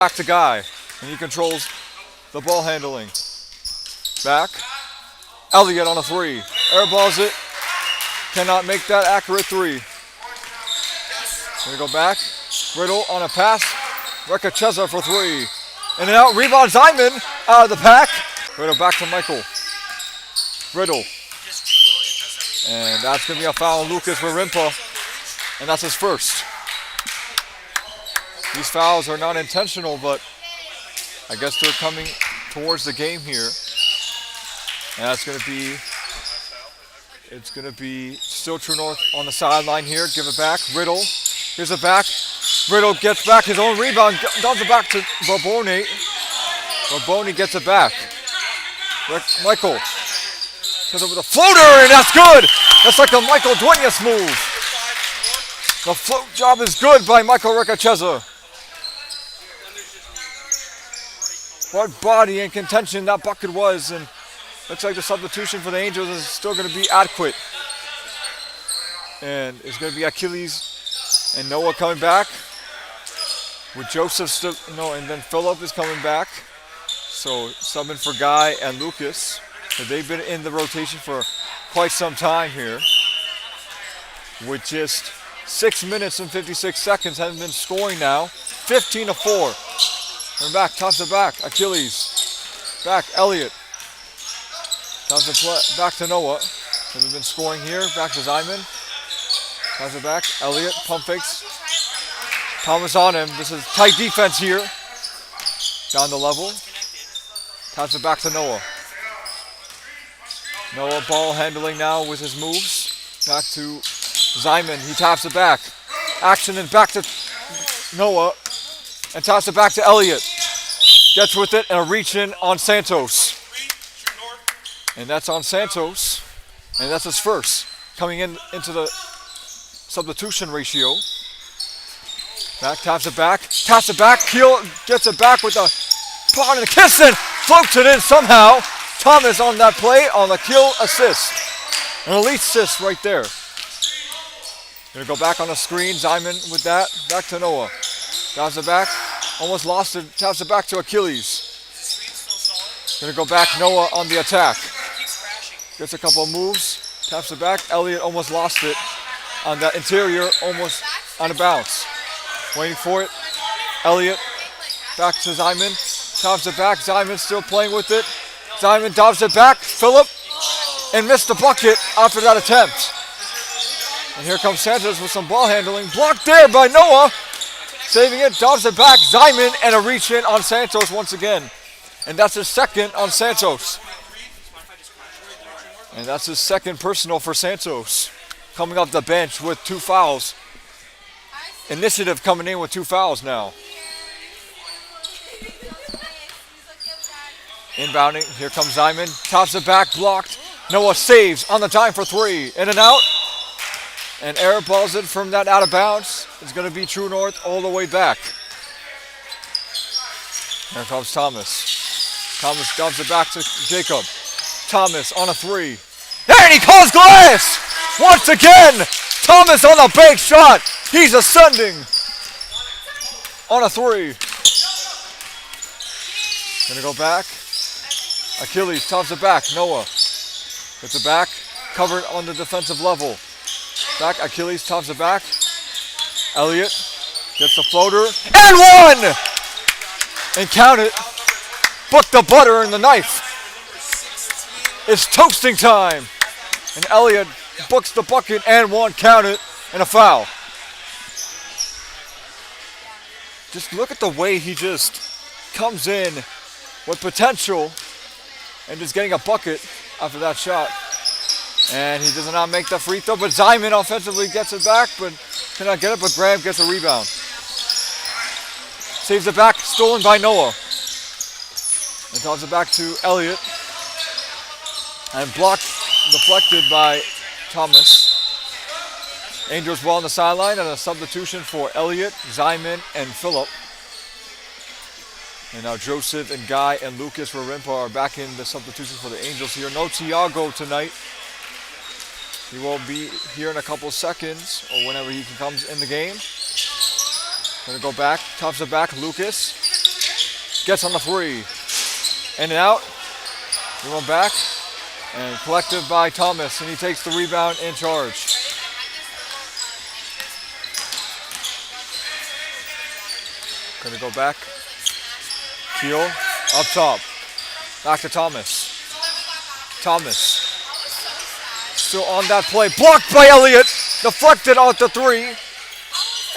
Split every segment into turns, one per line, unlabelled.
Back to Guy, and he controls the ball handling. Back. Elliott on a three. Airballs it. Cannot make that accurate three. Gonna go back. Riddle on a pass. Rekacheza for three. In and out. Rebound. Zyman out of the pack. Riddle back to Michael. Riddle. And that's going to be a foul on Lucas Warimpa. And that's his first. These fouls are not intentional, but I guess they're coming towards the game here. And that's going to be, it's going to be still True North on the sideline here. Give it back. Riddle. Here's it back. Riddle gets back his own rebound. Dumps it back to Barbone. Barbone gets it back. Michael. With a floater, and that's good. That's like a Michael Duenas move. The float job is good by Michael Rekacheza. What body and contention that bucket was, and looks like the substitution for the Angels is still going to be adequate. And it's going to be Achilles and Noah coming back. With Joseph still, and then Phillip is coming back. So subbing for Guy and Lucas. So they've been in the rotation for quite some time here. With just 6 minutes and 56 seconds, haven't been scoring now. 15-4. We're back, toss it back. Achilles. Back, Elliott. Toss it back to Noah. So they've been scoring here. Back to Zyman. Toss it back. Elliott, pump fakes. Thomas on him. This is tight defense here. Down the level. Toss it back to Noah. Noah ball handling now with his moves. Back to Zyman. He taps it back. Action and back to Noah. And taps it back to Elliott. Gets with it and a reach in on Santos. And that's on Santos. And that's his first. Coming into the substitution ratio. Back, taps it back. Taps it back. Keel gets it back with a pawn and a kiss and floats it in somehow. Thomas on that play on the kill assist. An elite assist right there. Gonna go back on the screen. Zyman with that. Back to Noah. Taps it back. Almost lost it. Taps it back to Achilles. Gonna go back. Noah on the attack. Gets a couple of moves. Taps it back. Elliott almost lost it on that interior. Almost on a bounce. Waiting for it. Elliott. Back to Zyman. Taps it back. Zyman still playing with it. Zyman dobs it back. Phillip. And missed the bucket after that attempt. And here comes Santos with some ball handling. Blocked there by Noah. Saving it. Dobs it back. Zyman and a reach in on Santos once again. And that's his second on Santos. And that's his second personal for Santos. Coming off the bench with 2 fouls. Initiative coming in with 2 fouls now. Inbounding. Here comes Zyman. Tops it back. Blocked. Noah saves on the time for 3. In and out. And air balls it from that out of bounds. It's going to be True North all the way back. Here comes Thomas. Thomas dobs it back to Jacob. Thomas on a 3. And he calls glass! Once again! Thomas on a bank shot. He's ascending. On a 3. Gonna go back. Achilles tops it back. Noah gets it back. Covered on the defensive level. Back. Achilles tops it back. Elliott gets the floater. And 1! And count it. Book the butter and the knife. It's toasting time. And Elliott books the bucket and 1. Count it. And a foul. Just look at the way he just comes in with potential and just getting a bucket after that shot. And he does not make the free throw, but Zyman offensively gets it back, but cannot get it, but Graham gets a rebound. Saves it back, stolen by Noah. And toss it back to Elliott. And blocked, deflected by Thomas. Angels ball on the sideline and a substitution for Elliott, Zyman, and Phillip. And now Joseph and Guy and Lucas Warimpa are back in the substitution for the Angels here. No Tiago tonight. He will be here in a couple seconds or whenever he comes in the game. Gonna go back, tops it back, Lucas. gets on the 3. In and out. Rebound back. And collected by Thomas, and he takes the rebound in charge. Gonna go back. Keel up top. Back to Thomas. Thomas. Still on that play. Blocked by Elliott. Deflected out the 3.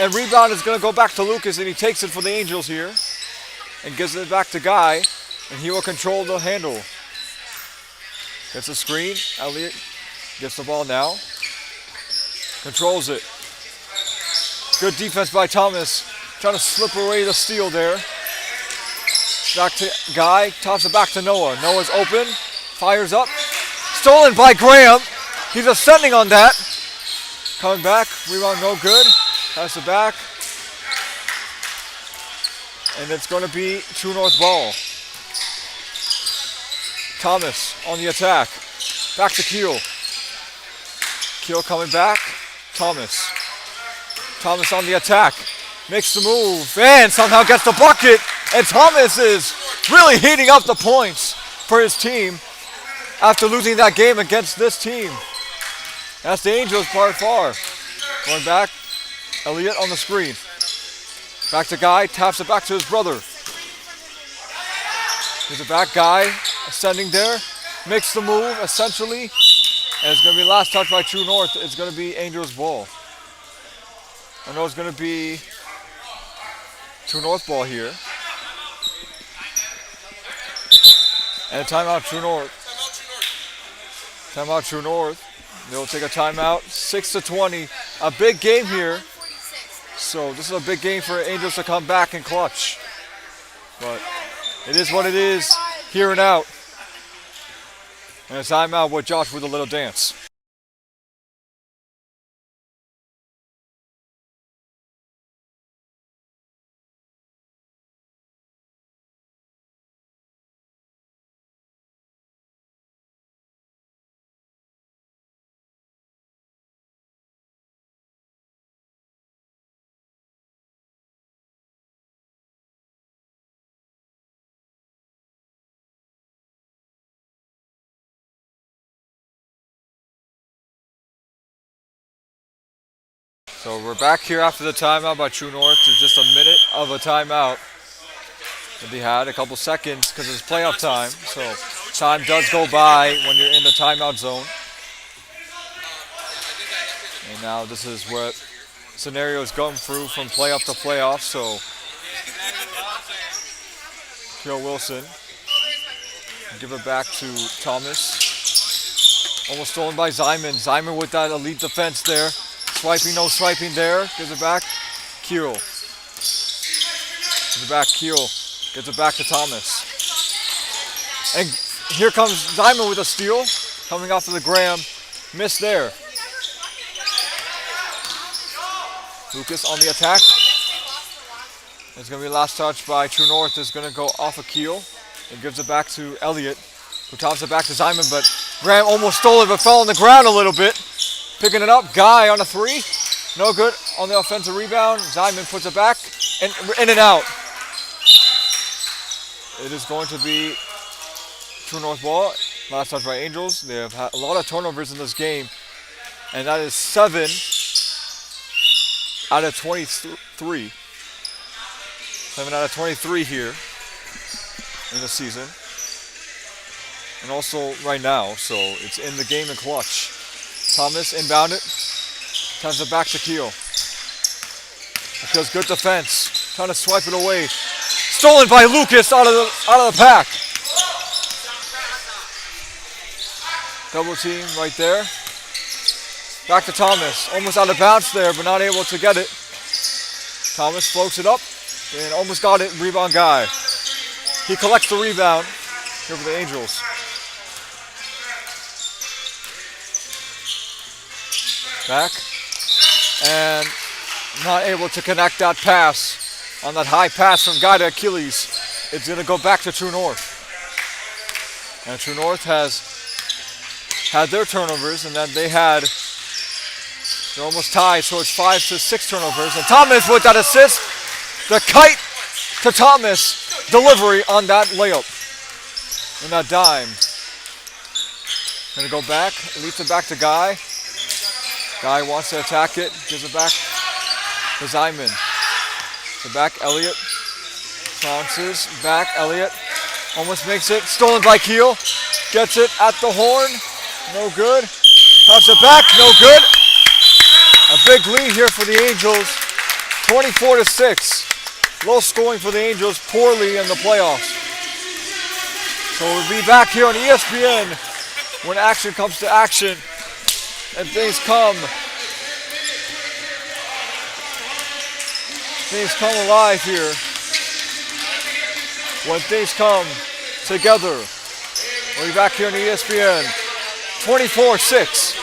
And rebound is gonna go back to Lucas, and he takes it for the Angels here. And gives it back to Guy. And he will control the handle. Gets a screen. Elliott gets the ball now. Controls it. Good defense by Thomas. Trying to slip away the steal there. Back to Guy. Tosses it back to Noah. Noah's open. Fires up. Stolen by Graham. He's ascending on that. Coming back. Rebound no good. Pass it back. And it's going to be True North ball. Thomas on the attack. Back to Keel. Keel coming back. Thomas. Thomas on the attack. Makes the move and somehow gets the bucket. And Thomas is really heating up the points for his team after losing that game against this team. That's the Angels by far. Going back. Elliott on the screen. Back to Guy. Taps it back to his brother. Here's a back. Guy ascending there. Makes the move essentially. And it's going to be last touch by True North. It's going to be Angels ball. I know it's going to be True North ball here. And a timeout True North. Timeout True North. They'll take a timeout. 6-20. A big game here. So this is a big game for Angels to come back and clutch. But it is what it is. Here and out. And a timeout with Josh with a little dance. So we're back here after the timeout by True North. There's just a minute of a timeout that they had, a couple seconds because it's playoff time. So time does go by when you're in the timeout zone. And now this is what scenario is going through from playoff to playoff. So Joe Wilson, give it back to Thomas. Almost stolen by Zyman. Zyman with that elite defense there. Swiping, no swiping there. Gives it back. Keel. Gives it back. Keel. Gives it back to Thomas. And here comes Zyman with a steal. Coming off of the Graham. Miss there. Lucas on the attack. It's going to be last touch by True North. It's going to go off of Keel. And gives it back to Elliott, who tosses it back to Zyman. But Graham almost stole it, but fell on the ground a little bit. Picking it up, Guy on a 3. No good on the offensive rebound. Zyman puts it back and in and out. It is going to be True North ball. Last touch by Angels. They have had a lot of turnovers in this game. And that is 7 out of 23. 7 out of 23 here in the season. And also right now, so it's in the game and clutch. Thomas inbounded, turns it back to Keel. Feels good defense, trying to swipe it away. Stolen by Lucas out of the pack. Double team right there. Back to Thomas, almost out of bounds there, but not able to get it. Thomas floats it up and almost got it. Rebound Guy. He collects the rebound here for the Angels. Back, and not able to connect that pass on that high pass from Guy to Achilles. It's going to go back to True North. And True North has had their turnovers, and then they're almost tied, so it's 5 to 6 turnovers. And Thomas with that assist, the kite to Thomas. delivery on that layup. And that dime. Gonna go back, leads it back to Guy. Guy wants to attack it, gives it back to Zyman. So back, Elliott. Bounces, back, Elliott. Almost makes it, stolen by Keel. Gets it at the horn, no good. Tops it back, no good. A big lead here for the Angels, 24-6. Low scoring for the Angels, poorly in the playoffs. So we'll be back here on ESPN when action comes to action and things come alive here. When things come together. We'll be back here on ESPN, 24-6.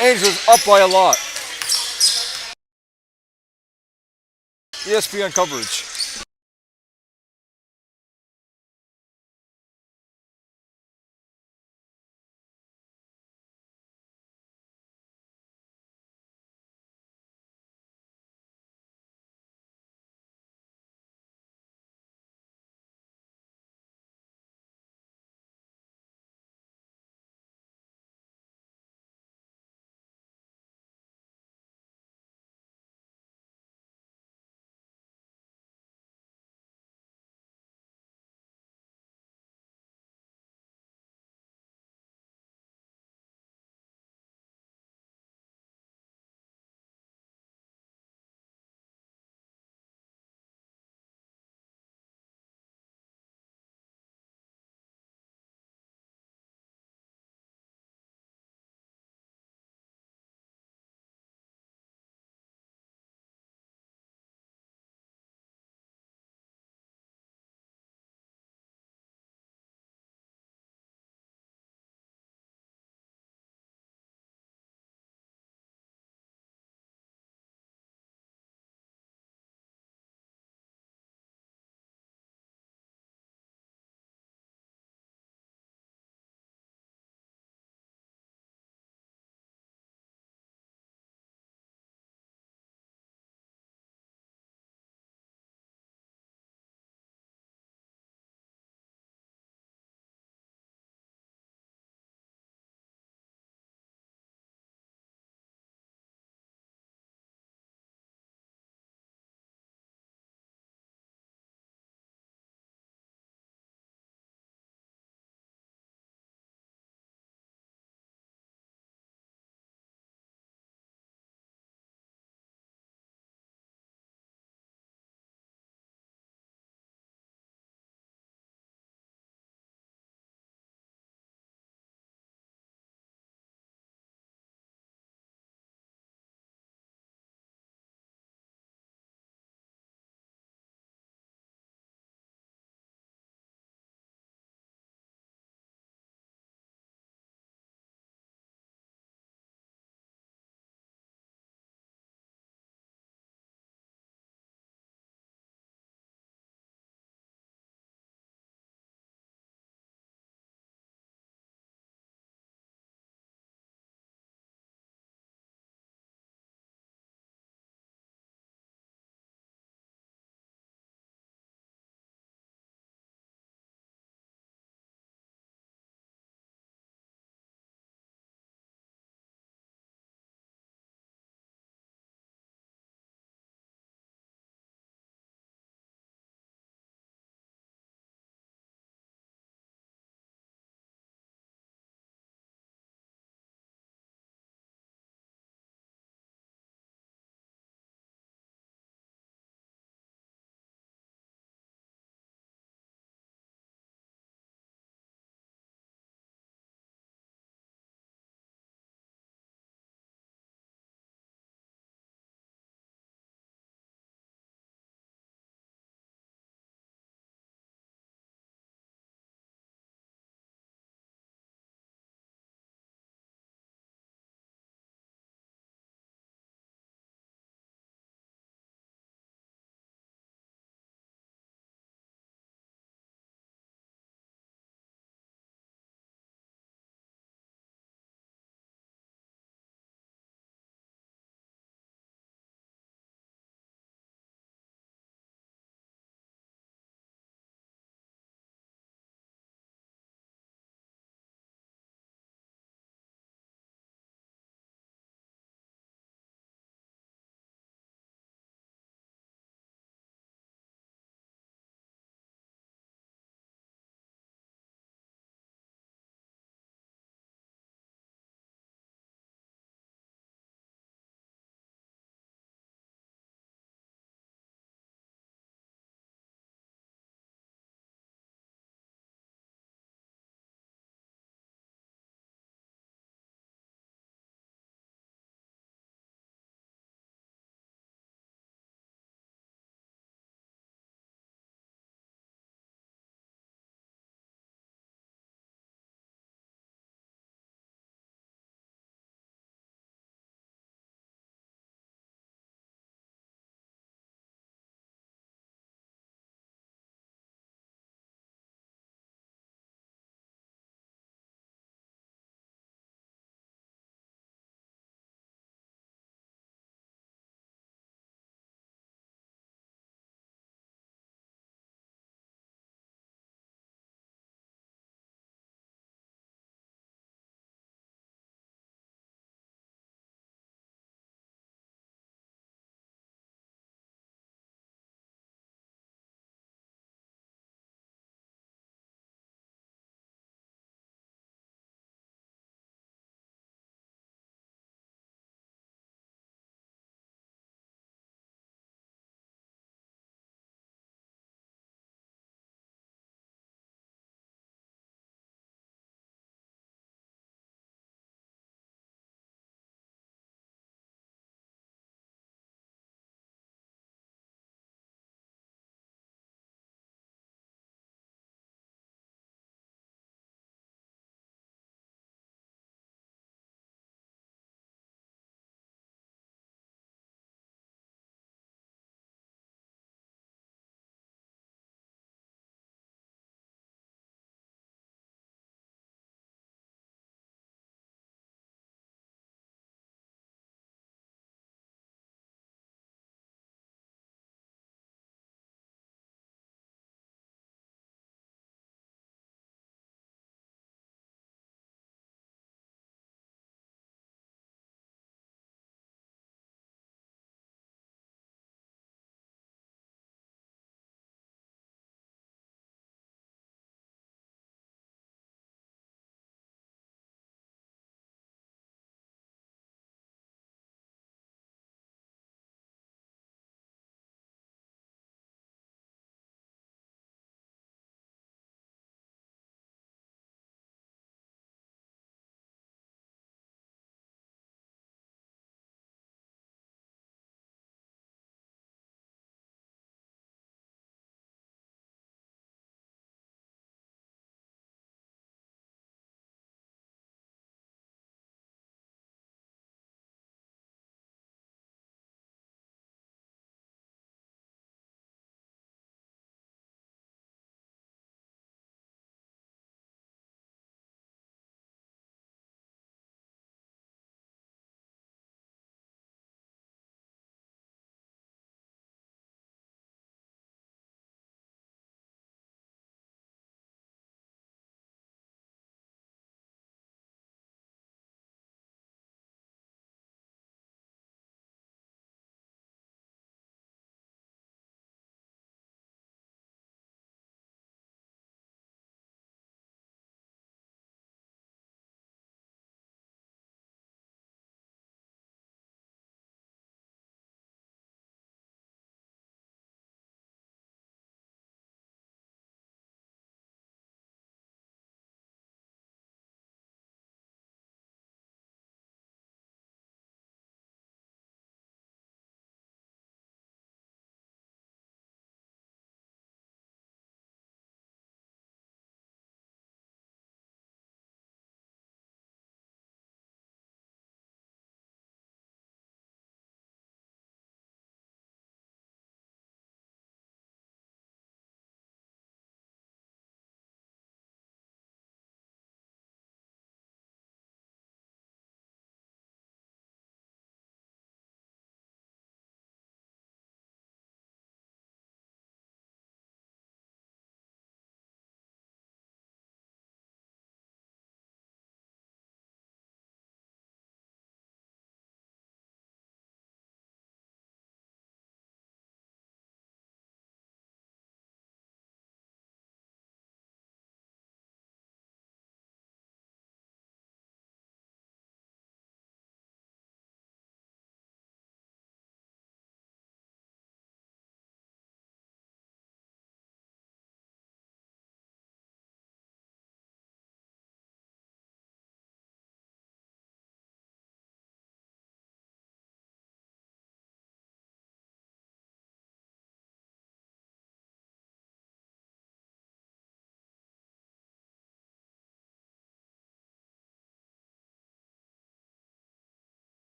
Angels up by a lot. ESPN coverage.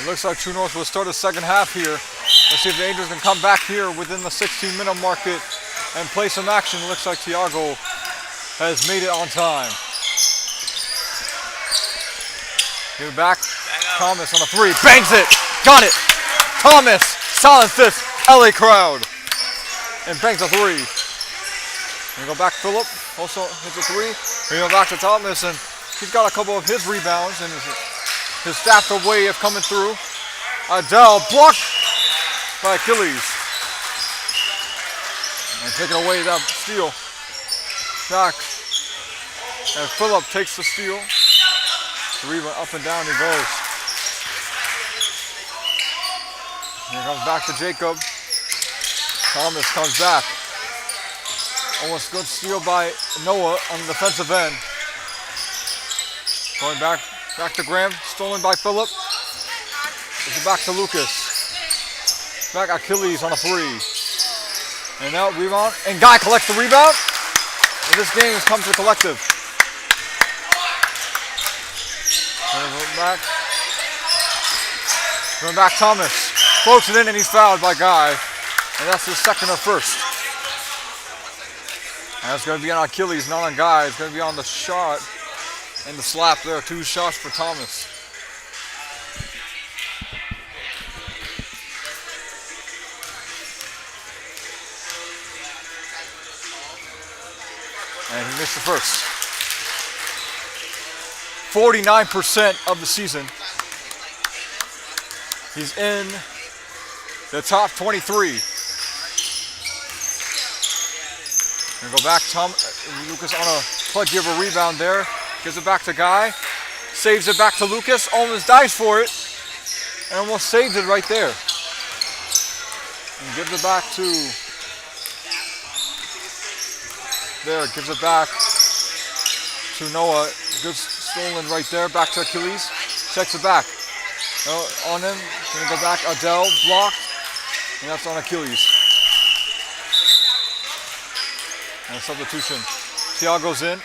It looks like True North will start the second half here. Let's see if the Angels can come back here within the 16-minute market and play some action. Looks like Tiago has made it on time. Give it back. Thomas on a three. Bangs it. Got it. Thomas silences LA crowd and bangs a three. We go back Phillip. Also hits a three. We go back to Thomas, and he's got a couple of his rebounds and his faster way of coming through. Adele blocked by Achilles. And taking away that steal. Back. And Phillip takes the steal. The rebound up and down he goes. Here comes back to Jacob. Thomas comes back. Almost good steal by Noah on the defensive end. Going back to Graham. Stolen by Phillip. It's back to Lucas. Back Achilles on a three. And now rebound. And Guy collects the rebound. And this game has come to the collective. Going back Thomas. Floats it in and he's fouled by Guy. And that's his second or first. And it's going to be on Achilles, not on Guy. It's going to be on the shot and the slap there. 2 shots for Thomas. And he missed the first. 49% of the season. He's in the top 23. Gonna go back. Lucas on a plug, give a rebound there. Gives it back to Guy. Saves it back to Lucas. Almost dives for it. And almost saves it right there. And gives it back to... There, gives it back to Noah. Good stolen right there. Back to Achilles. Checks it back. On him. Gonna go back. Adele blocked. And that's on Achilles. And a substitution. Tiago's in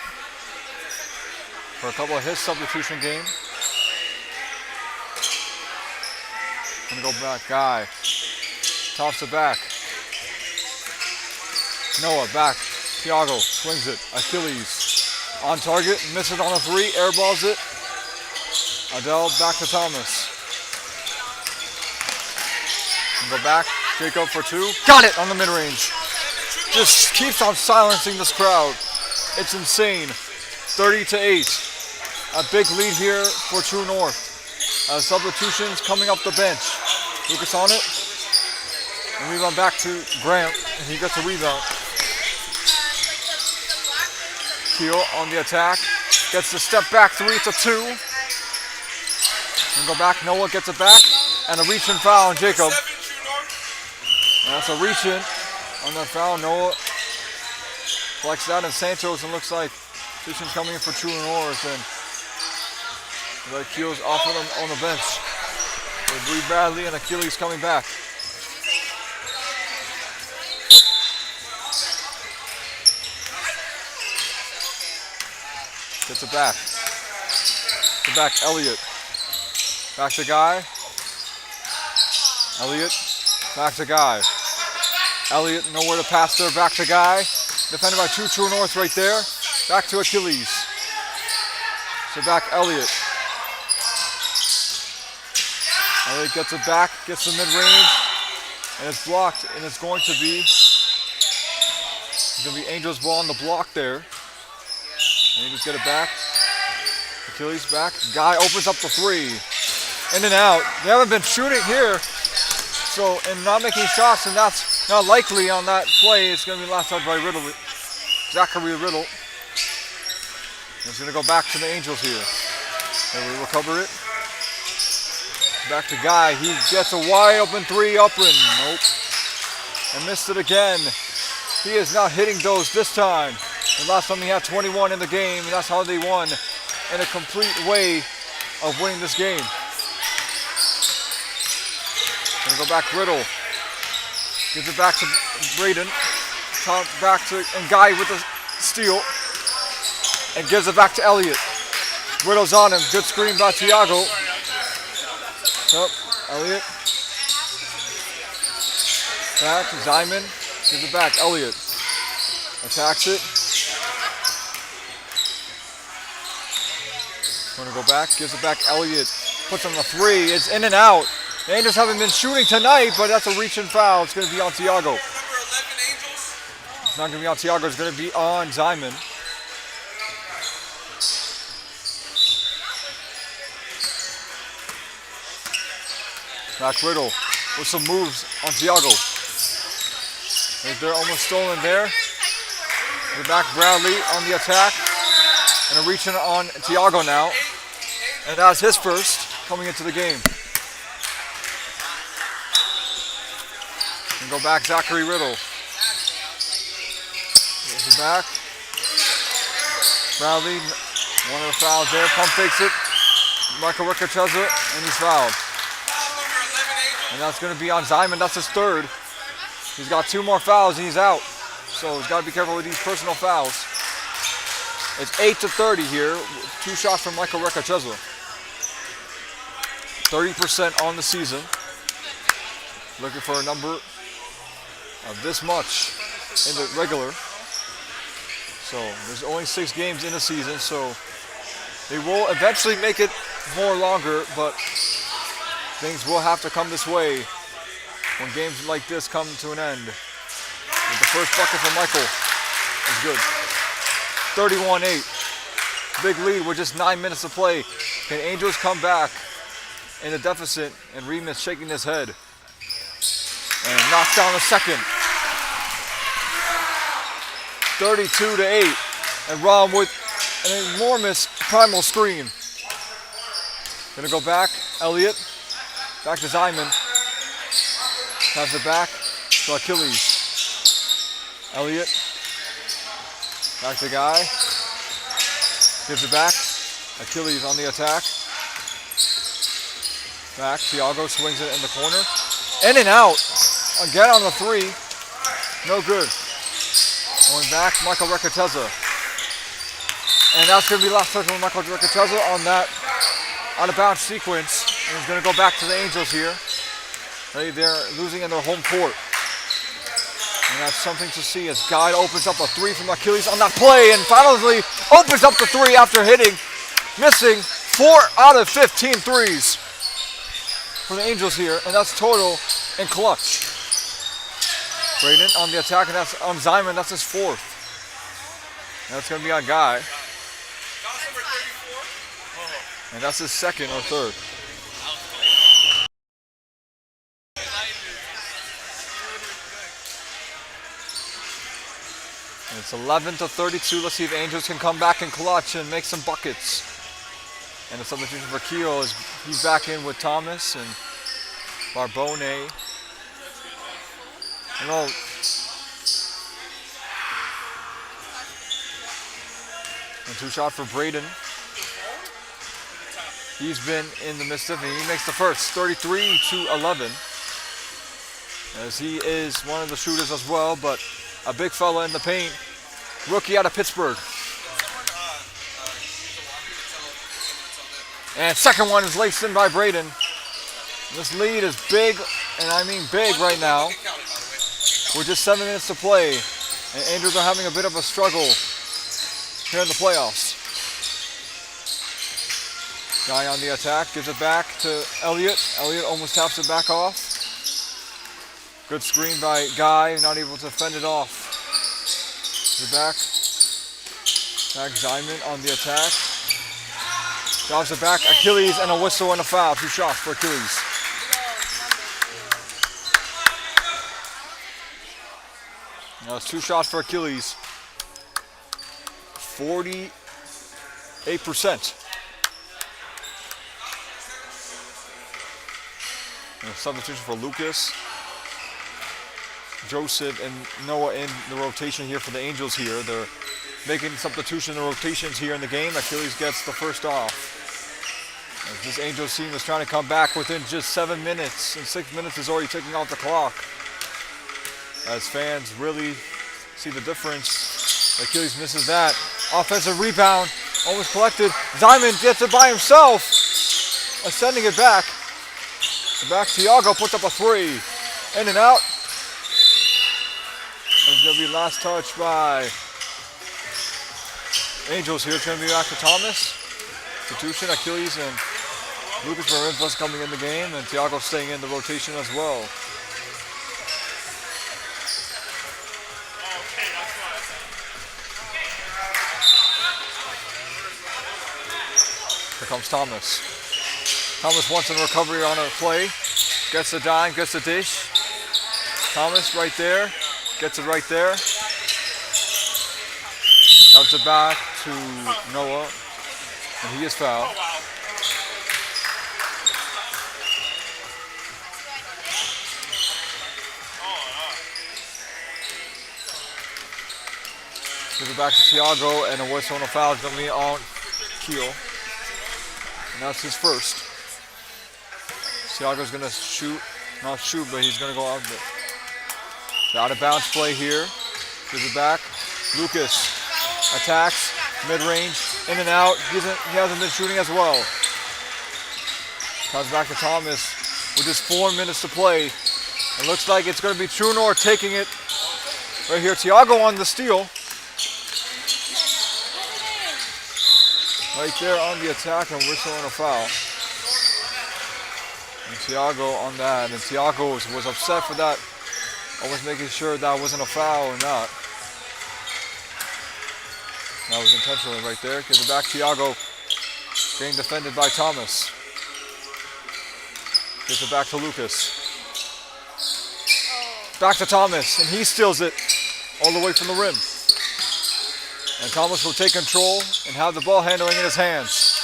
for a couple of his substitution game. Gonna go back. Guy. Tops it back. Noah back. Tiago swings it. Achilles on target. Misses on a three. Airballs it. Adele back to Thomas. And go back. Jacob for 2. Got it on the mid-range. Just keeps on silencing this crowd. It's insane. 30-8. A big lead here for True North. Substitutions coming up the bench. Lucas on it. And rebound back to Grant. And he gets a rebound. Keel on the attack. Gets the step back 3. It's a 2. And go back. Noah gets it back. And a reach and foul on Jacob. And that's a reach in on that foul. Noah flex that, and Santos, and looks like Christian's coming in for True North, and the Keel's off of them on the bench. They breathe badly, and Achilles coming back. Gets it back. Gets it back, Elliott. Back to Guy. Elliott. Back to Guy. Elliott nowhere to pass there. Back to Guy. Defended by True North right there. Back to Achilles. So back Elliott. Elliott gets it back. Gets the mid-range. And it's blocked. And it's going to be Angels' ball on the block there. And Angels get it back. Achilles back. Guy opens up the 3. In and out. They haven't been shooting here. So, and not making shots, and that's not likely on that play. It's going to be last out by Riddle, Zachary Riddle. It's going to go back to the Angels here. And we recover it. Back to Guy. He gets a wide open 3 up and nope. And missed it again. He is not hitting those this time. The last time he had 21 in the game, and that's how they won in a complete way of winning this game. Gonna go back Riddle. Gives it back to Braden. Top back to and Guy with the steal. And gives it back to Elliott. Riddle's on him. Good screen by Tiago. Yep. Elliott. Back, Zyman. Gives it back, Elliott. Attacks it. Going to go back, gives it back, Elliott. Puts on the three, it's in and out. The Angels haven't been shooting tonight, but that's a reach and foul. It's going to be on Tiago. It's not going to be on Tiago, it's going to be on Zyman. Back Riddle with some moves on Tiago. They're almost stolen there. We're back Bradley on the attack. And a reach in on Tiago now. And that's his first coming into the game. And go back Zachary Riddle. Goes it back. Bradley, one of the fouls there. Pump fakes it. Michael Ricacheza, and he's fouled. And that's going to be on Zyman. That's his third. He's got 2 more fouls and he's out. So he's got to be careful with these personal fouls. It's 8-30 here. 2 shots from Michael Ricacheza. 30% on the season. Looking for a number of this much in the regular. So there's only 6 games in the season, so they will eventually make it more longer, but things will have to come this way when games like this come to an end. And the first bucket for Michael is good. 31-8. Big lead with just 9 minutes to play. Can Angels come back in the deficit? And Remus shaking his head. And knocks down the second. 32-8. And Rom with an enormous primal screen. Gonna go back. Elliott. Back to Zyman. Has it back to Achilles. Elliott. Back to Guy. Gives it back. Achilles on the attack. Back. Tiago swings it in the corner. In and out. Again on the 3. No good. Going back, Michael Ricacheza. And that's going to be last touch with Michael Ricacheza on that out of bounds sequence. And he's going to go back to the Angels here. They're losing in their home court. And that's something to see as Guy opens up a 3 from Achilles on that play and finally opens up the 3 after missing 4 out of 15 threes for the Angels here. And that's total in clutch. Braden on the attack, and that's on Zyman. That's his 4th. And that's going to be on Guy. And that's his 2nd or 3rd. And it's 11-32. Let's see if Angels can come back in clutch and make some buckets. And the substitution for Keo is he's back in with Thomas and Barbone. And and 2 shot for Braden. He's been in the midst of it. He makes the first, 33-11. As he is one of the shooters as well, but a big fella in the paint. Rookie out of Pittsburgh. And second one is laced in by Braden. This lead is big, and I mean big right now. With just 7 minutes to play. And Angels are having a bit of a struggle here in the playoffs. Guy on the attack, gives it back to Elliott. Elliott almost taps it back off. Good screen by Guy, not able to fend it off. Gives it back. Back Zyman on the attack. Drives it back, Achilles, and a whistle and a foul. 2 shots for Achilles. Now it's 2 shots for Achilles. 48%. And a substitution for Lucas. Joseph and Noah in the rotation here for the Angels here. They're making substitution and rotations here in the game. Achilles gets the first off. As this Angels team is trying to come back within just 7 minutes, and 6 minutes is already ticking off the clock. As fans really see the difference. Achilles misses that. Offensive rebound, almost collected. Zyman gets it by himself, sending it back. Back, Tiago puts up a three. In and out. And it's going to be last touch by Angels here. It's going to be back to Thomas. Institution, Achilles, and Lucas Marinfus coming in the game, and Tiago staying in the rotation as well. Here comes Thomas. Thomas wants a recovery on a play. Gets the dime, gets the dish. Thomas right there. Gets it right there. Comes it back to Noah. And he is fouled. Give it back to Tiago, and a whistle and a foul is going to be on Keel. And that's his first. Tiago's going to shoot, not shoot, but he's going to go out there. The out of bounds play here. Gives it back. Lucas attacks, mid-range, in and out. He hasn't been shooting as well. Comes back to Thomas with just 4 minutes to play. It looks like it's going to be True North taking it right here. Tiago on the steal. Right there on the attack, and whistle and a foul. And Tiago on that, and Tiago was upset for that. Always making sure that wasn't a foul or not. That was intentional right there. Gives it back, Tiago. Getting defended by Thomas. Gives it back to Lucas. Back to Thomas, and he steals it all the way from the rim. And Thomas will take control and have the ball handling in his hands.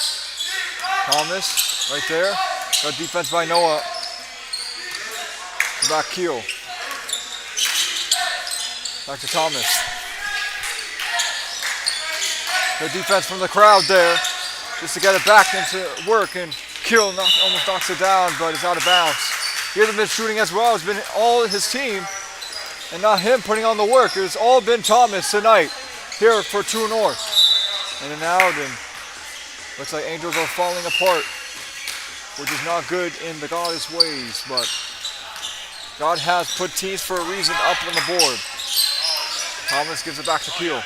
Thomas, right there. Good defense by Noah. Back Keel. Back to Thomas. Good defense from the crowd there. Just to get it back into work, and Keel almost knocks it down, but it's out of bounds. He hasn't been shooting as well. It's been all his team, and not him putting on the work. It's all been Thomas tonight here for True North. In and out, and looks like Angels are falling apart, which is not good in the God's ways, but God has put teams for a reason up on the board. Thomas gives it back to Keel.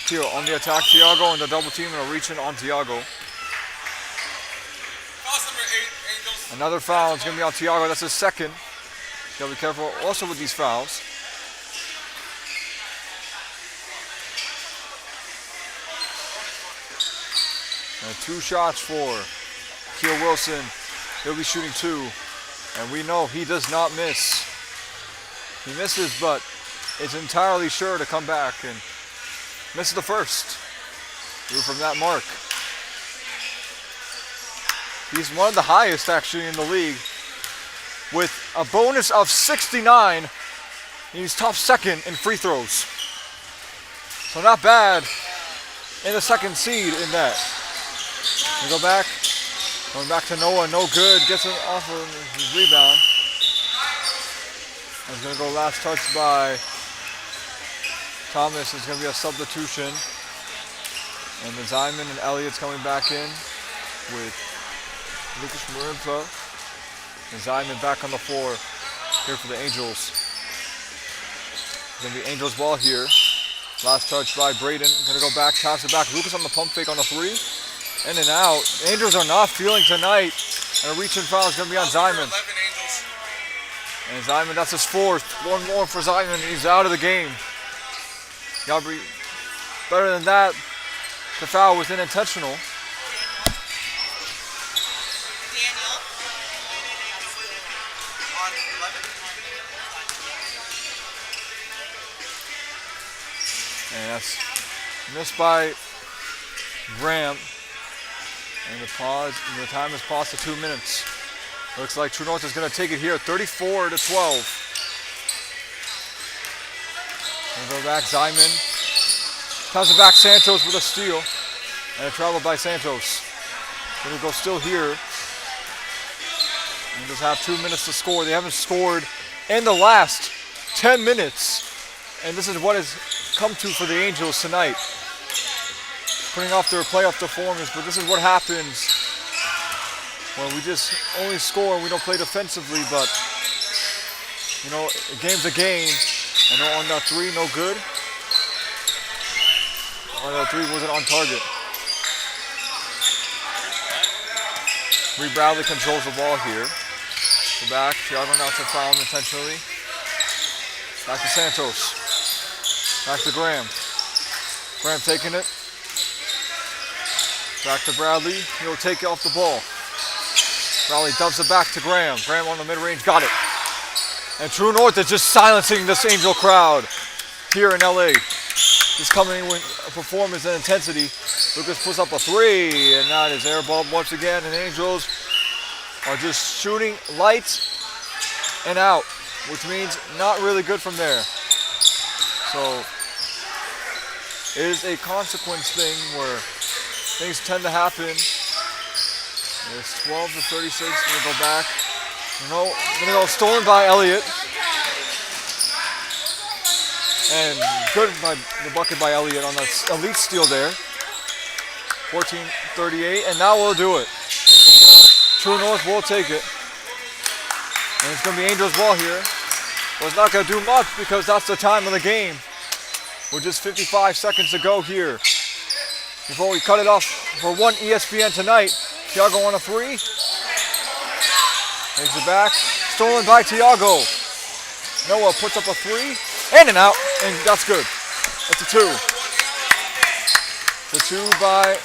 Keel on the attack, Tiago on the double team, and a reach in on Tiago. Another foul is going to be on Tiago. That's his second. Gotta be careful also with these fouls. And 2 shots for Keel Wilson. He'll be shooting 2. And we know he does not miss. He misses, but is entirely sure to come back and misses the first. Through from that mark. He's one of the highest actually in the league with a bonus of 69. He's top second in free throws. So not bad in the second seed in that. We go back. Going back to Noah, no good. Gets it off of his rebound. It's going to go last touch by Thomas. It's going to be a substitution. And then Zyman and Elliott's coming back in with Lucas Marinfa. And Zyman back on the floor here for the Angels. It's going to be Angels ball here. Last touch by Braden. Going to go back, pass it back. Lucas on the pump fake on the 3. In and out. Angels are not feeling tonight. And a reach-in foul is going to be on Zyman. And Zyman, that's his 4th. One more for Zyman. He's out of the game. Gotta be better than that. The foul was unintentional. And that's missed by Graham. And the time is paused to 2 minutes. Looks like True North is going to take it here, 34-12. And go back, Zyman. Passes it back, Santos with a steal. And a travel by Santos. Going to go still here. And just have 2 minutes to score. They haven't scored in the last 10 minutes. And this is what has come to for the Angels tonight. Putting off their playoff performance, but this is what happens Well, we just only score and we don't play defensively, but you know, a game's a game. And on that three, no good. On that three wasn't on target. Reed Bradley controls the ball here. The back, Thiago not to foul him intentionally. Back to Santos. Back to Graham. Graham taking it. Back to Bradley. He'll take it off the ball. Bradley dumps it back to Graham. Graham on the mid-range, got it. And True North is just silencing this Angel crowd here in LA. Just coming with a performance and intensity. Lucas puts up a three, and that is airball once again. And Angels are just shooting light and out, which means not really good from there. So it is a consequence thing where things tend to happen. It's 12 to 36. Gonna go back. Gonna go stolen by Elliott. And good by the bucket by Elliott on that elite steal there. 14-38, and now we'll do it. True North will take it. And it's gonna be Angels ball here. But it's not gonna do much because that's the time of the game. With just 55 seconds to go here. Before we cut it off for one ESPN tonight. Thiago on a three. Takes it back. Stolen by Thiago. Noah puts up a three. And an out. And that's good. That's a two. The two by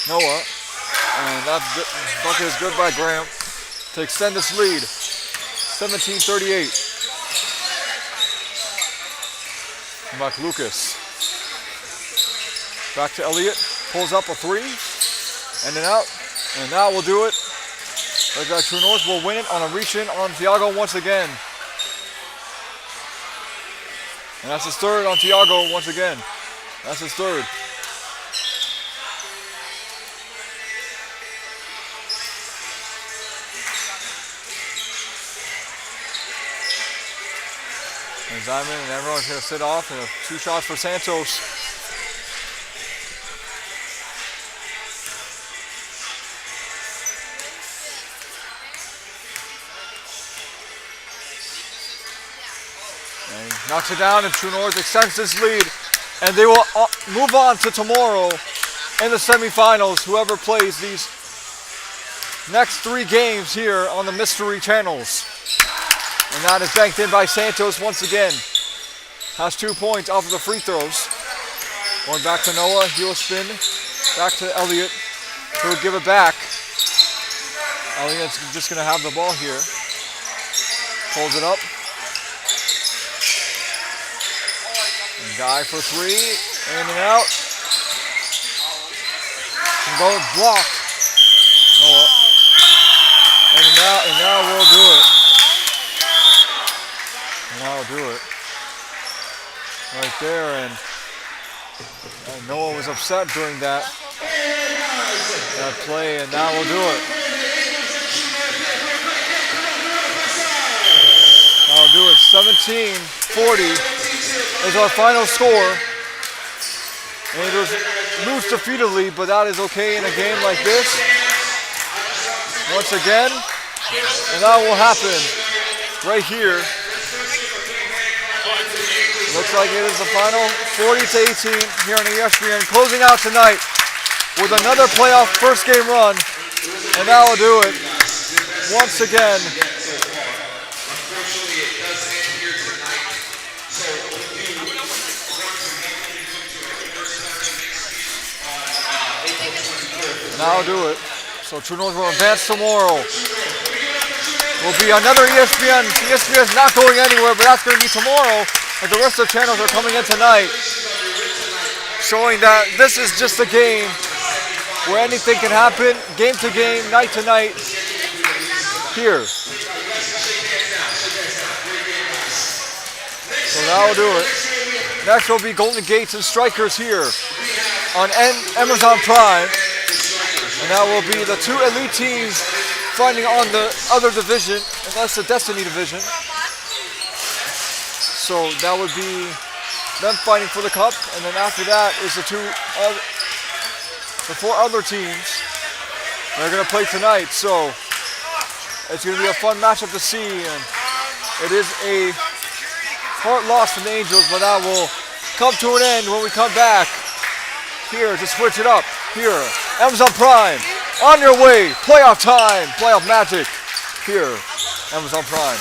Noah. And that bucket is good by Graham to extend this lead. 17-38. Back Lucas. Back to Elliott. Pulls up a three. And then out. And now we'll do it. Like that, True North will win it on a reach-in on Thiago once again. And that's his third on Thiago once again. That's his third. And Diamond and everyone's going to sit off. And 2 shots for Santos. And he knocks it down, and True North extends this lead. And they will move on to tomorrow in the semifinals, whoever plays these next 3 games here on the Mystery Channels. And that is banked in by Santos once again. Has 2 points off of the free throws. Going back to Noah, heel spin. Back to Elliott, who will give it back. Elliott's just going to have the ball here. Pulls it up. And Guy for 3, in and out. And go block. Noah. And now we'll do it. Now we'll do it. Right there, and Noah was upset during that play, and now we'll do it. Now we'll do it. 17-40 is our final score. And it was lose defeatedly, but that is okay in a game like this. Once again, and that will happen right here. Looks like it is the final 40-18 here on ESPN. Closing out tonight with another playoff first game run. And that will do it once again. Now will do it. So True North will advance tomorrow. Will be another ESPN. ESPN is not going anywhere, but that's going to be tomorrow. Like the rest of the channels are coming in tonight, showing that this is just a game where anything can happen, game to game, night to night, here. So that will do it. Next will be Golden Gates and Strikers here on Amazon Prime. And that will be the 2 elite teams fighting on the other division, and that's the Destiny division. So that would be them fighting for the cup, and then after that is the 4 other teams They're going to play tonight, so it's going to be a fun matchup to see. And it is a hard loss from the Angels, but that will come to an end when we come back. Here to switch it up. Here, Amazon Prime, on your way. Playoff time, playoff magic. Here, Amazon Prime.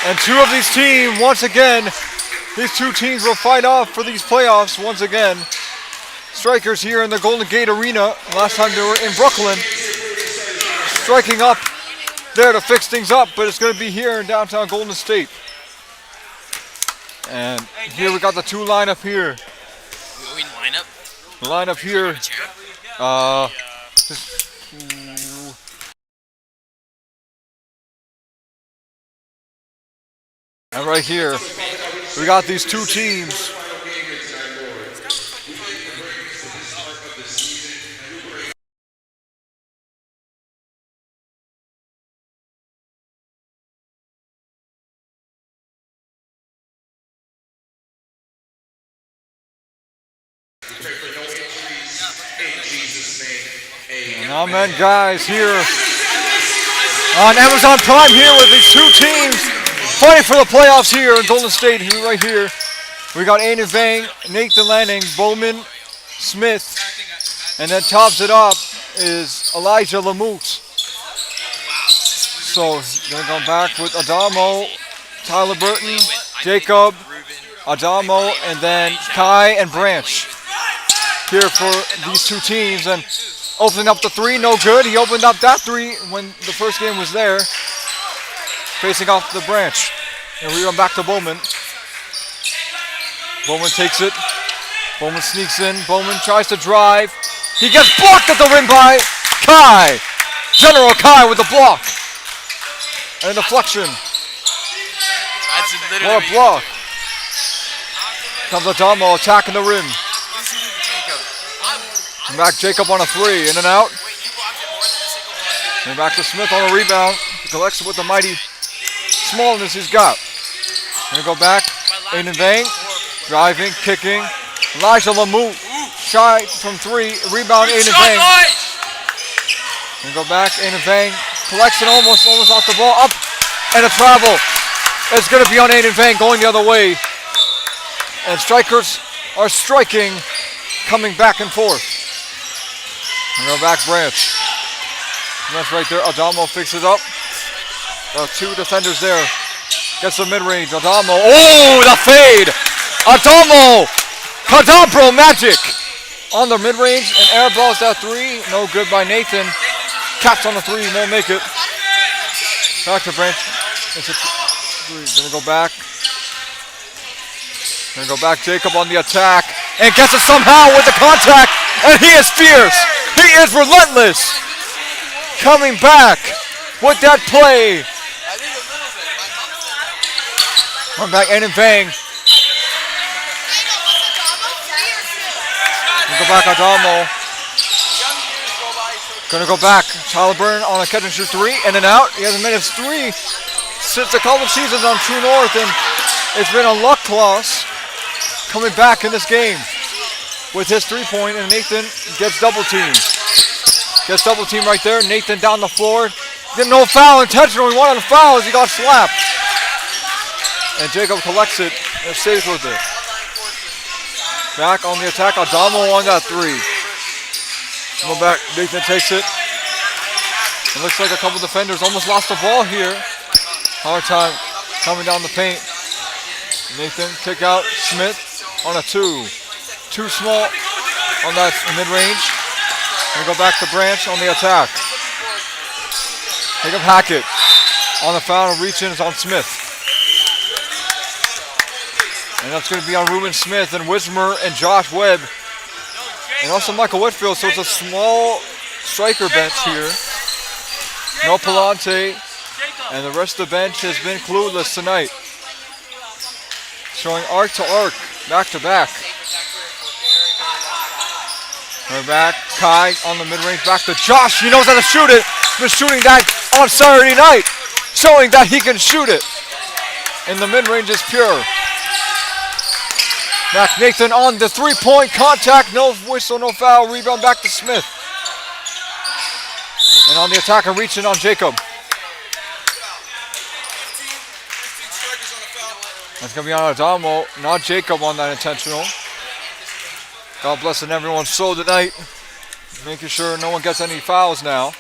And two of these teams, once again, these two teams will fight off for these playoffs once again. Strikers here in the Golden Gate Arena. Last time they were in Brooklyn. Striking up there to fix things up, but it's going to be here in downtown Golden State. And here we got the two lineup here. The lineup here. And right here, we got these two teams. And amen, guys, here on Amazon Prime here with these two teams fighting for the playoffs here in Golden State. Here, right here, we got Aiden Vang, Nathan Lanning, Bowman, Smith, and then tops it up is Elijah Lamute. So gonna go back with Adamo, Tyler Burton, Jacob, Adamo, and then Kai and Branch here for these two teams. And opening up the three, no good. He opened up that three when the first game was there. Facing off the Branch. And we run back to Bowman. Bowman takes it. Bowman sneaks in. Bowman tries to drive. He gets blocked at the rim by Kai. General Kai with the block. And a deflection. What a block. Comes Adamo attacking the rim. Back Jacob on a three, in and out. And back to Smith on a rebound. He collects it with the mighty smallness he's got. Gonna go back, Aiden Vang, driving, kicking. Elijah Lamute, shy from three, rebound Aiden Vang. And go back, Aiden Vang, collects it almost off the ball, up, and a travel. It's gonna be on Aiden Vang going the other way. And strikers are striking, coming back and forth. And go back Branch. And that's right there. Adamo fixes up. Two defenders there. Gets the mid-range. Adamo. Oh, the fade. Adamo. Cadabro magic. On the mid-range. And air balls that three. No good by Nathan. Catch on the three. Won't make it. Back to Branch. It's a three. Gonna go back. Gonna go back. Jacob on the attack. And gets it somehow with the contact. And he is fierce. He is relentless. Coming back with that play. Run back, Aiden Vang. Go back, Adamo. Gonna go back. Tyler Burton on a catch and shoot three, in and out. He hasn't made his three since a couple of seasons on True North, and it's been a luck loss coming back in this game with his 3-point, and Nathan gets double teamed. Gets double teamed right there. Nathan down the floor. Didn't no foul intentional. He wanted a foul as he got slapped. And Jacob collects it and stays with it. Back on the attack. Adamo on that three. Go back. Nathan takes it. It looks like a couple defenders almost lost the ball here. Hard time coming down the paint. Nathan kick out. Smith on a two. Too small on that mid-range. And go back to Branch on the attack. Jacob Hackett on the foul. Reach-in is on Smith. And that's going to be on Ruben Smith and Wismer and Josh Webb. And also Michael Whitfield. So it's a small striker bench here. No Palante. And the rest of the bench has been clueless tonight. Showing arc to arc. Back to back. We're back. Kai on the mid-range. Back to Josh. He knows how to shoot it. Been shooting that on Saturday night. Showing that he can shoot it. And the mid-range is pure. Back Nathan on the 3-point contact. No whistle, no foul. Rebound back to Smith. And on the attack and reaching on Jacob. That's going to be on Adamo, not Jacob on that intentional. God blessing everyone's soul tonight. Making sure no one gets any fouls now.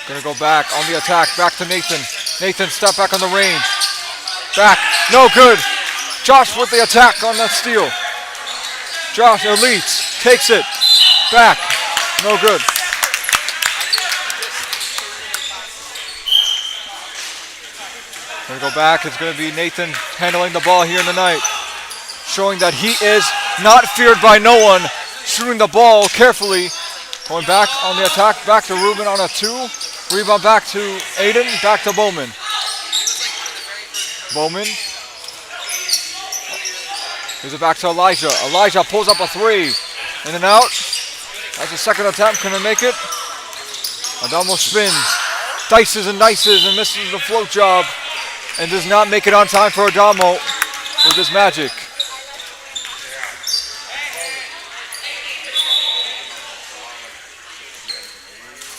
Gonna go back on the attack. Back to Nathan. Nathan, step back on the range. Back. No good. Josh with the attack on that steal. Josh elites. Takes it. Back. No good. Gonna go back. It's gonna be Nathan handling the ball here in the night. Showing that he is not feared by no one. Shooting the ball carefully. Going back on the attack. Back to Ruben on a 2. Rebound back to Aiden. Back to Bowman. Bowman. Gives it back to Elijah. Elijah pulls up a 3. In and out. That's the second attempt. Couldn't make it. Adamo spins. Dices and dices and misses the float job. And does not make it on time for Adamo with his magic.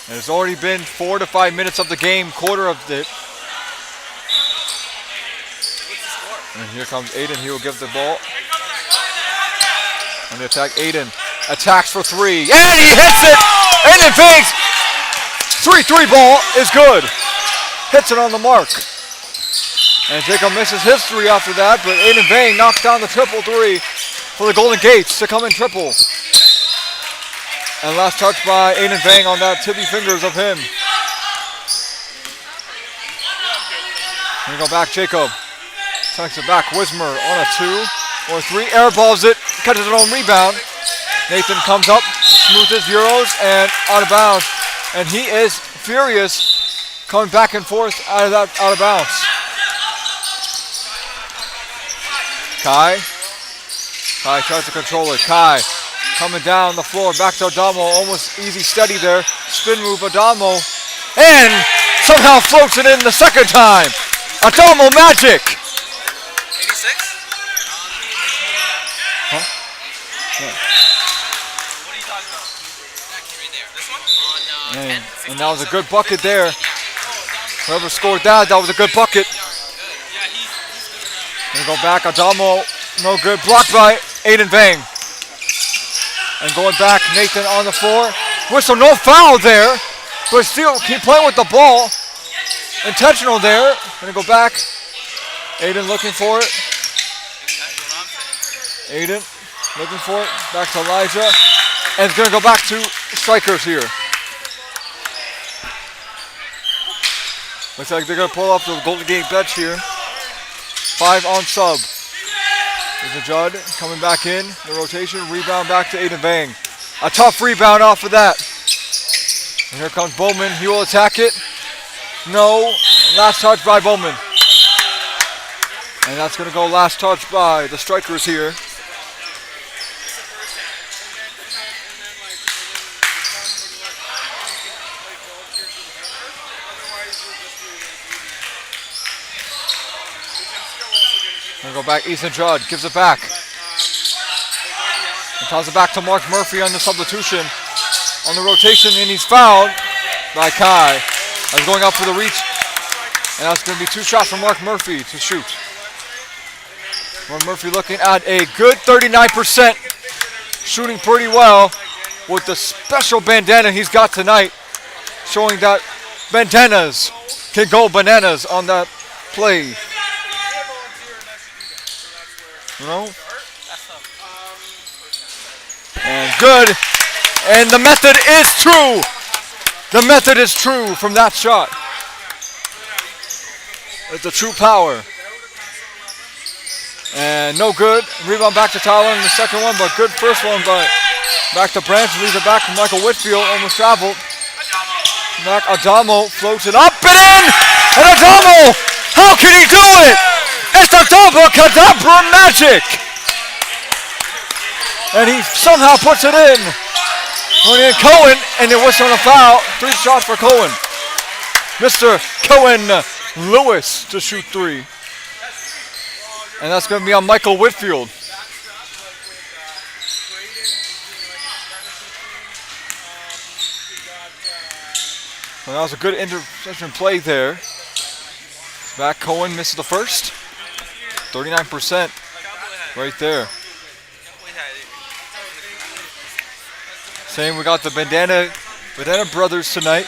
And it's already been 4 to 5 minutes of the game, quarter of it. And here comes Aiden. He will give the ball. On the attack, Aiden attacks for 3. And he hits it! Aiden fakes! 3-3 ball is good. Hits it on the mark. And Jacob misses his 3 after that, but Aiden Vang knocks down the triple 3 for the Golden Gates to come in triple. And last touch by Aiden Vang on that tippy fingers of him. Here we go back, Jacob. Takes it back, Wismer on a 2 or 3. Airballs it, catches it on rebound. Nathan comes up, smooths his Euros, and out of bounds. And he is furious, coming back and forth out of bounds. Kai tries to control it. Kai coming down the floor, back to Adamo, almost easy steady there. Spin move, Adamo, and somehow floats it in the second time. Adamo magic.
86?
Huh? Yeah.
What are you talking about? Right there. This one? On
and that was a good bucket there. Whoever scored that was a good bucket. And go back, Adamo, no good. Blocked by Aiden Vang. And going back, Nathan on the floor. Whistle, no foul there, but still keep playing with the ball. Intentional there. Gonna go back. Aiden looking for it. Aiden looking for it. Back to Elijah. And it's gonna go back to strikers here. Looks like they're gonna pull off the Golden Gate bench here. 5 on sub. There's a Judd coming back in. The rotation. Rebound back to Aiden Vang. A tough rebound off of that. And here comes Bowman. He will attack it. No. Last touch by Bowman. And that's going to go last touch by the strikers here. Gonna go back, Ethan Judd gives it back. And tosses it back to Mark Murphy on the substitution. On the rotation, and he's fouled by Kai. That's going up for the reach. And that's gonna be 2 shots from Mark Murphy to shoot. Mark Murphy looking at a good 39%. Shooting pretty well with the special bandana he's got tonight. Showing that bandanas can go bananas on that play. You know? And good. And the method is true. The method is true from that shot. It's a true power. And no good. Rebound back to Tyler in the second one, but good first one. But back to Branch. Leaves it back to Michael Whitfield. Almost traveled. Back Adamo floats it up and in. And Adamo, how can he do it? It's the double Kadabra magic! And he somehow puts it in. Going in Cohen, and it was on a foul. 3 shots for Cohen. Mr. Cohen Lewis to shoot 3. And that's going to be on Michael Whitfield. Well, that was a good interception play there. Back Cohen misses the first. 39% right there. Same, we got the Bandana Brothers tonight.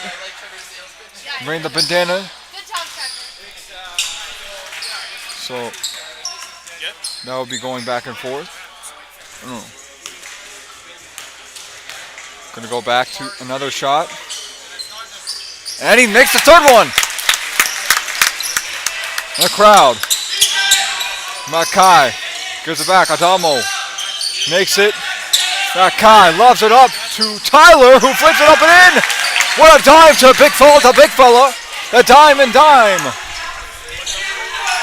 Bring the bandana. So that will be going back and forth. Gonna go back to another shot. And he makes the third one. The crowd. Makai gives it back. Adamo makes it. Makai loves it up to Tyler, who flips it up and in. What a dive to big fella. The dime and dime.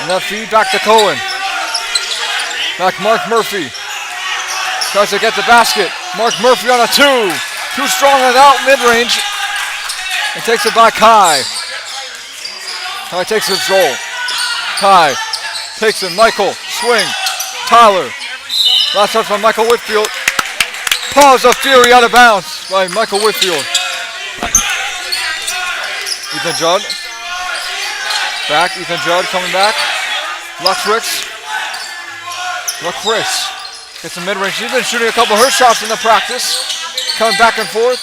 And that feed back to Cohen. Back Mark Murphy. Tries to get the basket. Mark Murphy on a two. Too strong on out mid-range. And takes it by Kai. Kai takes control. Kai takes it. Michael. Swing. Tyler. Last touch by Michael Whitfield. Pause of fury out of bounds by Michael Whitfield. Ethan Judd. Back. Ethan Judd coming back. Luxrix. Gets the mid-range. She's been shooting a couple of her shots in the practice. Coming back and forth.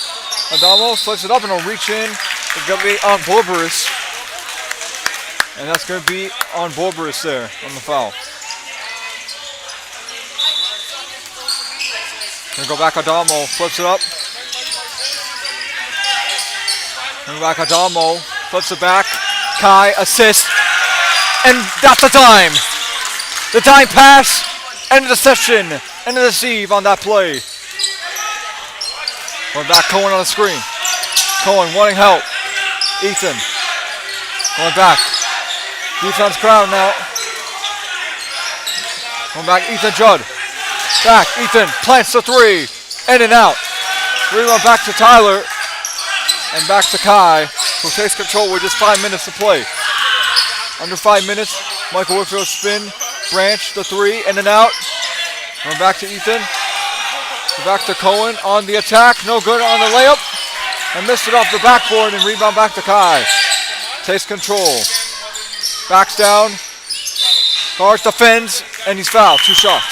Adamo flips it up and he'll reach in. It's going to be on Borberis. And that's going to be on Borberis there on the foul. Gonna go back Adamo. Flips it up. Going back Adamo. Flips it back. Kai assist. And that's the dime. The dime pass. End of the session. End of the sieve on that play. Going back, Cohen on the screen. Cohen wanting help. Ethan. Going back. Defense crowd now. Going back, Ethan Judd. Back, Ethan plants the three. In and out. Rerun back to Tyler. And back to Kai, who takes control with just 5 minutes to play. Under 5 minutes, Michael Whitfield spin. Branch, the three, in and out. Going back to Ethan. Back to Cohen on the attack. No good on the layup. And missed it off the backboard and rebound back to Kai. Takes control. Backs down. Guards, defends, and he's fouled. 2 shots.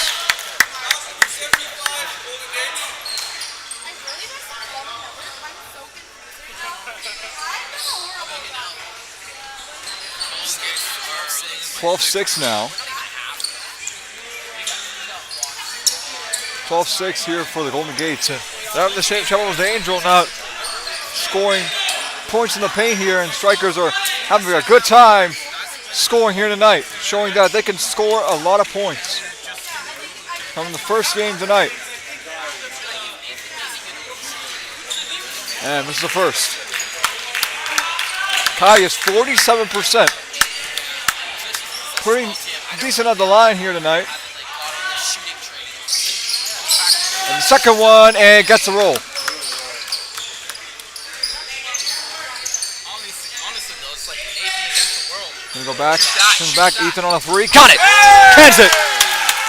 (12-6) now. 12-6 here for the Golden Gates. And they're having the same trouble as the Angel, not scoring points in the paint here, and strikers are having a good time scoring here tonight, showing that they can score a lot of points. From the first game tonight. And this is the first. Kai is 47%. Pretty decent at the line here tonight. And the second one, and gets the roll. Gonna go back, comes back, Ethan on a three, got it! Cans it!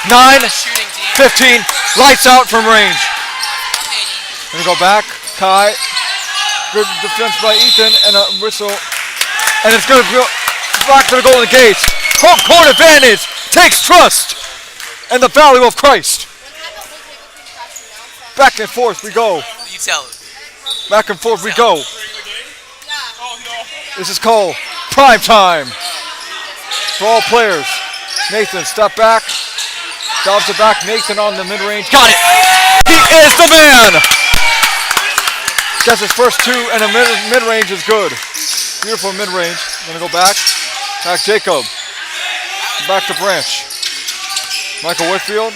9-15, lights out from range. Gonna go back, Kai, good defense by Ethan, and a whistle. And it's gonna go back to the Golden Gates. Home court advantage, takes trust, and the value of Christ. Back and forth we go.
You tell it.
Back and forth we go. This is called prime time for all players. Nathan, step back. Dobs it back. Nathan on the mid-range. Got it! He is the man! Gets his first two, and the mid-range is good. Beautiful mid-range. Gonna go back. Back Jacob. Back to Branch. Michael Whitfield.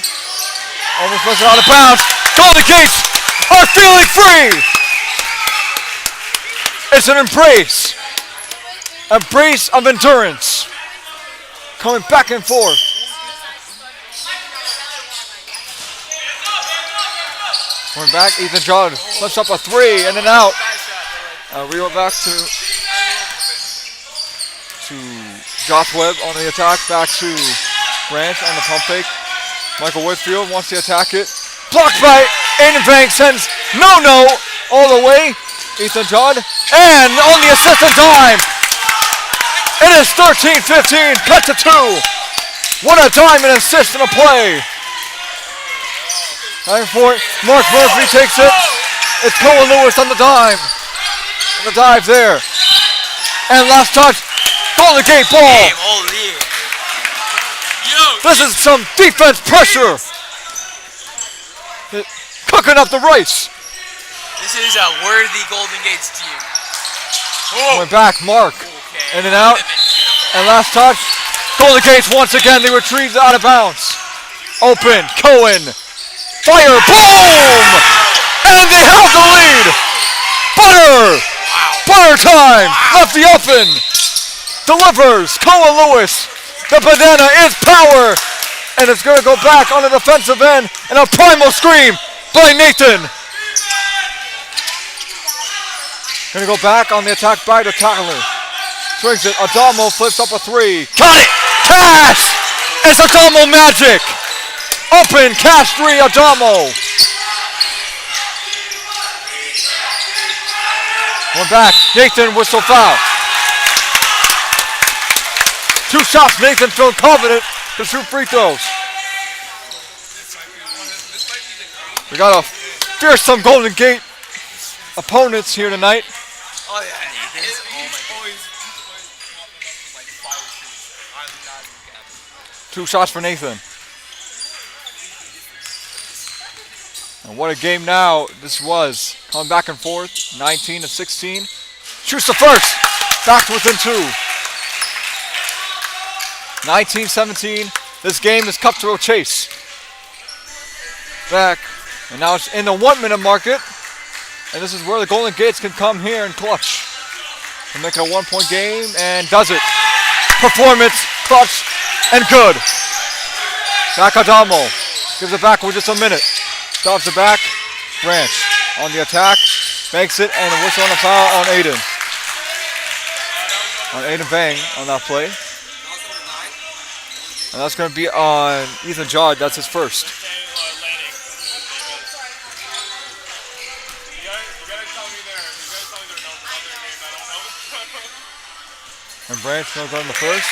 Almost lets it out of bounds. Golden Gates are feeling free! It's an embrace. Embrace of endurance. Coming back and forth. Going back, Ethan Judd lifts up a three, in and out. We went back to Josh Webb on the attack, back to Branch on the pump fake. Michael Whitfield wants to attack it. Blocked by Aiden Banks, sends no all the way. Ethan Judd, and on the assist and dime. It is 13-15, cut to 2. What a dime and assist in a play. Time for it. Mark Murphy takes it. It's Colin Lewis on the dime. And the dive there. And last touch. Golden Gate ball.
Damn, holy. Yo.
This is some defense pressure. Cooking up the rice.
This is a worthy Golden Gates team.
Went back, Mark.
Okay.
In and out. And last touch. Golden Gates once again. They retrieve out of bounds. Open. Cohen. Fire. Boom! And they have the lead. Butter. Butter time. Left the open. Delivers. Cohen Lewis. The banana is power. And it's going to go back on the defensive end. And a primal scream by Nathan. Going to go back on the attack by the tackler. Swings it. Adamo flips up a three. Got it. Cash. It's Adamo magic. Open. Cash three. Adamo. One back. Nathan whistle foul. 2 shots. Nathan feeling confident to shoot free throws. We got a fearsome Golden Gate opponents here tonight.
Oh yeah, Nathan's always like
2 shots for Nathan. And what a game now this was. Coming back and forth, 19-16. Shoots the first. Back to within 2. 19-17. This game is cut to a chase. Back. And now it's in the 1 minute market. And this is where the Golden Gates can come here and clutch. And make it a 1 point game and does it. Performance, clutch, and good. Back Adamo. Gives it back with just a minute. Stops it back. Branch on the attack. Makes it and a whistle on a foul on Aiden. On Aiden Bang on that play. And that's going to be on Ethan Jard. That's his first. And Branch no good on the first.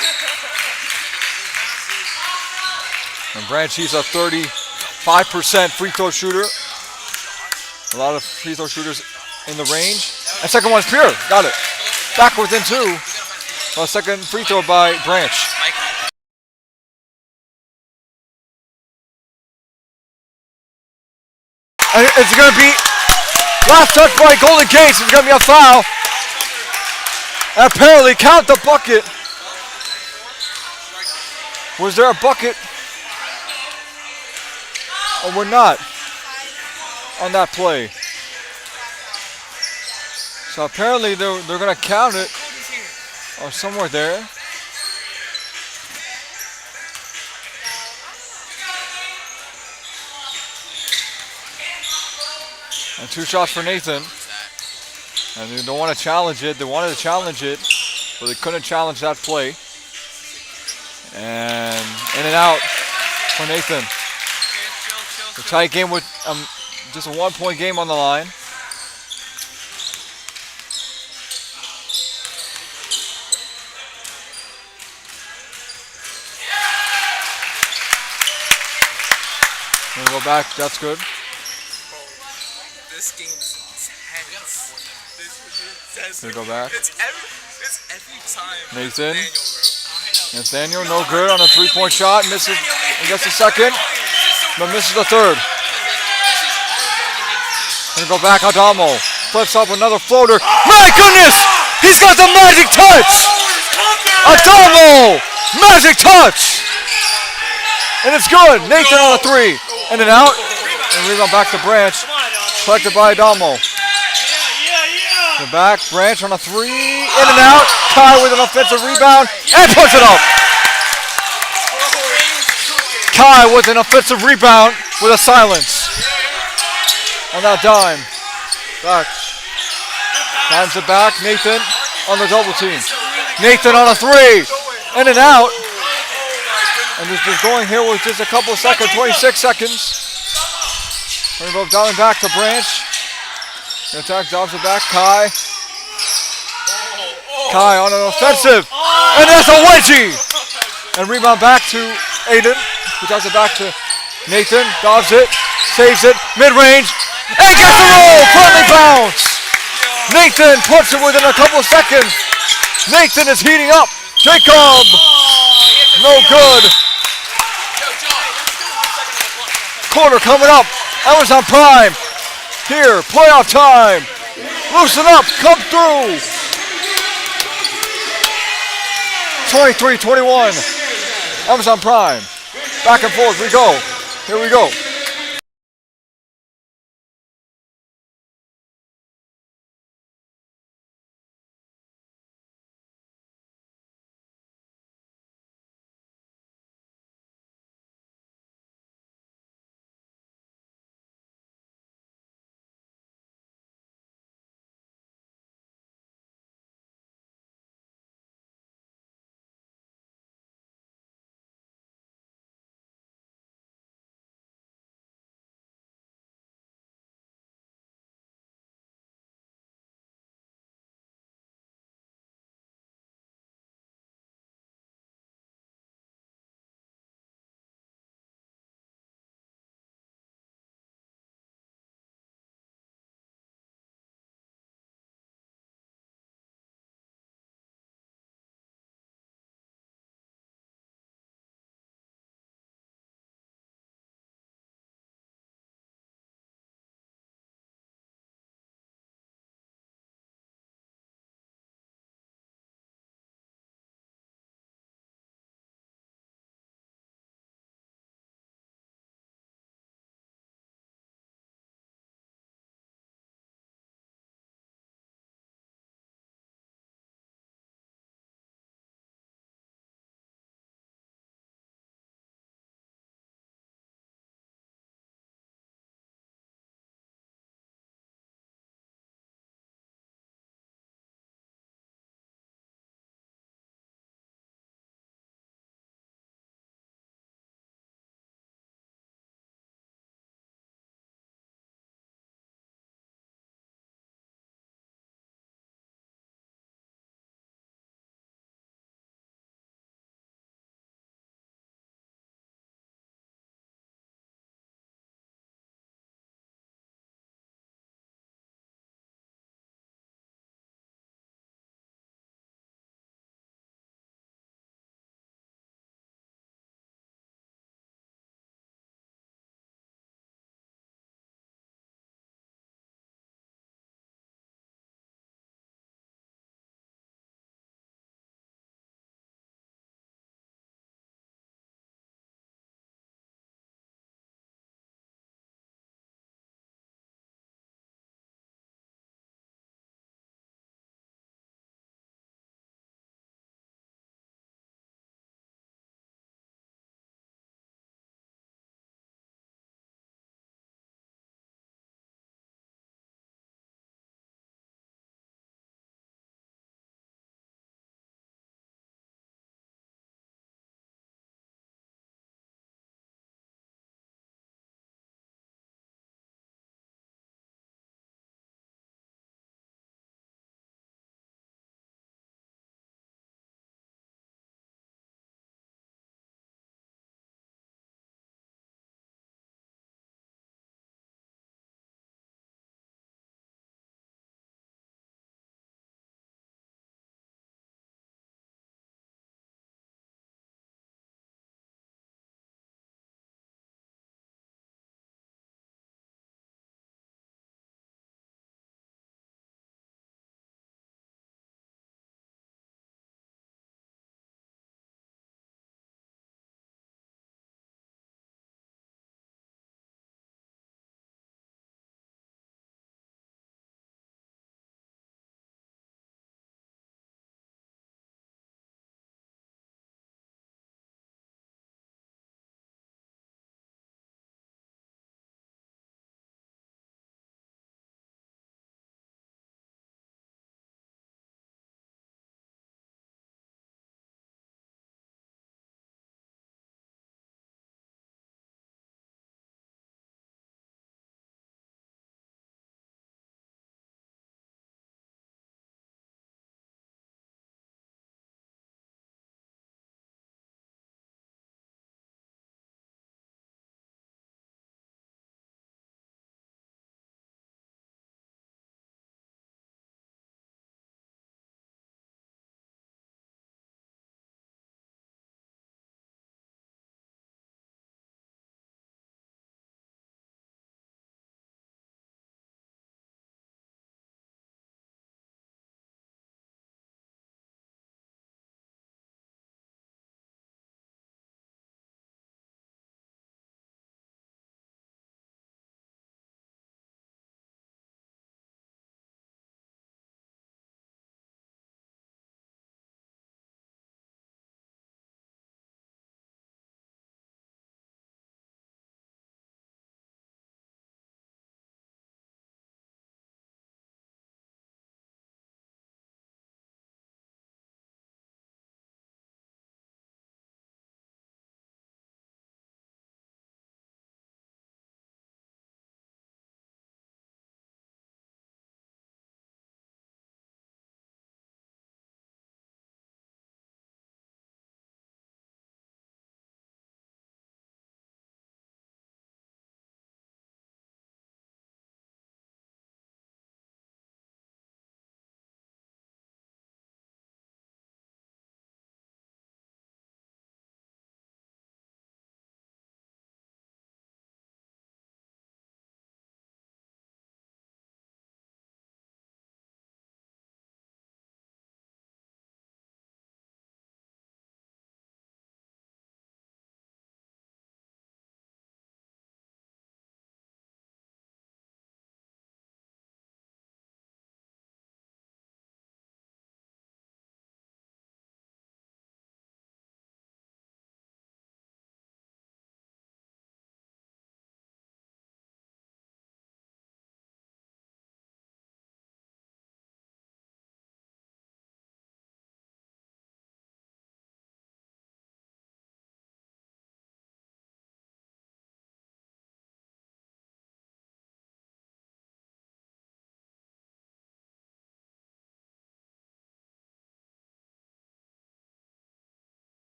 And Branch, he's a 35% free throw shooter. A lot of free throw shooters in the range. And second one's pure. Got it. Back within 2. Well, second free throw by Branch. And it's going to be last touch by Golden Gates. It's going to be a foul. And apparently count the bucket. Was there a bucket? Or we're not on that play. So apparently they're going to count it. Or somewhere there. And 2 shots for Nathan. And they don't want to challenge it. They wanted to challenge it, but they couldn't challenge that play. And in and out for Nathan. A tight game with just a 1 point game on the line. And go back. That's good.
This game's intense.
Gonna go back.
It's every time.
Nathan. Nathaniel, no good on a 3 point shot. Misses, he gets the second, but misses the third. Gonna go back, Adamo. Flips up another floater. My goodness! He's got the magic touch! Adamo! Magic touch! And it's good. Nathan on a 3. In and out. And rebound back to Branch. Collected by Adamo. The back, Branch on a 3, in and out. Kai with an offensive rebound and puts it up. Kai with an offensive rebound with a silence. On that dime. Back. Times it back. Nathan on the double team. Nathan on a 3, in and out. And just going here with just a couple seconds, 26 seconds. We're going to go down and back to Branch. The attack drops it back. Kai. Kai on an offensive. And there's a wedgie. And rebound back to Aiden. He drops it back to Nathan. Dobs it. Saves it. Mid-range. And gets the roll. Friendly bounce. Nathan puts it within a couple seconds. Nathan is heating up. Jacob. No good.
Yo, John, let's do 1 second on the clock.
Corner coming up. Amazon Prime. Here, playoff time. Loosen up. Come through. 23-21. Amazon Prime. Back and forth we go. Here we go.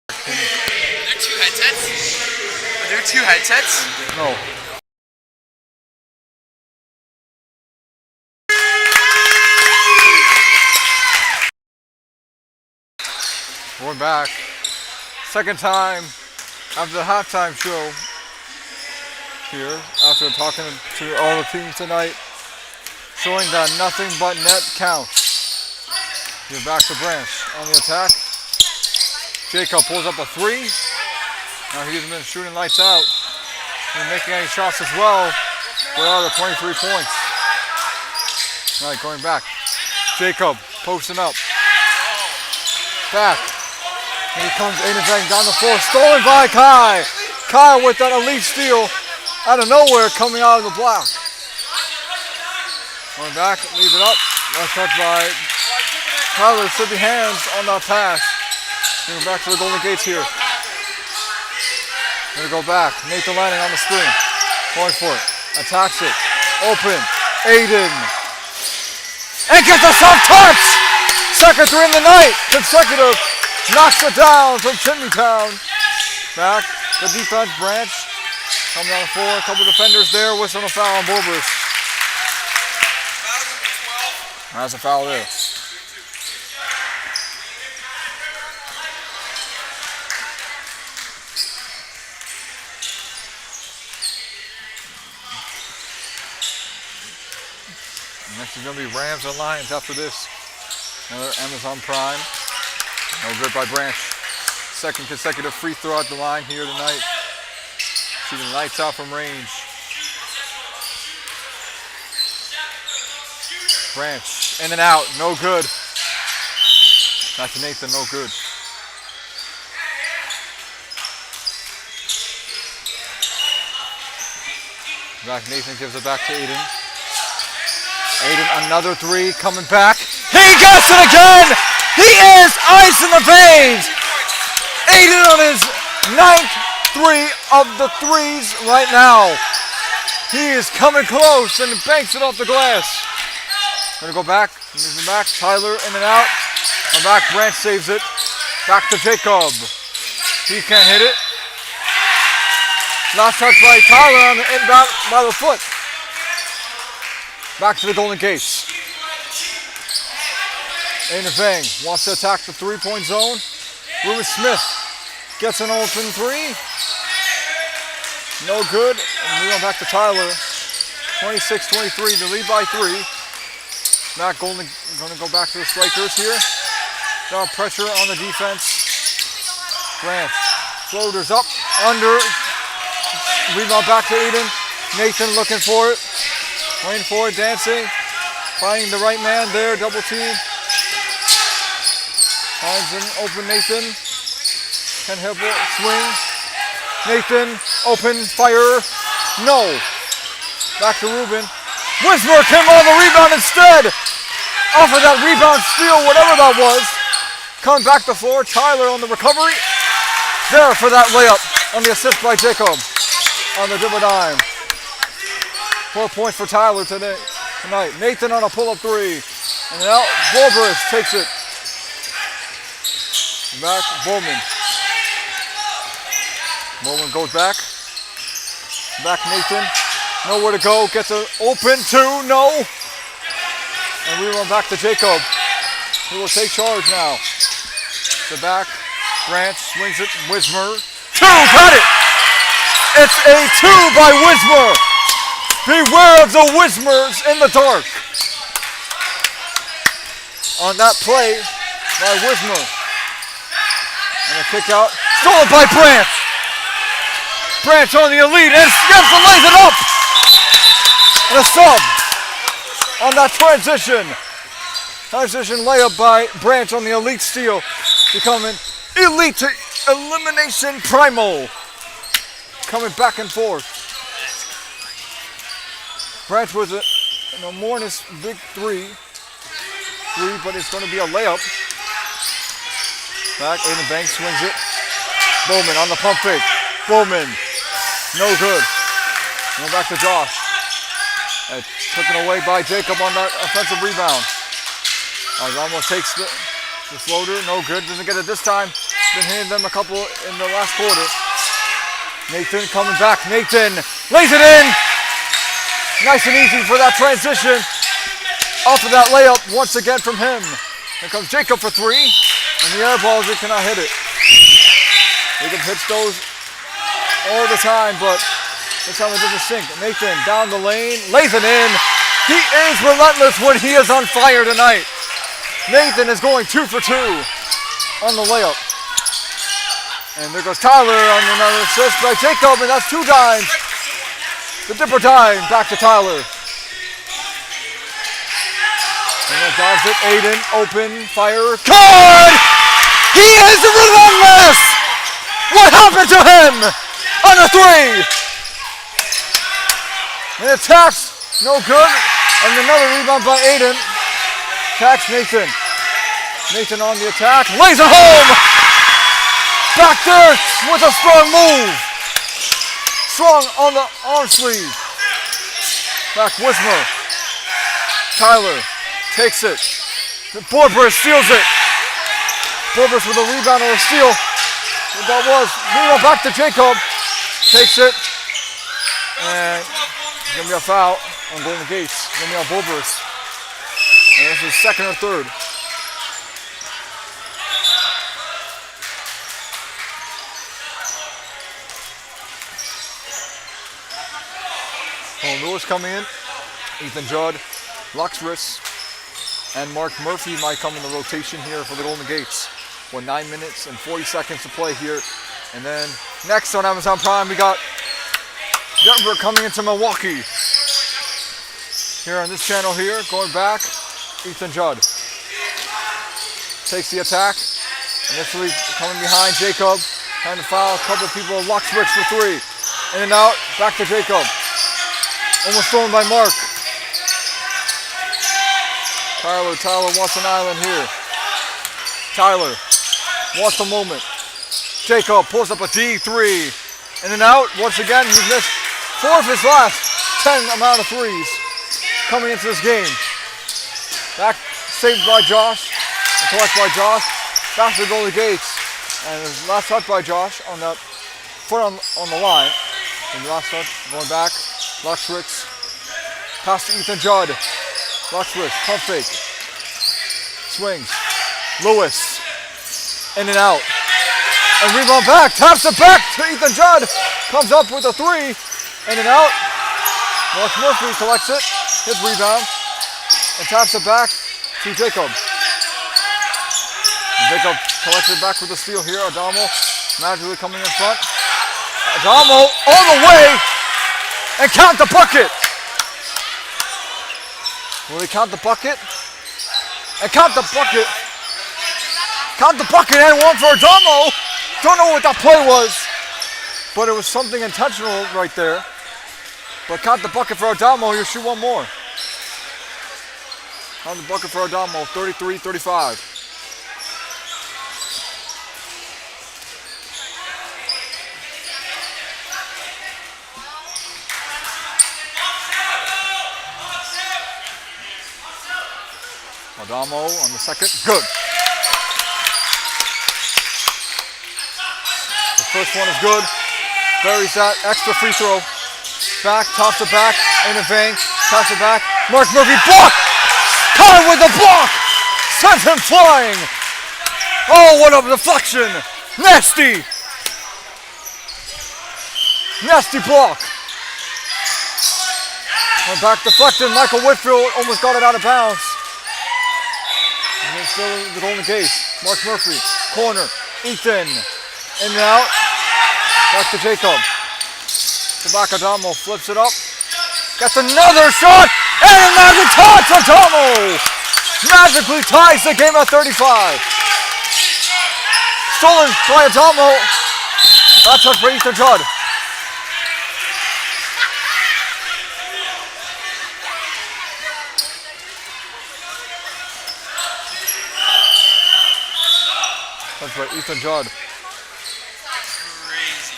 Are there two headsets? Are there two headsets?
No. We're back. Second time after the halftime show here, after talking to all the teams tonight, showing that nothing but net counts. You're back to Branch on the attack. Jacob pulls up a three. Now he's been shooting lights out and making any shots as well. Without the 23 points. All right, going back. Jacob posting up. Back. And he comes in and down the floor. Stolen by Kai. Kai with that elite steal out of nowhere coming out of the block. Going back, leaves it up. Nice touch by Tyler. Should be hands on that pass. Going back to the Golden Gates here. Gonna go back. Nathan Lanning on the screen. Going for it. Attacks it. Open. Aiden. And gets a soft touch! Second three in the night. Consecutive. Knocks it down from Chimney Town. Back. The defense Branch. Coming down the floor. A couple defenders there. Whistle and a foul on Borbers. That's a foul there. Next is going to be Rams and Lions after this. Another Amazon Prime. No good by Branch. Second consecutive free throw at the line here tonight. Shooting lights out from range. Branch in and out. No good. Back to Nathan. No good. Back Nathan gives it back to Aiden. Aiden, another three coming back. He gets it again! He is ice in the veins! Aiden on his 9th three of the threes right now. He is coming close and banks it off the glass. Gonna go back, moves it back. Tyler in and out. And back, Branch saves it. Back to Jacob. He can't hit it. Last touch by Tyler on the inbound by the foot. Back to the Golden Gates. Aiden Vang wants to attack the three-point zone. Ruben Smith gets an open three. No good. And we go back to Tyler. 26-23 to lead by three. Matt Golden going to go back to the strikers here. Now pressure on the defense. Branch. Floaters up, under. Rebound back to Aiden. Nathan looking for it. Waiting for it, dancing. Finding the right man there, double team. Finds an open Nathan. Can help it, swing. Nathan, open, fire. No. Back to Ruben. Wismer came on the rebound instead. Off of that rebound steal, whatever that was. Coming back to the floor, Tyler on the recovery. There for that layup on the assist by Jacob. On the dribble dime. 4 points for Tyler tonight. Nathan on a pull-up three. And now Borbers takes it. Back, Bowman. Bowman goes back. Back Nathan. Nowhere to go. Gets an open two. No. And we run back to Jacob. He will take charge now. The back. Branch swings it. Wismer. Two. Got it. It's a two by Wismer. Beware of the Wismers in the dark. On that play by Wismer. And a kick out. Stolen by Branch. Branch on the elite and Spencer lays it up. And a sub on that transition. Transition layup by Branch on the elite steal. Becoming elite to elimination primal. Coming back and forth. Branch was an enormous big three, but it's going to be a layup. Back, Aiden Banks swings it. Bowman on the pump fake. Bowman, no good. Going back to Josh. Taken away by Jacob on that offensive rebound. Almost takes the floater, no good. Doesn't get it this time. been hitting them a couple in the last quarter. Nathan coming back. Nathan lays it in. Nice and easy for that transition. Off of that layup once again from him. Here comes Jacob for three. And the air balls, he cannot hit it. Jacob hits those all the time, but this time it doesn't sink. Nathan down the lane, lays it in. He is relentless when he is on fire tonight. Nathan is going 2 for 2 on the layup. And there goes Tyler on another assist by Jacob, and that's 2 dimes. The dipper dime back to Tyler. And that dives it. Aiden, open, fire. Good! He is relentless! What happened to him? On a 3. And attacks, no good. And another rebound by Aiden. Attacks Nathan. Nathan on the attack, lays it home! Back there with a strong move. Strong on the arm sleeve. Back Wismer. Tyler takes it. Borbris steals it. Borbris with a rebound or a steal. What that was. Rebound back to Jacob. Takes it. And it's going to be a foul on Golden Gates. It's going to be on Borbris. And this is second or third. Lewis coming in, Ethan Judd, Luxris, and Mark Murphy might come in the rotation here for the Golden Gates. With 9 minutes and 40 seconds to play here. And then next on Amazon Prime, we got Denver coming into Milwaukee. Here on this channel here, going back, Ethan Judd takes the attack. Initially coming behind Jacob, trying to foul a couple people. Luxris for 3. In and out, back to Jacob. Almost thrown by Mark. Tyler wants an island here. Tyler wants a moment. Jacob pulls up a D3. In and out. Once again, he's missed 4 of his last 10 amount of threes coming into this game. Back saved by Josh. And collected by Josh. Back to the Golden Gates. And his last touch by Josh on that foot on the line. And the last touch going back. Luxrix, pass to Ethan Judd. Luxrix, pump fake. Swings. Lewis, in and out. And rebound back, taps it back to Ethan Judd. Comes up with a 3. In and out. Mark Murphy collects it. His rebound. And taps it back to Jacob. And Jacob collects it back with a steal here. Adamo magically coming in front. Adamo all the way. And count the bucket. Will he count the bucket? And count the bucket. Count the bucket and 1 for Adamo. Don't know what that play was, but it was something intentional right there. But count the bucket for Adamo. He'll shoot 1 more. Count the bucket for Adamo. 33-35. Adamo on the second, good. The first one is good. Buries that extra free throw. Back, tops it back, in the vein, tops it back. Mark Murphy, block! Caught with the block! Sends him flying! Oh, what a deflection! Nasty! Nasty block. Went back deflected, Michael Whitfield almost got it out of bounds. And then still the Golden Gates. Mark Murphy, corner, Ethan, in and out. Back to Jacob. The back Adamo flips it up. Gets another shot, and a magic touch, Adamo! Magically ties the game at 35. Stolen by Adamo. That touch for Ethan Judd. That's by Ethan Judd.
Crazy.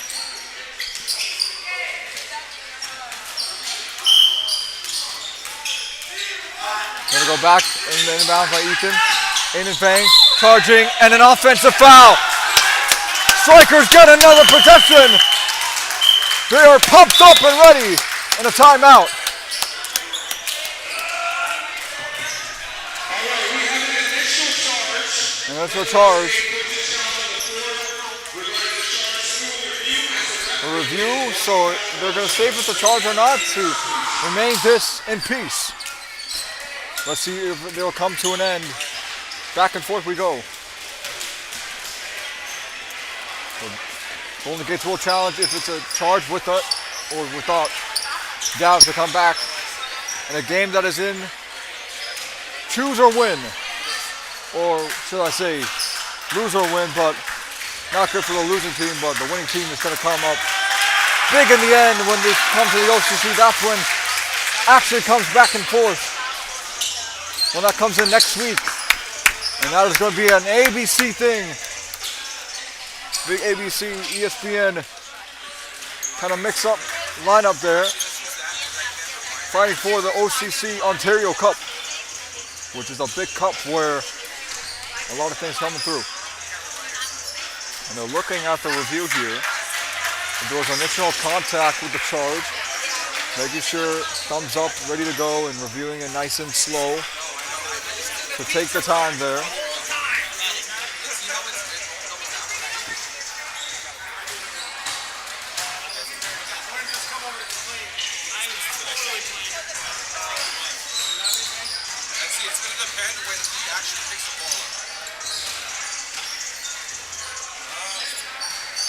Gonna go back in the inbound by Ethan. In and bang, charging, and an offensive foul. Strikers get another possession. They are pumped up and ready in a timeout. And that's a charge. A review, so they're going to see if it's a charge or not to remain this in peace. Let's see if they'll come to an end. Back and forth we go. Golden Gates will challenge if it's a charge with it or without doubt to come back in a game that is in choose or win. Or should I say lose or win, but not good for the losing team, but the winning team is going to come up big in the end when they come to the OCC. That's when action comes back and forth. When that comes in next week. And that is going to be an ABC thing. Big ABC, ESPN kind of mix up lineup there. Fighting for the OCC Ontario Cup, which is a big cup where a lot of things coming through. And they're looking at the review here. There was initial contact with the charge. Making sure thumbs up, ready to go, and reviewing it nice and slow. So take the time there.
It's going to depend when he actually picks the ball up.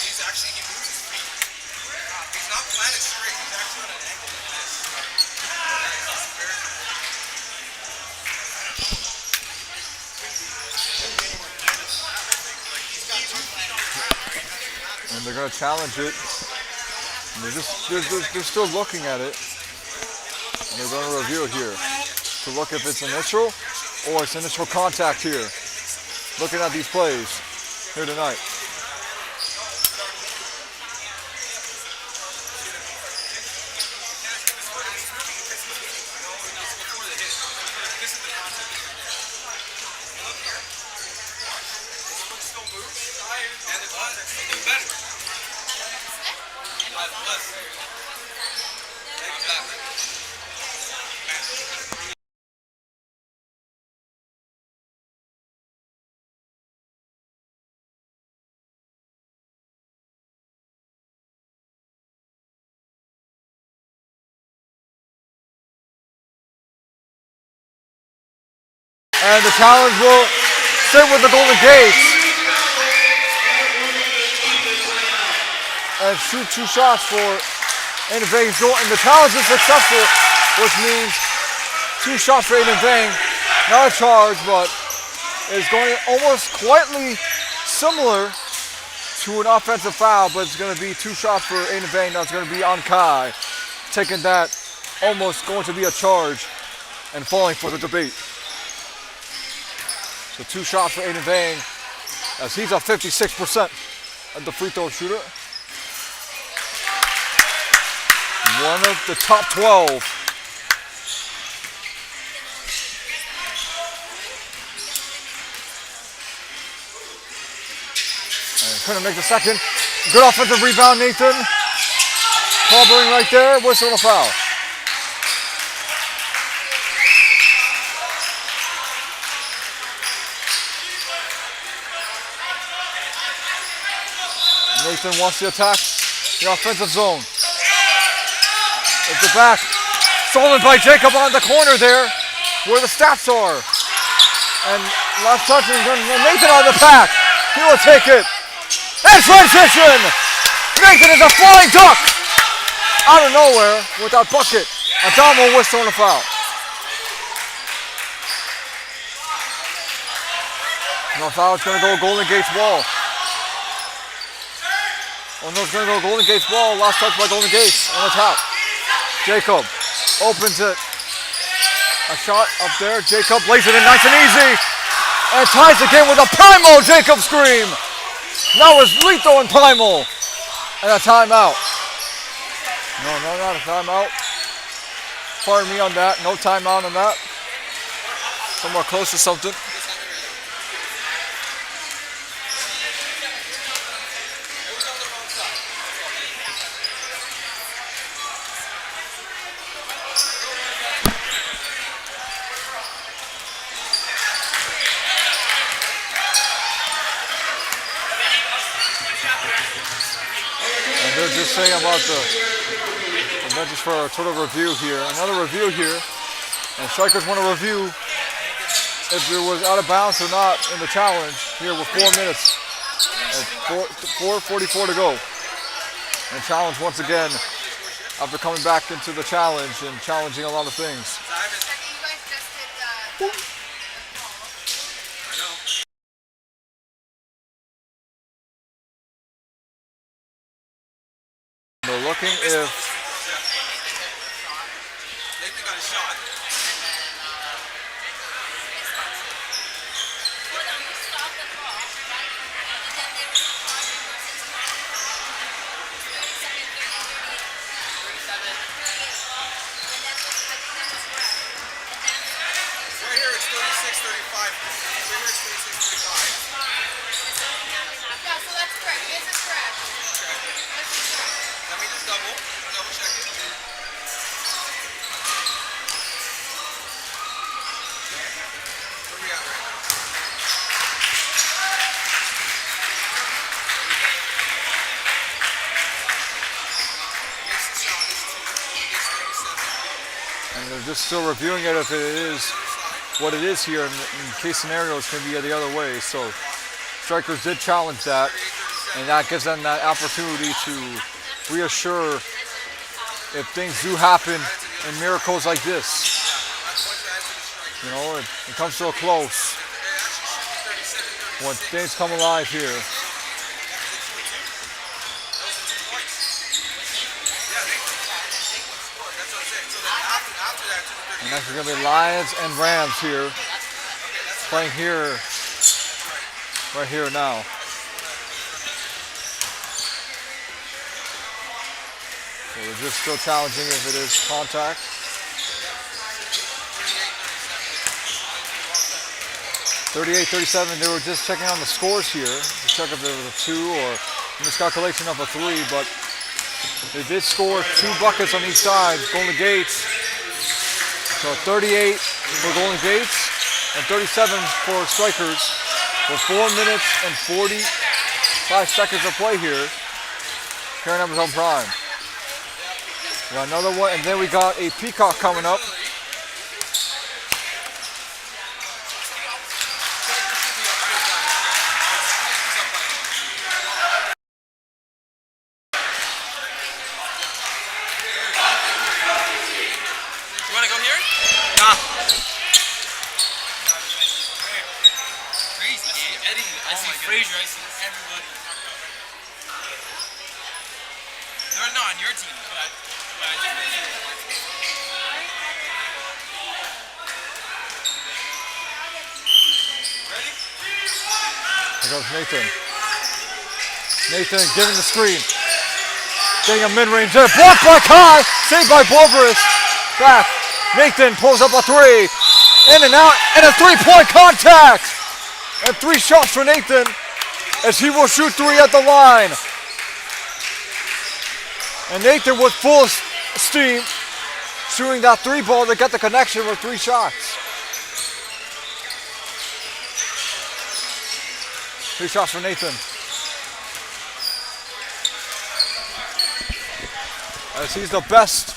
He moves his feet. He's not planted straight. He's actually on an angle like this.
And they're going to challenge it. And they're still looking at it. And they're going to review it here to look if it's initial or it's initial contact here. Looking at these plays here tonight. And the challenge will sit with the Golden Gates and shoot 2 shots for Aiden Vang. And the challenge is successful, which means 2 shots for Aiden Vang. Not a charge, but is going almost quietly similar to an offensive foul, but it's going to be 2 shots for Aiden Vang. That's going to be on Kai, taking that almost going to be a charge and falling for the debate. So 2 shots for Aiden Vang, as he's at 56% at the free throw shooter. One of the top 12. And couldn't make the second. Good offensive rebound, Nathan. Clobbering right there, whistle and a foul. Nathan wants to attack the offensive zone. It's the back. Stolen by Jacob on the corner there, where the stats are. And last touch is going to Nathan on the pack. He will take it. And transition! Nathan is a flying duck! Out of nowhere with that bucket. Adamo whistle and a foul. No foul, it's going to go Golden Gates ball. Oh no, it's going to go Golden Gates ball. Last touch by Golden Gates on the top. Jacob opens it. A shot up there. Jacob lays it in nice and easy. And ties the game with a Primal Jacob scream. That was lethal and Primal. And a timeout. No, not a timeout. Pardon me on that. No timeout on that. Somewhere close to something. And they're just saying about and then just for a total review here. Another review here. And strikers want to review if there was out of bounds or not in the challenge here with 4 minutes and 4:44 to go. And challenge once again after coming back into the challenge and challenging a lot of things. They're looking if
Nathan got a shot. Right here it's 36-35. Right here it's 36-35.
Yeah, so that's correct. This is correct.
Let me just double check it. Where we at right now? Makes the shot is 2.
and they're just still reviewing it if it is what it is here. In case scenarios can be the other way. So strikers did challenge that, and that gives them that opportunity to reassure if things do happen in miracles like this. You know, it comes so close when things come alive here. And next is going to be Lions and Rams here, playing here, right here now. So they're just still challenging if it is contact. 38-37, they were just checking on the scores here to check if there was a 2 or a miscalculation of a 3, but they did score 2 buckets on each side. Golden Gates, so 38 for Golden Gates and 37 for strikers with 4 minutes and 45 seconds to play here. Carrying up his own prime. We got another one, and then we got a peacock coming up.
You want to go here? Nah. Crazy. I see Eddie. I see Frazier. I see everybody. They're not on your team, but ready?
Here goes Nathan. Nathan giving the screen. Getting a mid-range there. Blocked by Kai. Saved by Borberis. Back. Nathan pulls up a 3. In and out. And a 3-point contact. And 3 shots for Nathan as he will shoot 3 at the line. And Nathan with full steam shooting that 3 ball to get the connection with 3 shots. 3 shots for Nathan. As he's the best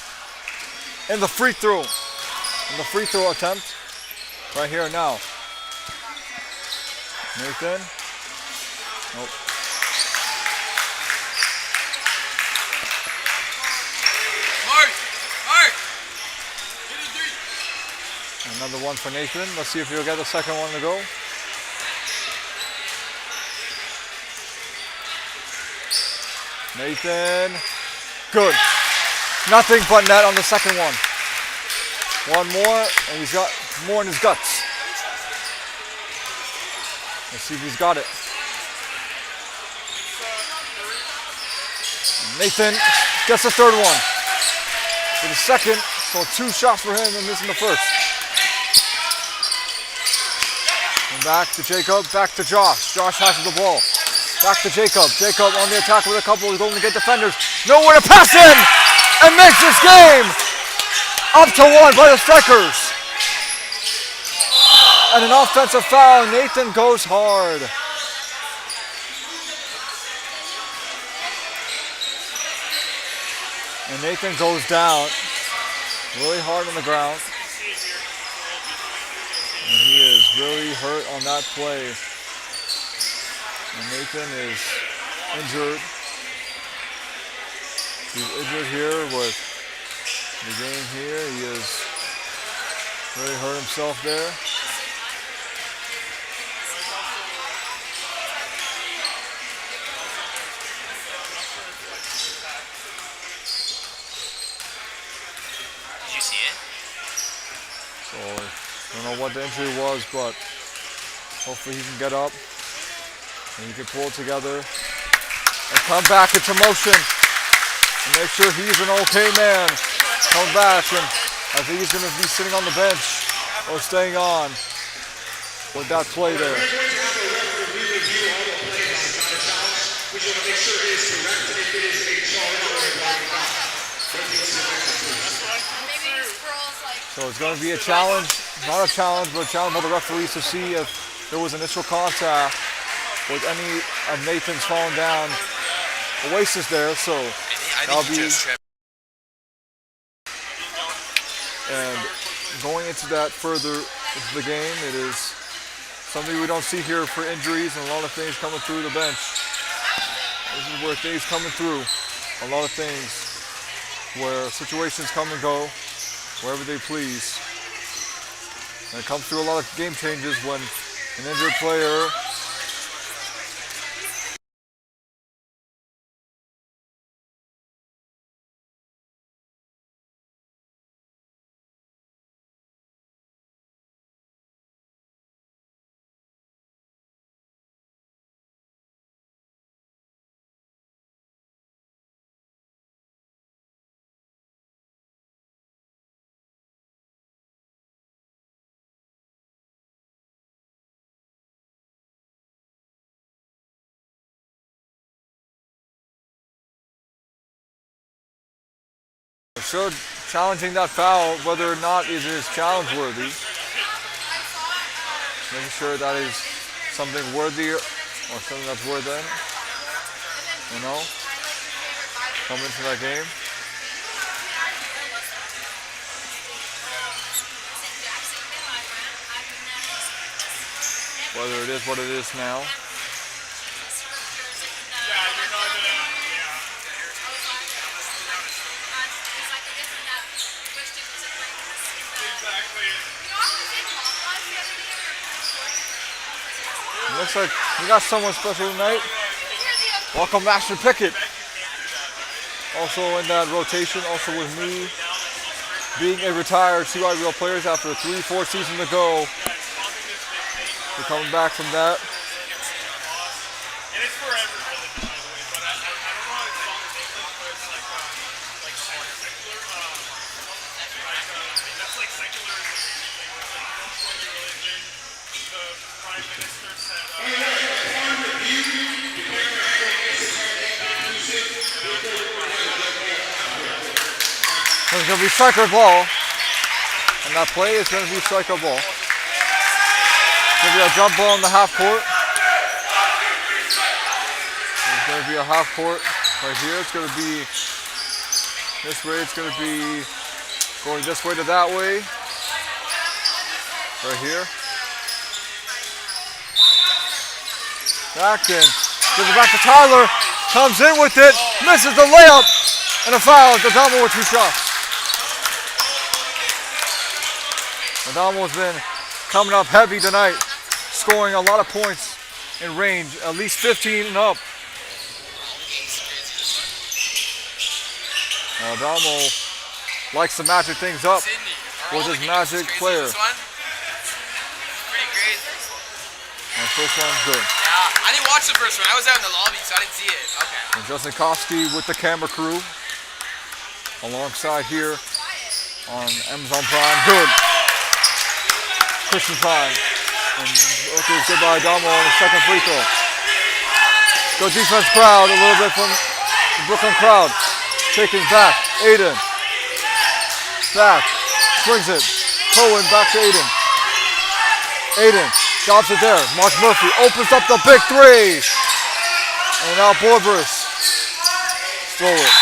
in the free throw. In the free throw attempt. Right here now. Nathan. Nope.
Mark!
Another one for Nathan. Let's see if he'll get the second one to go. Nathan. Good. Nothing but net on the second one. One more, and he's got more in his guts. Let's see if he's got it. Nathan gets the third one. For the second, so 2 shots for him and missing the first. And back to Jacob, back to Josh. Josh passes the ball. Back to Jacob. Jacob on the attack with a couple of Golden Gate defenders. Nowhere to pass in! And makes this game up to 1 by the strikers. And an offensive foul. Nathan goes hard. And Nathan goes down really hard on the ground. And he is really hurt on that play. And Nathan is injured. He's injured here with the game here. He has really hurt himself there.
Did you see it?
So I don't know what the injury was, but hopefully he can get up and he can pull it together and come back into motion and make sure he's an okay man. Come back, and I think he's going to be sitting on the bench or staying on with that play there. So it's going to be a challenge, not a challenge, but a challenge by the referees to see if there was initial contact with any of Nathan's falling down. Oasis there, so that'll be. And going into that further into the game, it is something we don't see here for injuries and a lot of things coming through the bench. This is where things coming through, a lot of things where situations come and go wherever they please. And it comes through a lot of game changes when an injured player showed challenging that foul, whether or not it is challenge worthy. Making sure that is something worthy or something that's worth it. You know, come into that game. Whether it is what it is now. It looks like we got someone special tonight. Welcome, Master Pickett. Also in that rotation, also with me, being a retired CYBL player after 3-4 seasons ago. We're coming back from that.
And it's for everybody, by the way, but I don't know how to call it in English, but it's like secular, that's like secularism. Like, don't join your religion. The Prime Minister said,
There's going to be striker ball. And that play is going to be striker ball. It's going to be a jump ball in the half court. There's going to be a half court right here. It's going to be this way. It's going to be going this way to that way. Right here. Back in. Gives it back to Tyler. Comes in with it. Misses the layup. And a foul. Adamo with 2 shots. Adamo's been coming up heavy tonight. Scoring a lot of points in range. At least 15 and up. Adamo likes to magic things up with his magic player.
Pretty crazy.
And first one's good.
Yeah, I didn't watch the first one. I was out in the lobby, so I didn't see it. Okay.
And Justin Kofsky with the camera crew. Alongside here on Amazon Prime. Good. Christian Prime. And okay, good by Adamo on the second free throw. Good defense crowd, a little bit from the Brooklyn crowd. Taking back. Aiden. Back. Swings it. Cohen back to Aiden. Aiden drops it there. Mark Murphy opens up the big 3. And now Borber's stole it.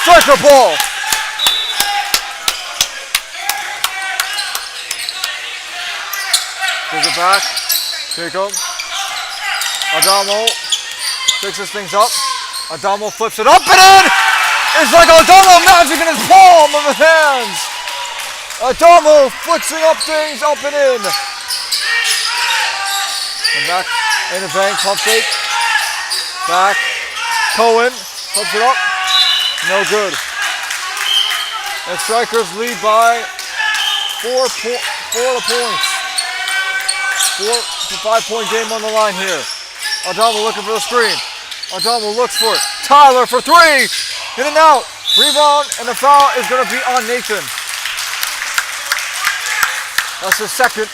Striker ball. Gives it back. Jacob. Adamo fixes things up. Adamo flips it up and in! It's like Adamo magic in his palm of his hands. Adamo fixing up things up and in. And back in the bank, pump fake. Back. Cohen pumps it up. No good. And Strikers lead by 4 points. 4 to 5 point game on the line here. Adamo looking for the screen. Adamo looks for it. Tyler for 3. In and out. Rebound, and the foul is going to be on Nathan. That's his second.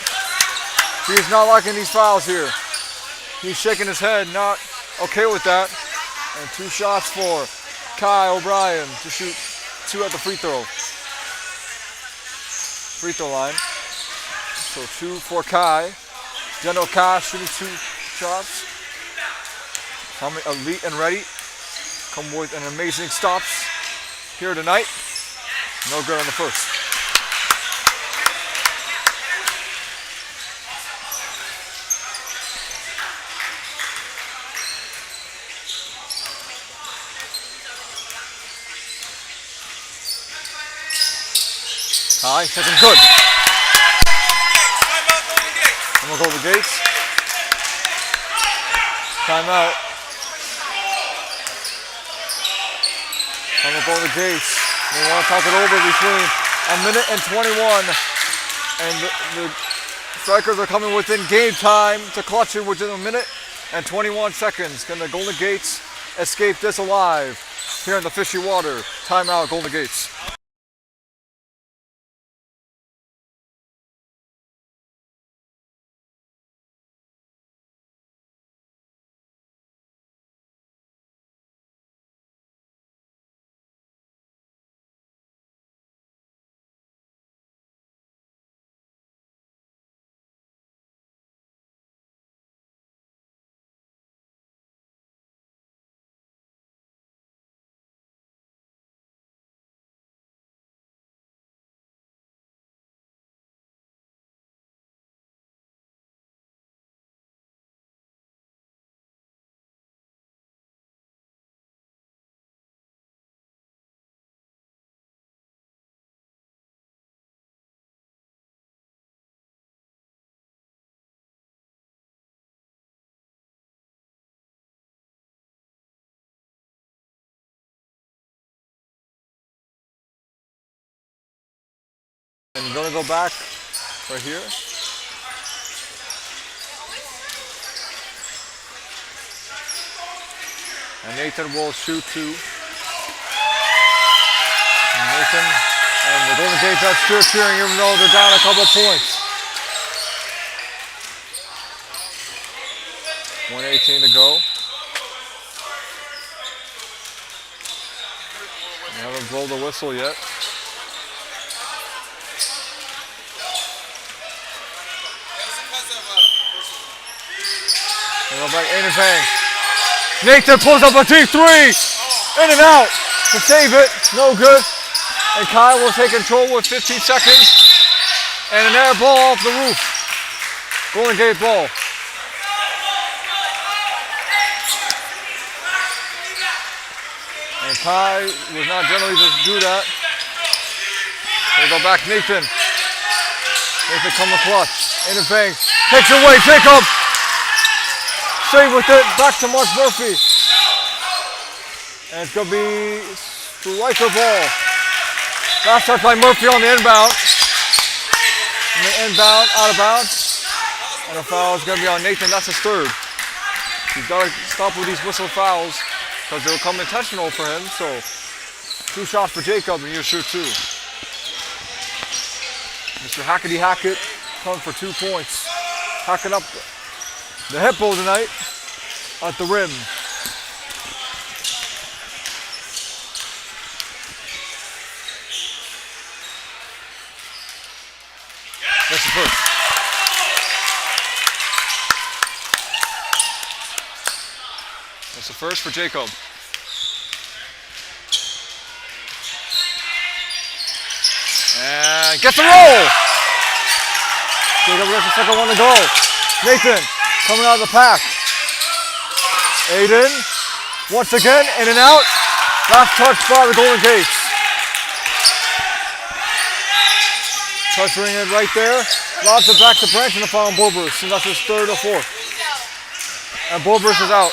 He's not liking these fouls here. He's shaking his head, not okay with that. And 2 shots for Kai O'Brien to shoot 2 at the free throw line. So 2 for Kai. General Kai shooting 2 shots. Coming elite and ready. Come with an amazing stops here tonight. No good on the first. Kai, second good. I'm gonna go over Gates. Timeout. I'm gonna go over Gates. We want to talk it over between 1 minute and 21. And the Strikers are coming within game time to clutch it within 1 minute and 21 seconds. Can the Golden Gates escape this alive here in the fishy water? Timeout, Golden Gates. And you're gonna go back right here. And Nathan will shoot 2. And Nathan and the Golden Gates are still cheering even though they're down a couple points. 1:18 to go. They haven't blown the whistle yet. Go back, in and bang. Nathan pulls up a deep 3. In and out to save it. No good. And Kai will take control with 15 seconds. And an air ball off the roof. Golden Gate ball. And Kai was not generally just do that. They go back, Nathan. Nathan coming clutch. In and bang. Takes it away, Jacob. Save with it, back to Mark Murphy. And it's going to be striker ball. Last touch by Murphy on the inbound. And the inbound, out of bounds. And the foul is going to be on Nathan, that's his 3rd. He's got to stop with these whistle fouls because they'll come intentional for him. So 2 shots for Jacob and you shoot 2. Mr. Hackety Hackett comes for 2 points. Hacking up the hippo tonight at the rim. That's the first. That's the first for Jacob. And gets the roll. Jacob gets the second one to go. Nathan coming out of the pack. Aiden, once again, in and out. Last touch by the Golden Gates. Pressuring it right there. Lobs it back to Branch and the foul on Borbers. And that's his third or fourth. And Borbers is out.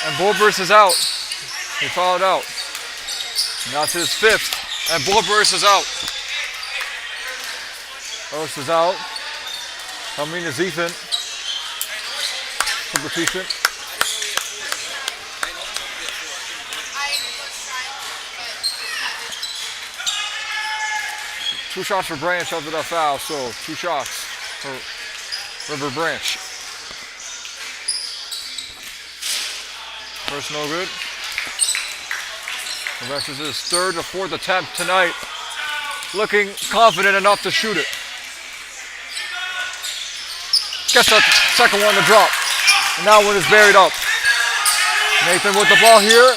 And Borbers is out. He fouled out. And that's his fifth. And Borbers is out. Urs is out. Coming is Ethan. Substitution. Two shots for Branch after that foul, so 2 shots for River Branch. First no good. The rest is his third or fourth attempt tonight. Looking confident enough to shoot it. Gets that second one to drop. And that one is buried up. Nathan with the ball here.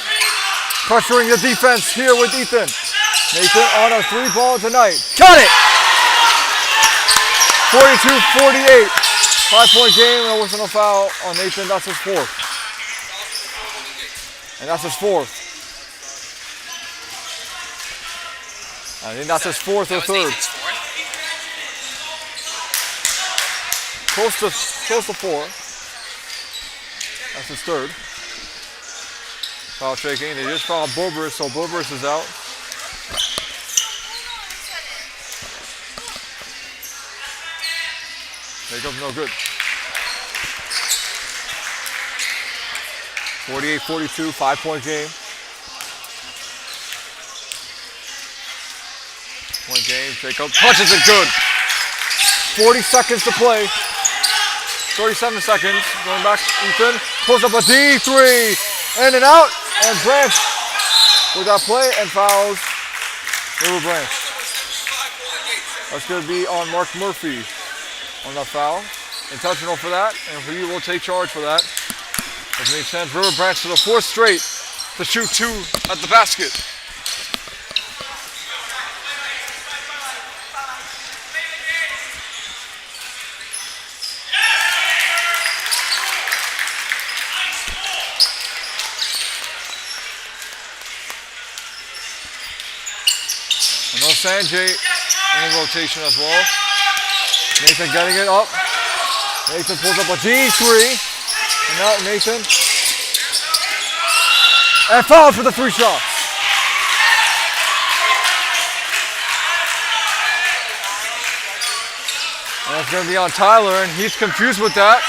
Pressuring the defense here with Ethan. Nathan on a 3-ball tonight. Got it! 42-48. 5-point game and a whistle and a foul on Nathan. That's his fourth. And that's his fourth. I think that's his fourth or third. Close to 4. That's his third. Foul shaking. They just fouled Borbers, so Borbers is out. Jacob's no good. 48-42, 5-point game. Point game. Jacob punches it good. 40 seconds to play. 37 seconds. Going back. Ethan pulls up a D3. In and out. And Branch with that play and fouls River Branch. That's going to be on Mark Murphy on that foul. Intentional for that. And for you, we'll take charge for that. That means sends River Branch to the 4th straight to shoot 2 at the basket. And no Sanjay in rotation as well. Nathan getting it up. Nathan pulls up a D3. And now Nathan. And fouled for the 3 shots. And it's going to be on Tyler, and he's confused with that.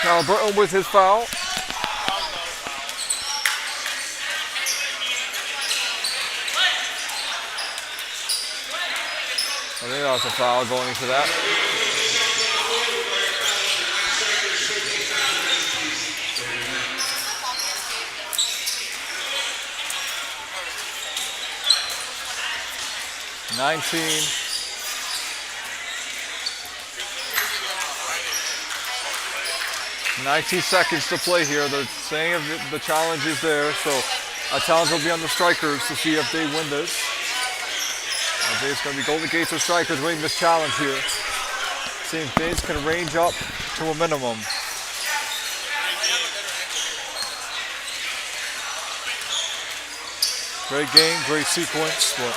Tyler Burton with his foul. I think that was a foul going into that. Nineteen seconds to play here. They're saying the challenge is there, so a challenge will be on the strikers to see if they win this. I think it's going to be Golden Gates or strikers winning this challenge here. Seeing things can range up to a minimum. Great game, great sequence, but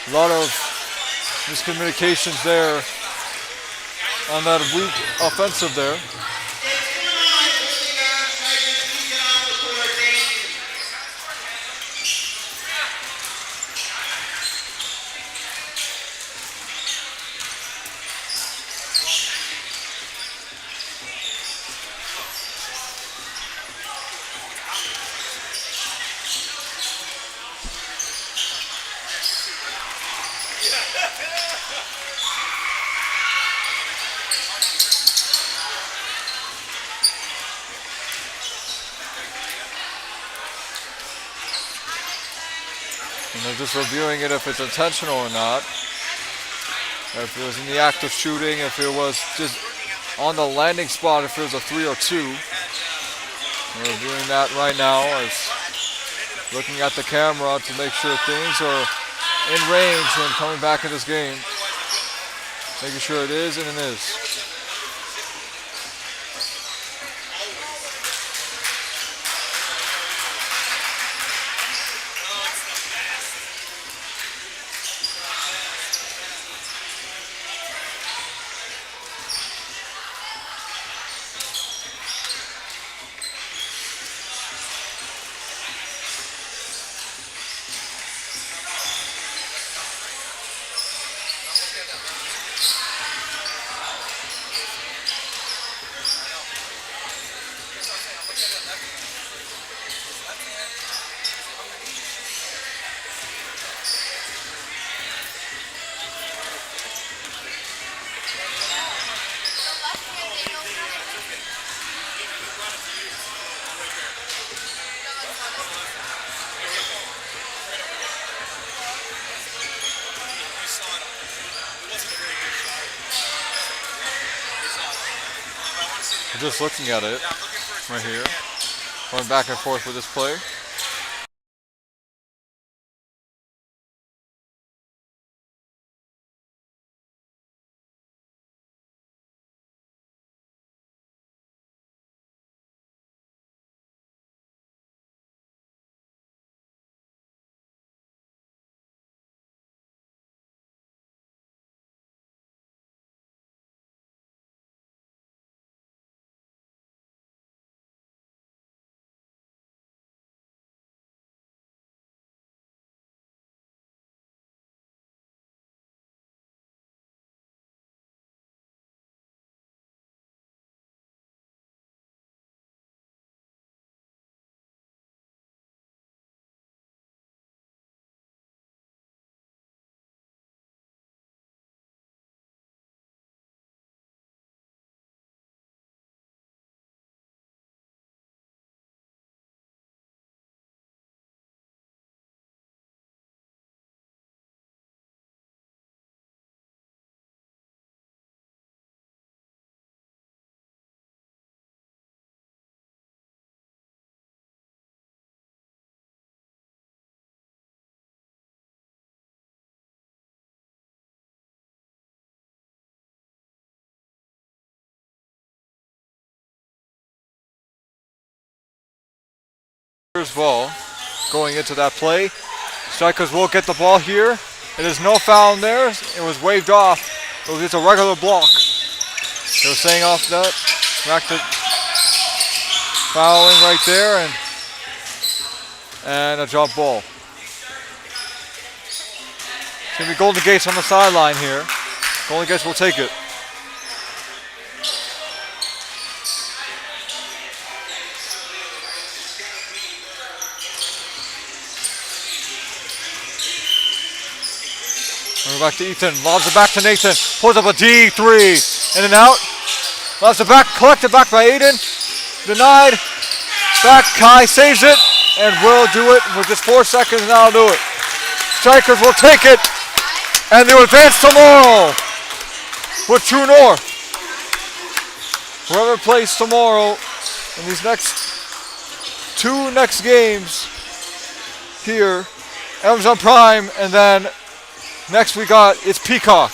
a lot of miscommunications there on that weak offensive there. And they're just reviewing it if it's intentional or not. If it was in the act of shooting, if it was just on the landing spot, if it was a 3 or 2. We're reviewing that right now as looking at the camera to make sure things are in range when coming back in this game. Making sure it is, and it is. Just looking at it right here, going back and forth with this play. Ball going into that play. Strikers will get the ball here. It is no foul in there. It was waved off. It was just a regular block. They were saying off that. Back to fouling right there and a jump ball. It's going to be Golden Gates on the sideline here. Golden Gates will take it. And we're back to Ethan, lobs it back to Nathan, pulls up a D3, in and out. Lobs it back, collected back by Aiden, denied. Back, Kai saves it, and will do it with just 4 seconds, and that'll do it. Strikers will take it, and they will advance tomorrow with True North. Whoever plays tomorrow in these two next games here, Amazon Prime, and then next we got it's Peacock.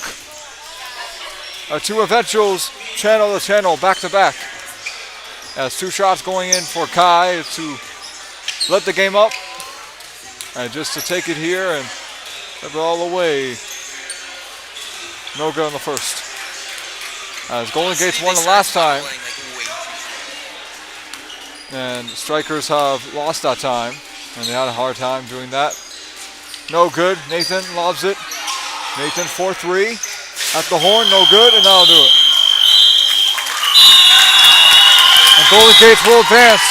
Our two eventuals channel to channel back to back. As 2 shots going in for Kai to let the game up. And just to take it here and give it all away. No good on the first. As Golden Gates won the last time. And Strikers have lost that time. And they had a hard time doing that. No good. Nathan lobs it. Nathan 4-3 at the horn, no good, and that'll do it. And Golden Gates will advance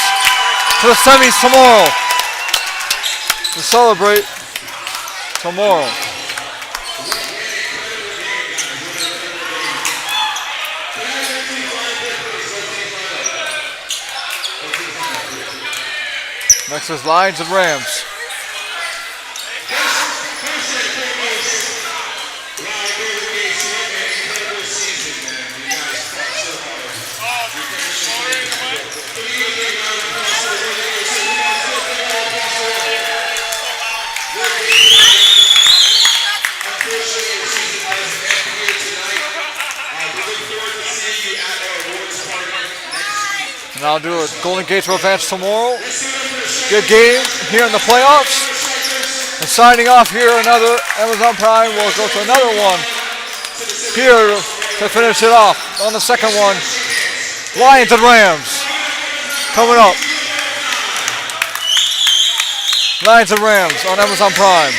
to the semis tomorrow to celebrate tomorrow. Next is Lions and Rams. And I'll do a Golden Gate will advance tomorrow. Good game here in the playoffs. And signing off here, another Amazon Prime. We'll go to another one here to finish it off on the second one. Lions and Rams coming up. Lions and Rams on Amazon Prime.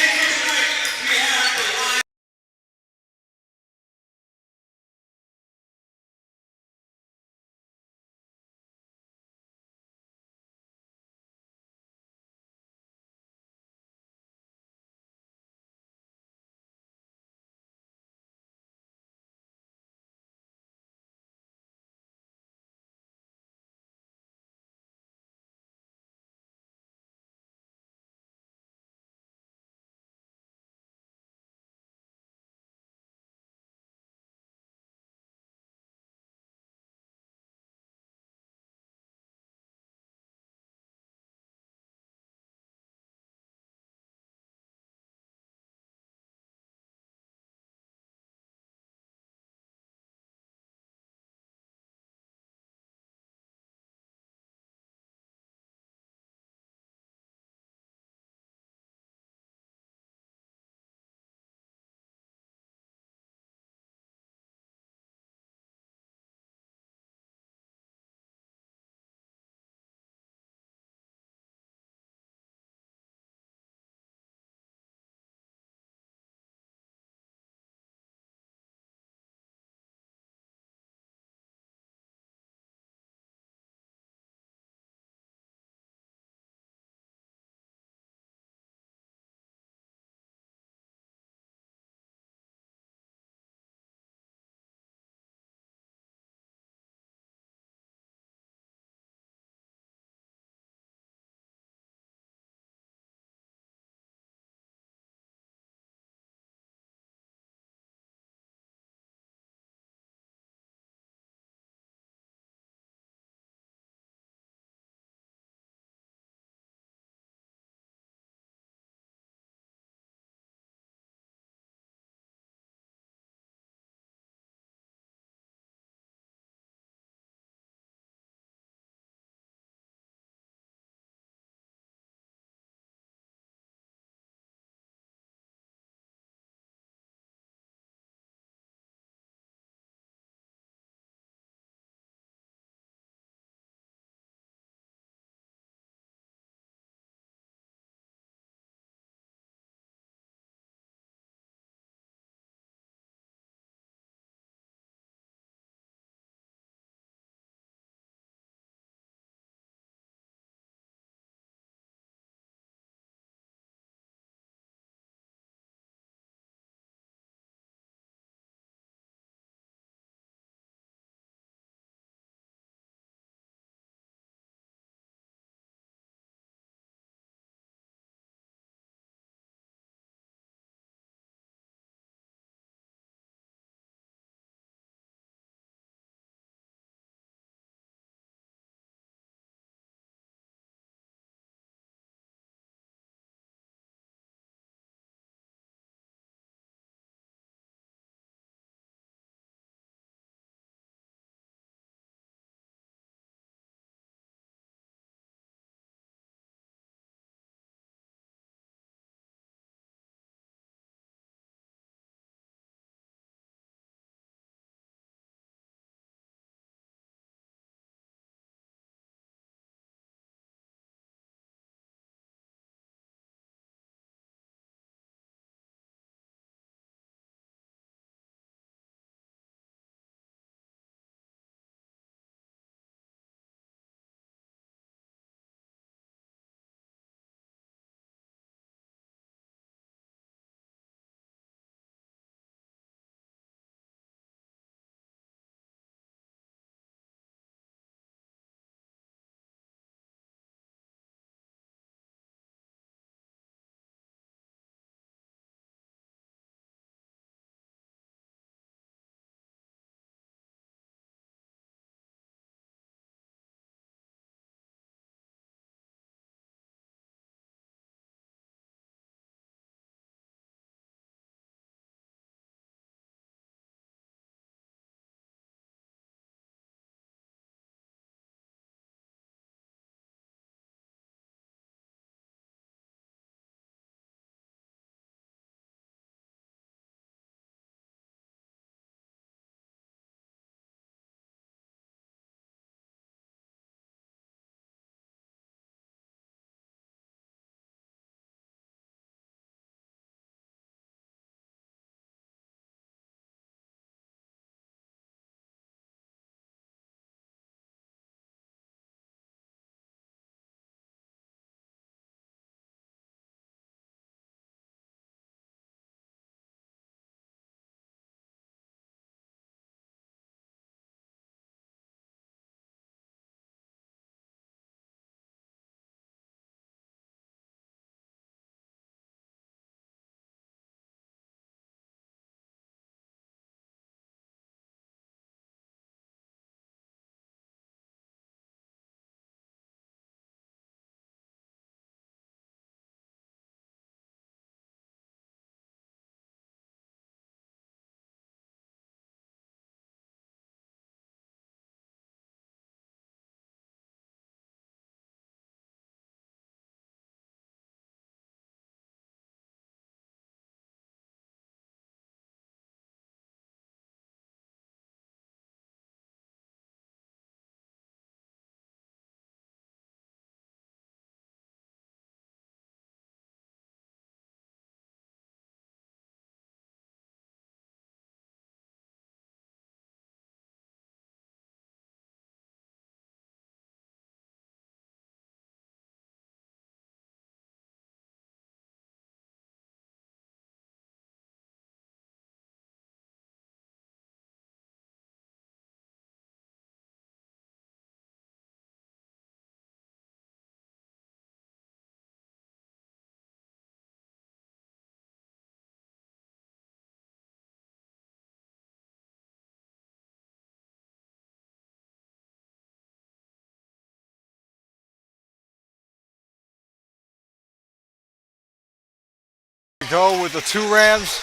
go with the two Rams.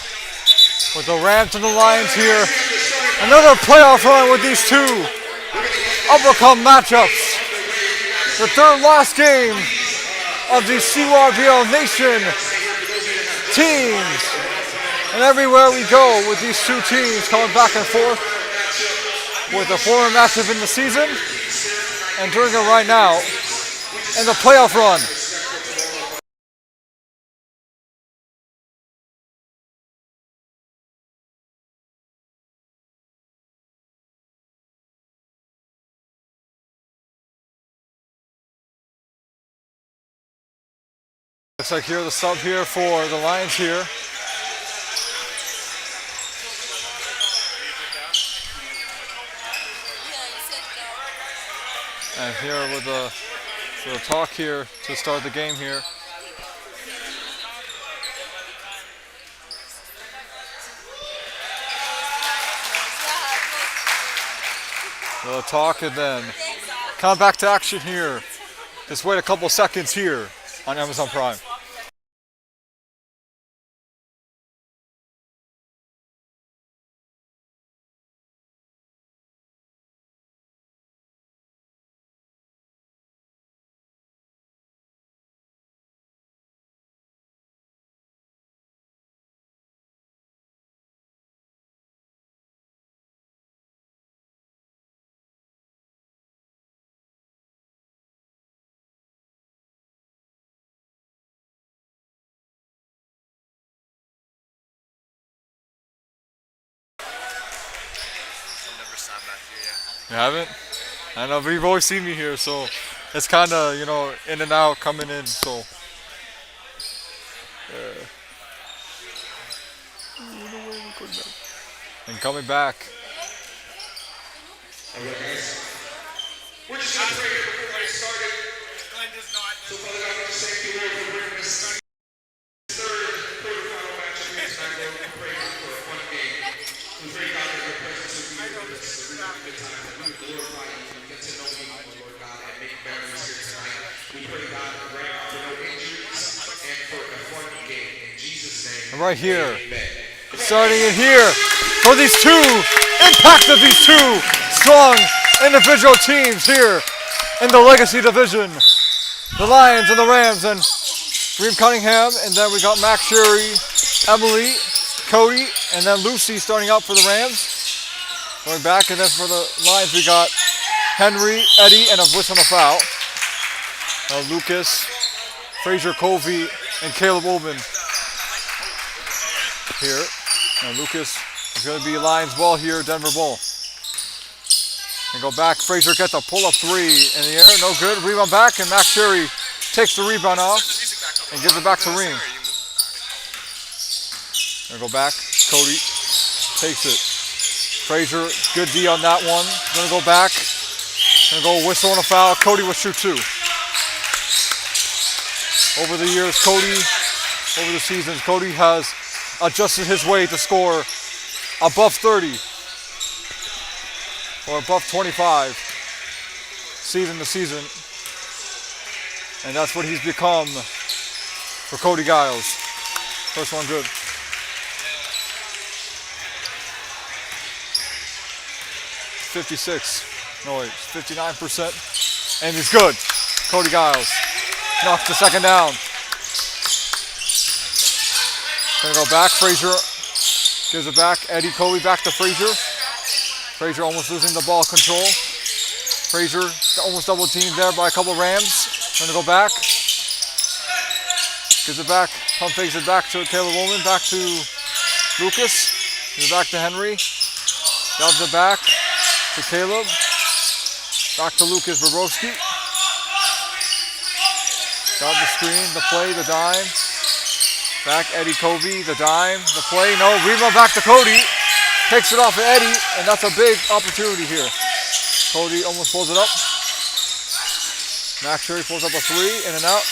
With the Rams and the Lions here. Another playoff run with these two uppercut matchups. The third last game of the CYBL Nation teams. And everywhere we go with these two teams coming back and forth with the former matchup in the season and doing it right now in the playoff run. Looks like here the sub here for the Lions here. And here with the talk here to start the game here. The talk and then come back to action here. Just wait a couple seconds here on Amazon Prime. You haven't? I know, but you've always seen me here, so it's kind of, in and out, coming in, so. And coming back.
We're just going to pray before I started. So, Father God, we just thank you, Lord, for bringing us third quarterfinal match of this night, Lord. We pray God for a fun game. We pray God that your presence would be with us. That we would have a good time. That we would glorify you and get to know you, Lord God, and make memories here tonight. We pray God right now for no injuries and for a fun game. In Jesus' name.
And right here.
Amen.
Starting it here for these two, impact of these two strong individual teams here in the Legacy Division. The Lions and the Rams and Reem Cunningham, and then we got Max Sherry, Emily, Cody, and then Lucy starting out for the Rams. Going back, and then for the Lions we got Henry, Eddie, and a whistle and a foul. Lucas, Fraser Covey, and Caleb Ullman here. And Lucas is going to be Lions ball here, Denver ball. And go back, Fraser gets a pull-up three in the air, no good. Rebound back, and Max Sherry takes the rebound off and gives it back to Reem. And go back, Cody takes it. Fraser, good D on that one. Gonna go back, gonna go whistle and a foul. Cody will shoot two. Over the years, over the seasons, Cody has adjusted his way to score above 30 or above 25 season to season, and that's what he's become for Cody Giles. First one good. It's 59%, and he's good. Cody Giles knocks the second down. Gonna go back, Fraser gives it back, Eddie Covey back to Fraser. Fraser almost losing the ball control. Fraser almost double teamed there by a couple Rams. Gonna go back. Gives it back, pump fakes it back to Caleb Ullman, back to Lucas. Gives it back to Henry. Doves it back to Caleb. Back to Lucas Bobrovsky. Got the screen, the play, the dime. Back Eddie Covey, the dime, the play, no, rebound back to Cody. Takes it off of Eddie, and that's a big opportunity here. Cody almost pulls it up. Max Sherry pulls up a three, in and out.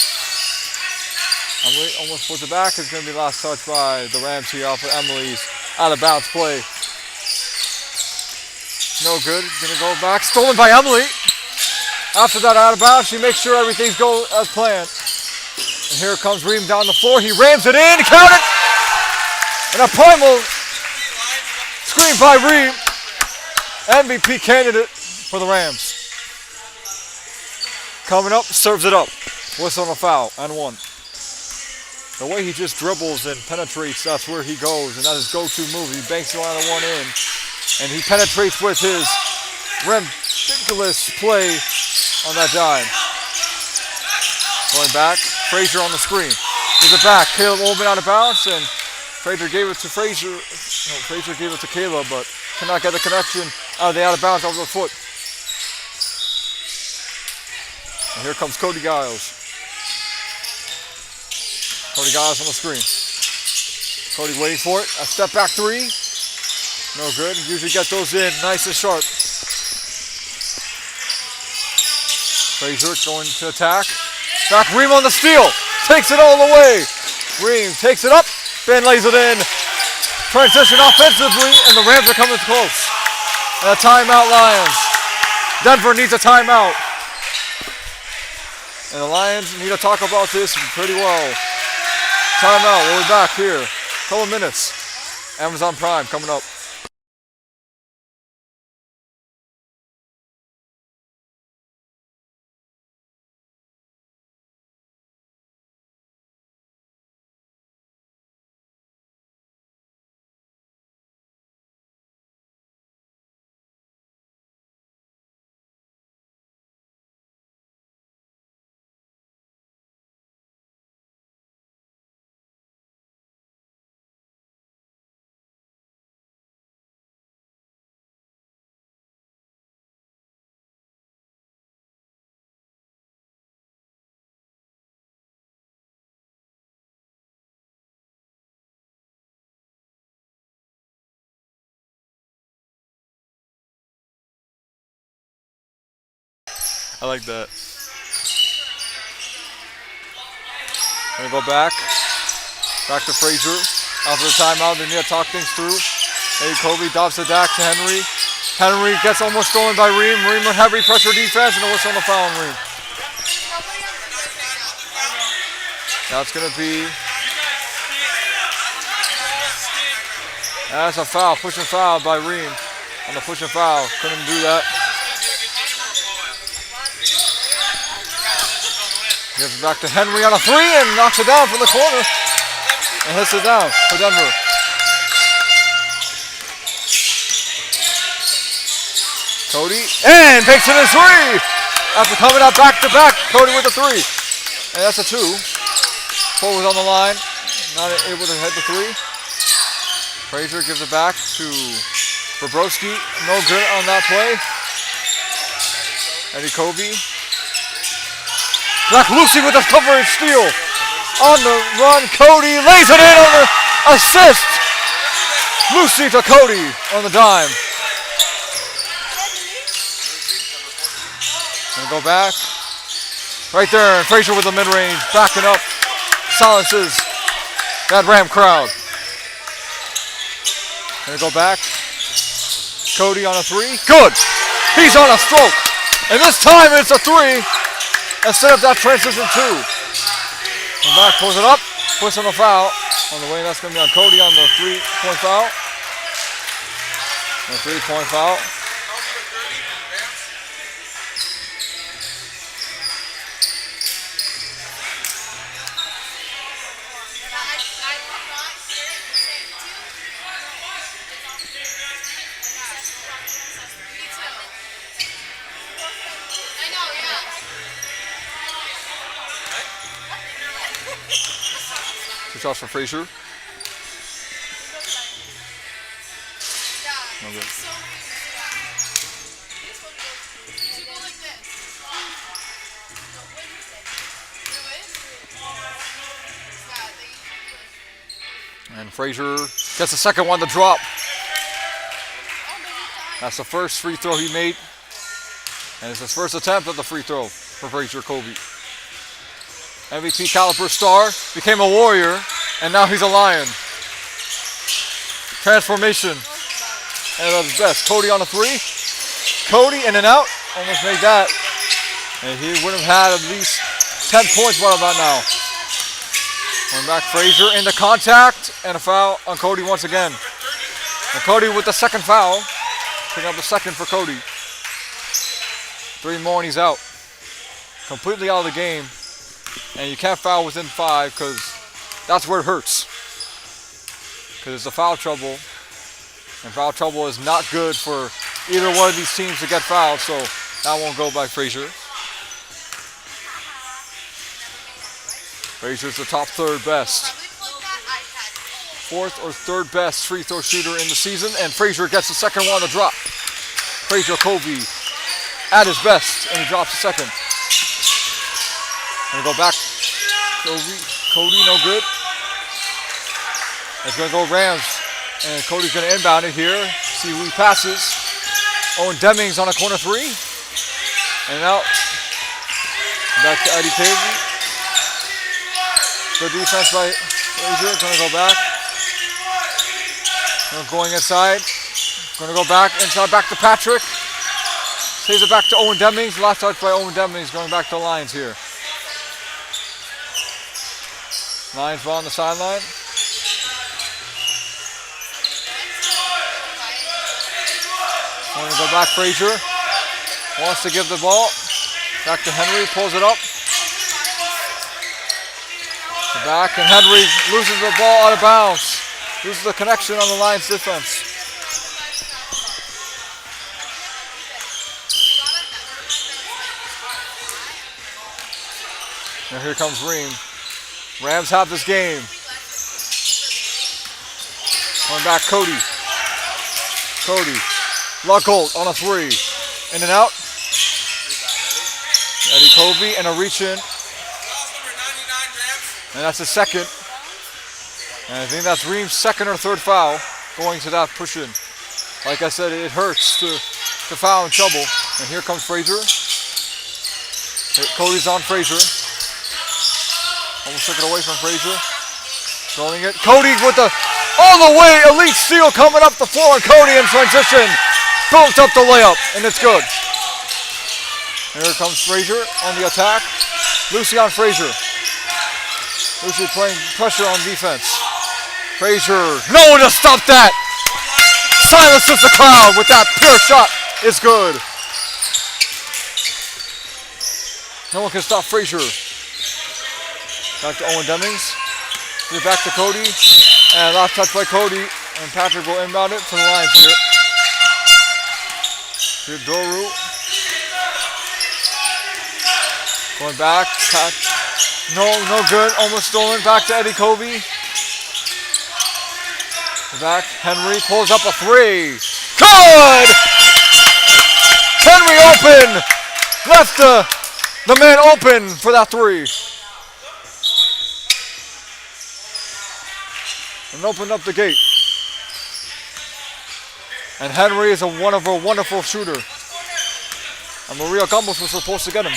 Emily almost pulls it back. It's going to be last touch by the Rams here off of Emily's out of bounds play. No good, going to go back. Stolen by Emily. After that out of bounds, she makes sure everything's going as planned. And here comes Reem down the floor. He rams it in. Count it. And a primal screen by Reem. MVP candidate for the Rams. Coming up, serves it up. Whistle on a foul, and one. The way he just dribbles and penetrates, that's where he goes, and that's his go-to move. He banks it on the one in, and he penetrates with his ridiculous play on that dime. Going back, Frazier on the screen. Gives it back, Caleb Olben out of bounds, and Frazier gave it to Frazier. No, Frazier gave it to Caleb, but cannot get the connection out of the out of bounds over the foot. And here comes Cody Giles. Cody Giles on the screen. Cody waiting for it. A step back three. No good. Usually get those in nice and sharp. Frazier going to attack. Back Reem on the steal. Takes it all the way. Reem takes it up. Ben lays it in. Transition offensively, and the Rams are coming close. And a timeout, Lions. Denver needs a timeout. And the Lions need to talk about this pretty well. Timeout. We'll be back here. Couple minutes. Amazon Prime coming up. I like that. Gonna go back. Back to Frazier. After the timeout, they need to talk things through. Hey, Kobe dobs the back to Henry. Henry gets almost stolen by Reem. Reem with heavy pressure defense, and a whistle on the foul on Reem. That's gonna be. That's a foul. Push and foul by Reem. On the push and foul. Couldn't do that. Gives it back to Henry on a three and knocks it down from the corner. And hits it down for Denver. Cody, and takes it in three. After coming out back to back, Cody with a three. And that's a two. Forward on the line, not able to hit the three. Frazier gives it back to Bobrovsky. No good on that play. Eddie Kobe. Black Lucy with a coverage steal. On the run, Cody lays it in on the assist. Lucy to Cody on the dime. And go back. Right there, and Frazier with the mid-range, backing up. Silences that Ram crowd. And go back. Cody on a three. Good. He's on a stroke. And this time it's a three. Instead of that transition two. And back pulls it up, puts on a foul. On the way, that's going to be on Cody on the 3-point foul. The 3-point foul. Two shots for Frazier. No good. And Frazier gets the second one to drop. That's the first free throw he made. And it's his first attempt at the free throw for Frazier Kobe. MVP caliber star, became a Warrior, and now he's a Lion. Transformation, and at his best. Cody on a three. Cody in and out, almost made that. And he would have had at least 10 points right about now. Going back, Frazier into contact, and a foul on Cody once again. And Cody with the second foul. Picking up the second for Cody. 3 more and he's out. Completely out of the game. And you can't foul within 5 because that's where it hurts. Because it's the foul trouble. And foul trouble is not good for either one of these teams to get fouled, so that won't go by Frazier. Frazier's the top third best. Fourth or third best free throw shooter in the season, and Frazier gets the second one to drop. Frazier Kobe at his best, and he drops the second. Gonna go back. Cody, no good. It's gonna go Rams. And Cody's going to inbound it here. See who he passes. Owen Demings on a corner 3. And out. Back to Eddie Cavey. Good defense by Frazier. Going to go back. Going inside. Going to go back. Inside back to Patrick. Saves it back to Owen Demings. Last touch by Owen Demings. Going back to the Lions here. Lions ball on the sideline. Want to go back, Frazier. Wants to give the ball. Back to Henry, pulls it up. Back, and Henry loses the ball out of bounds. Loses the connection on the Lions defense. And here comes Ream. Rams have this game. Going back, Cody. Cody. Lugolt on a 3. In and out. Eddie Kobe and a reach in. And that's his second. And I think that's Ream's second or third foul going to that push in. Like I said, it hurts to foul in trouble. And here comes Frazier. Cody's on Frazier. Almost took it away from Frazier. Throwing it. Cody with the all the way elite steal coming up the floor, and Cody in transition. Builds up the layup, and it's good. Here comes Frazier on the attack. Lucy on Frazier. Lucy playing pressure on defense. Frazier, no one to stop that. Silences the crowd with that pure shot. It's good. No one can stop Frazier. Back to Owen Demings. Back to Cody. And last touch by Cody. And Patrick will inbound it to the Lions here. Here's Doru. Going back. No good. Almost stolen. Back to Eddie Kobe. Back. Henry pulls up a 3. Good! Henry open. Left the man open for that 3. And opened up the gate. And Henry is a wonderful shooter. And Maria Gumbels was supposed to get him.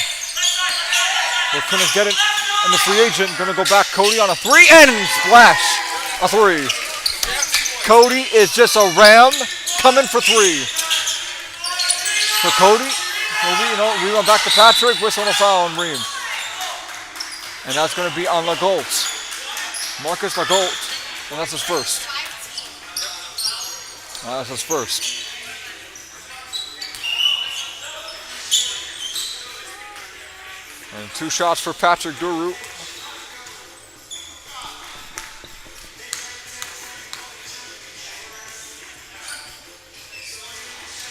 But couldn't get it. And the free agent gonna go back. Cody on a 3 and splash. A 3. Cody is just a ram coming for 3. For Cody, we went back to Patrick, whistle and a foul on Ream. And that's gonna be on Legault. Marcus Legault. And that's his first. That's his first. And 2 shots for Patrick Duru.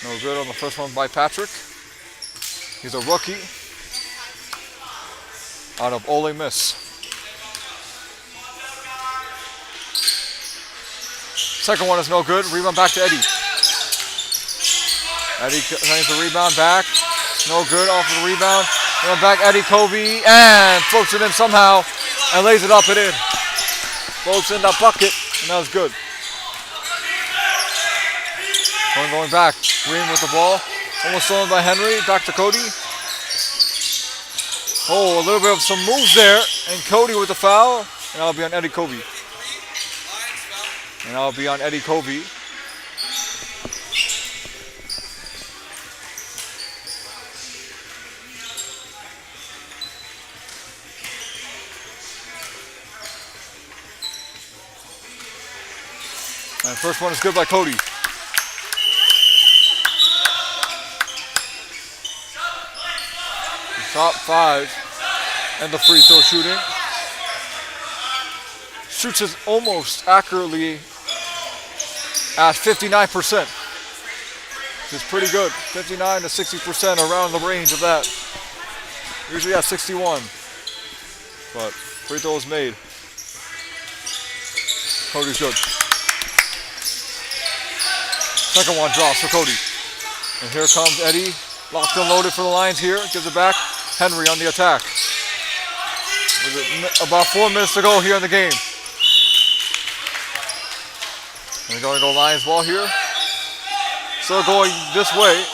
No good on the first one by Patrick. He's a rookie out of Ole Miss. Second one is no good. Rebound back to Eddie. Eddie brings the rebound back. No good off of the rebound. Rebound back, Eddie Kobe, and floats it in somehow and lays it up and in. Floats in that bucket, and that was good. Going back. Ream with the ball. Almost stolen by Henry. Back to Cody. Oh, a little bit of some moves there. And Cody with the foul. And I'll be on Eddie Kobe. And I'll be on Eddie Kobe. And first one is good by Cody. Top 5 and the free throw shooting. Shoots it almost accurately at 59%. Which is pretty good. 59 to 60% around the range of that. Usually at 61. But free throw is made. Cody's good. Second one drops for Cody. And here comes Eddie. Locked and loaded for the Lions here. Gives it back. Henry on the attack. With about 4 minutes to go here in the game. And we're going to go Lions ball here. Still going this way.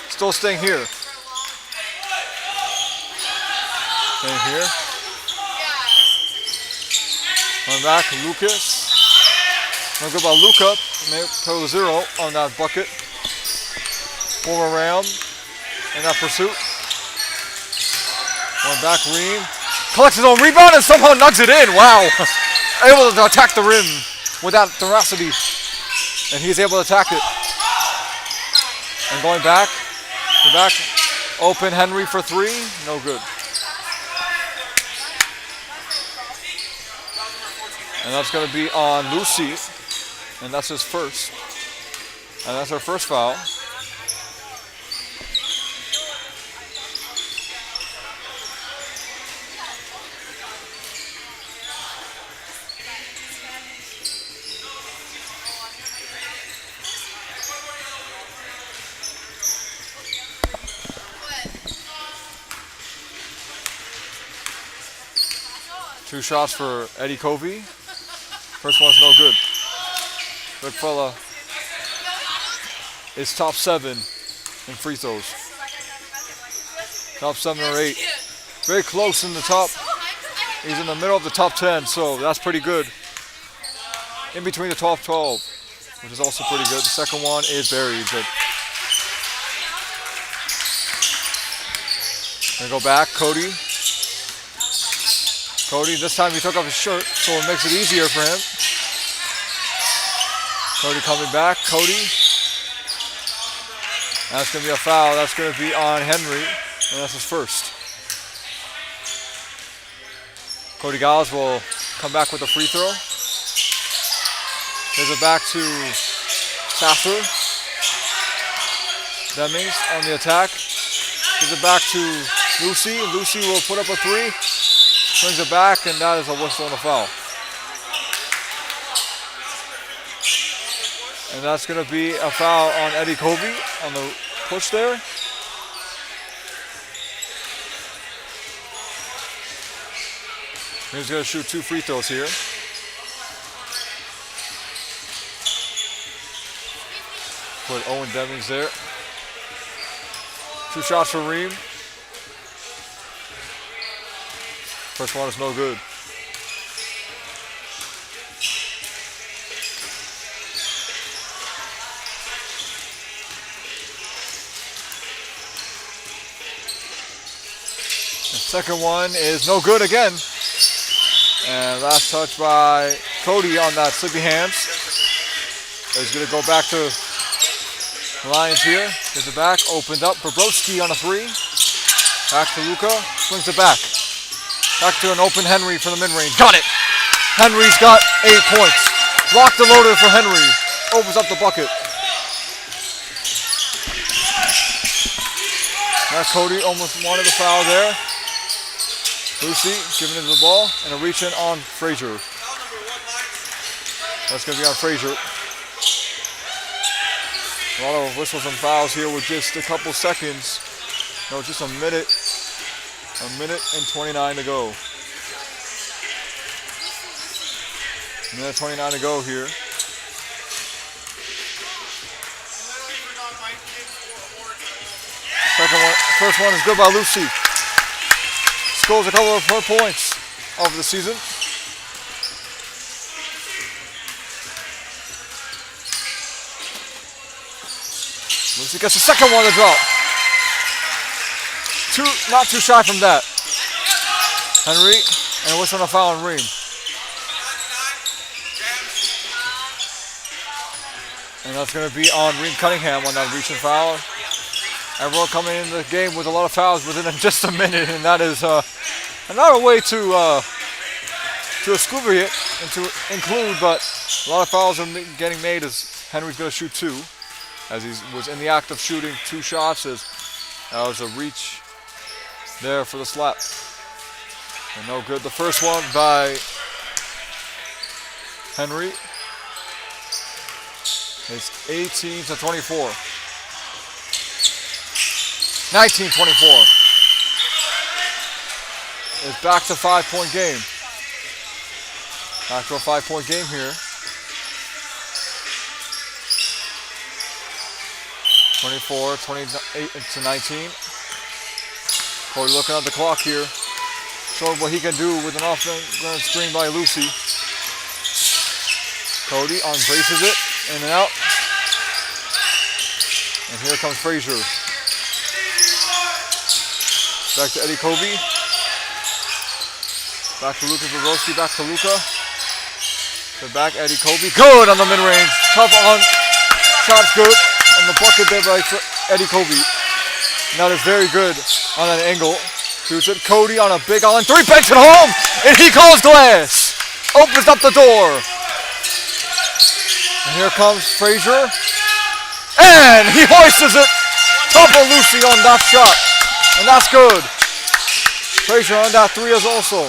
Still staying here. Staying here. Coming back, Lucas. Don't go about Luca. Total 0 on that bucket. Form around in that pursuit. One back, Reem. Collects his own rebound and somehow nugs it in. Wow. Able to attack the rim with that ferocity. And he's able to attack it. And going back. Open Henry for 3. No good. And that's going to be on Lucy. And that's his first. And that's our first foul. Two shots for Eddie Covey. First one's no good. Big fella is top 7 in free throws. Top 7 or 8. Very close in the top. He's in the middle of the top 10, so that's pretty good. In between the top 12, which is also pretty good. The second one is buried. But gonna go back, Cody. Cody, this time he took off his shirt, so it makes it easier for him. Cody coming back, Cody. That's going to be a foul. That's going to be on Henry, and that's his first. Cody Giles will come back with a free throw. Gives it back to Saffer. Demings on the attack. Gives it back to Lucy. Lucy will put up a 3. Brings it back, and that is a whistle and a foul. And that's going to be a foul on Eddie Covey on the push there. He's going to shoot 2 free throws here. Put Owen Demings there. 2 shots for Reem. First one is no good. The second one is no good again. And last touch by Cody on that slippy hands. He's going to go back to the Lions here. Gives it back, opened up. Bobrovsky on a 3. Back to Luka, swings it back. Back to an open Henry for the mid-range. Got it! Henry's got 8 points. Locked and loaded for Henry. Opens up the bucket. That's Cody, almost wanted the foul there. Lucy giving him the ball and a reach in on Frazier. That's going to be on Frazier. A lot of whistles and fouls here with just a couple seconds. No, just a minute. A minute and 29 to go. Minute 29 to go here. First one is good by Lucy. Scores a couple of her points over the season. Lucy gets the second one to drop. Not too shy from that. Henry, and what's on a foul on Reem? And that's going to be on Reem Cunningham on that recent foul. Everyone coming into the game with a lot of fouls within just a minute, and that is another way to exclude and to include, but a lot of fouls are getting made as Henry's going to shoot 2, as he was in the act of shooting 2 shots. As that was a reach there for the slap. And no good. The first one by Henry. It's 18-24. 19-24. It's back to 5-point game. Back to a 5-point game here. 28-19. Cody looking at the clock here. Showing what he can do with an offensive screen by Lucy. Cody unbraces it, in and out. And here comes Frazier. Back to Eddie Kobe. Back to Luka Bobrovsky, back to Luka. Back Eddie Kobe. Good on the mid-range. Tough on. Shot's good. On the bucket there by Eddie Kobe. That is very good on that angle. Shoots it. Cody on a big island 3, banks it home, and he calls glass. Opens up the door. And here comes Frazier. And he hoists it. Top of Lucy on that shot. And that's good. Frazier on that 3 is also.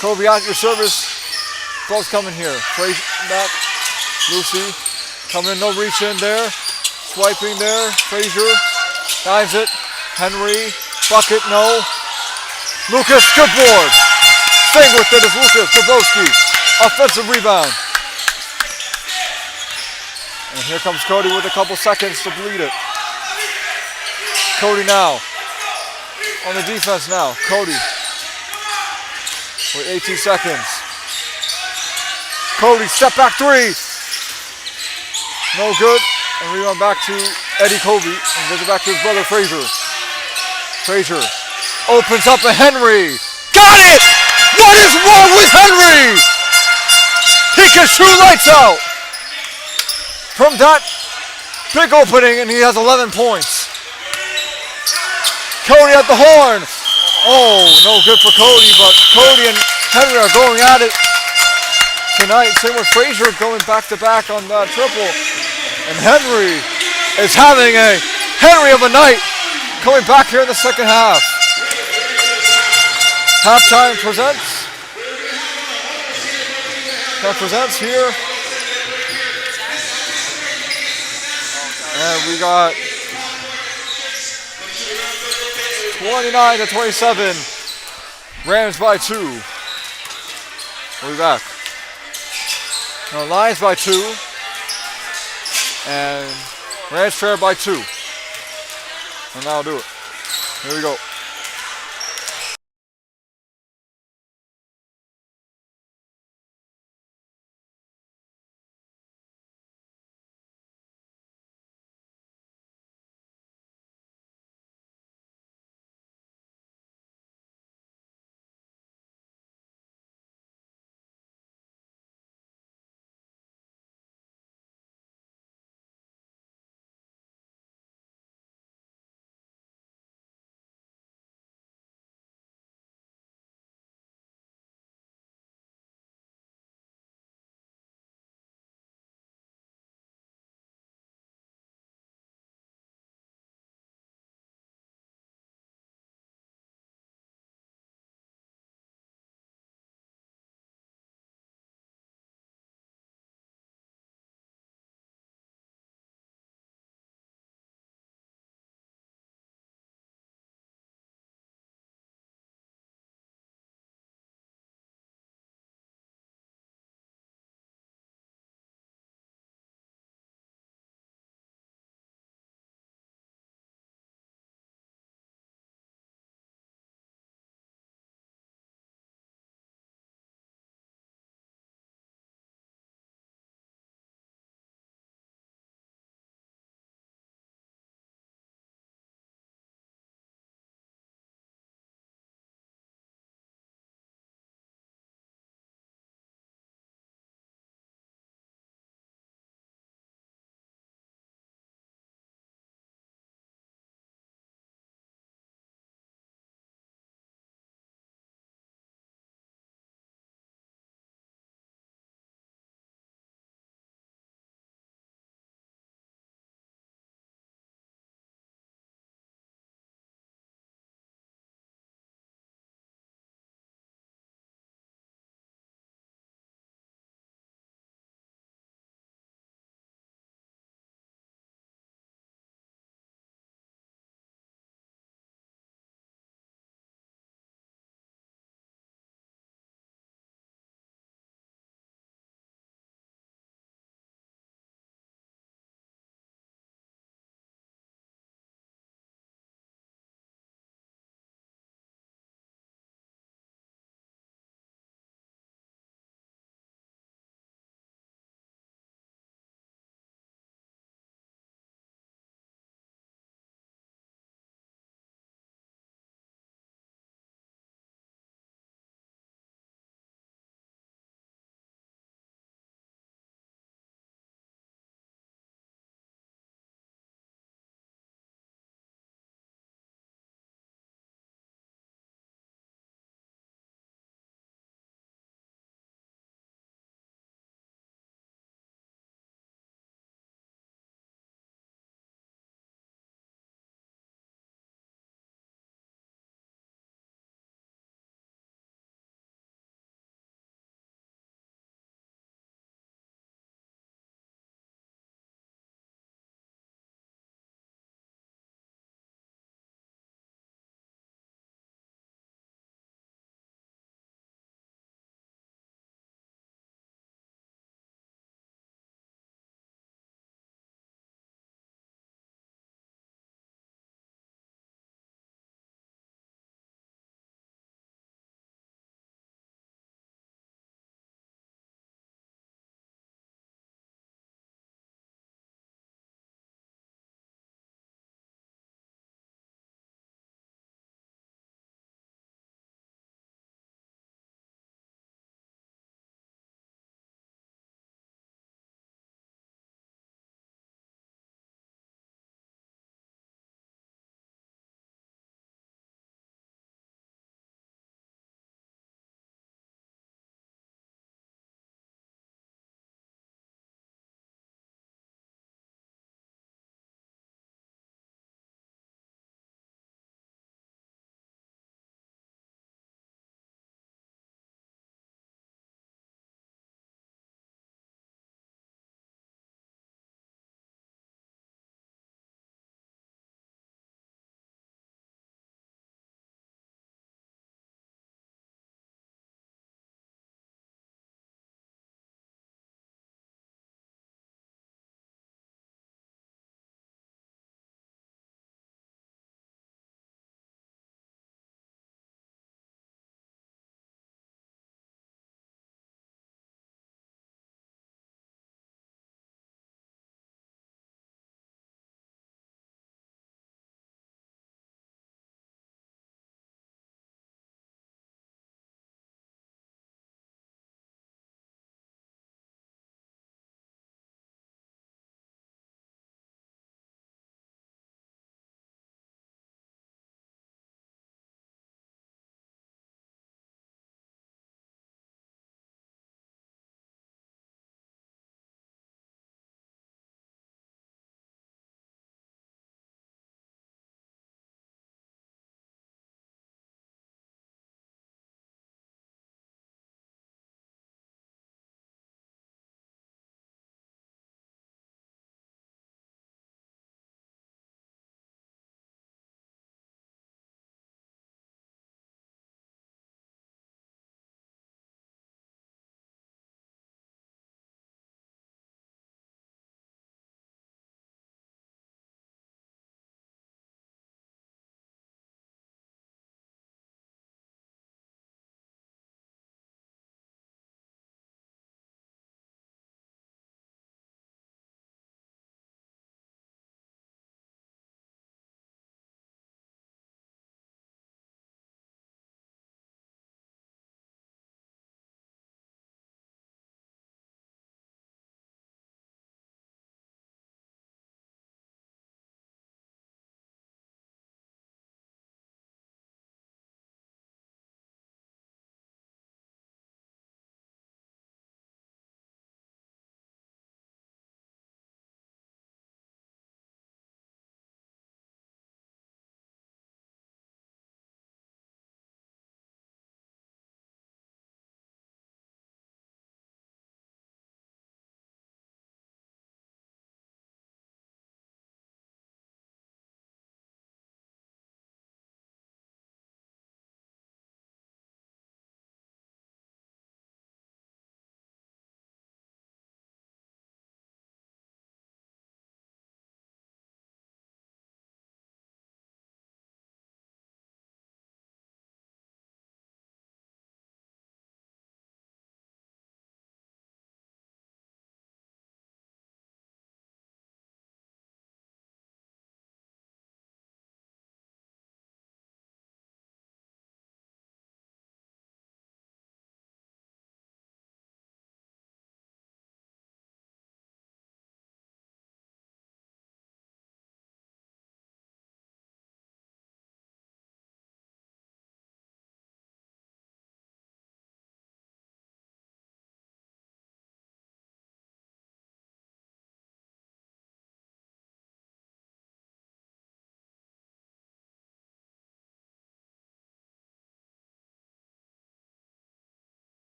Kobe at your service. Gloves coming here. Frazier back. Lucy. Coming, no reach in there. Swiping there. Frazier. Dives it. Henry. Bucket, no. Lucas, good board. Staying with it is Lucas Bobrovsky. Offensive rebound. And here comes Cody with a couple seconds to bleed it. Cody now. On the defense now. Cody. With 18 seconds. Cody, step back 3. No good. And rebound back to Eddie Kobe. And gives it back to his brother Frazier. Frazier opens up a Henry. Got it! What is wrong with Henry? He can shoot lights out. From that big opening, and he has 11 points. Cody at the horn. Oh, no good for Cody, but Cody and Henry are going at it tonight. Same with Frazier going back to back on that triple. And Henry is having a Henry of a night coming back here in the second half. Halftime presents. That presents here. And we got 29-27. Rams by 2. We'll be back. No, Lions by 2. And Rams trail by 2. And that'll do it. Here we go.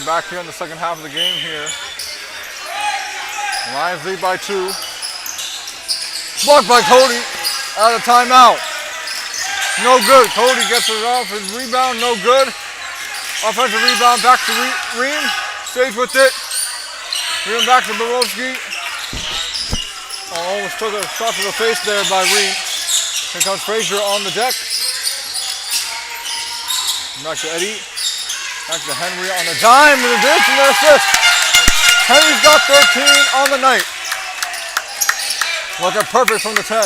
back here in the second half of the game here. Lions lead by 2. Blocked by Cody. Out of timeout. No good. Cody gets it off his rebound. No good. Offensive rebound back to Ream. Stays with it. Ream back to Borowski. Almost took a shot to the face there by Ream. Here comes Frazier on the deck. Back to Eddie. Back to Henry on the dime with a dish and an assist. Henry's got 13 on the night. Looking perfect from the 10.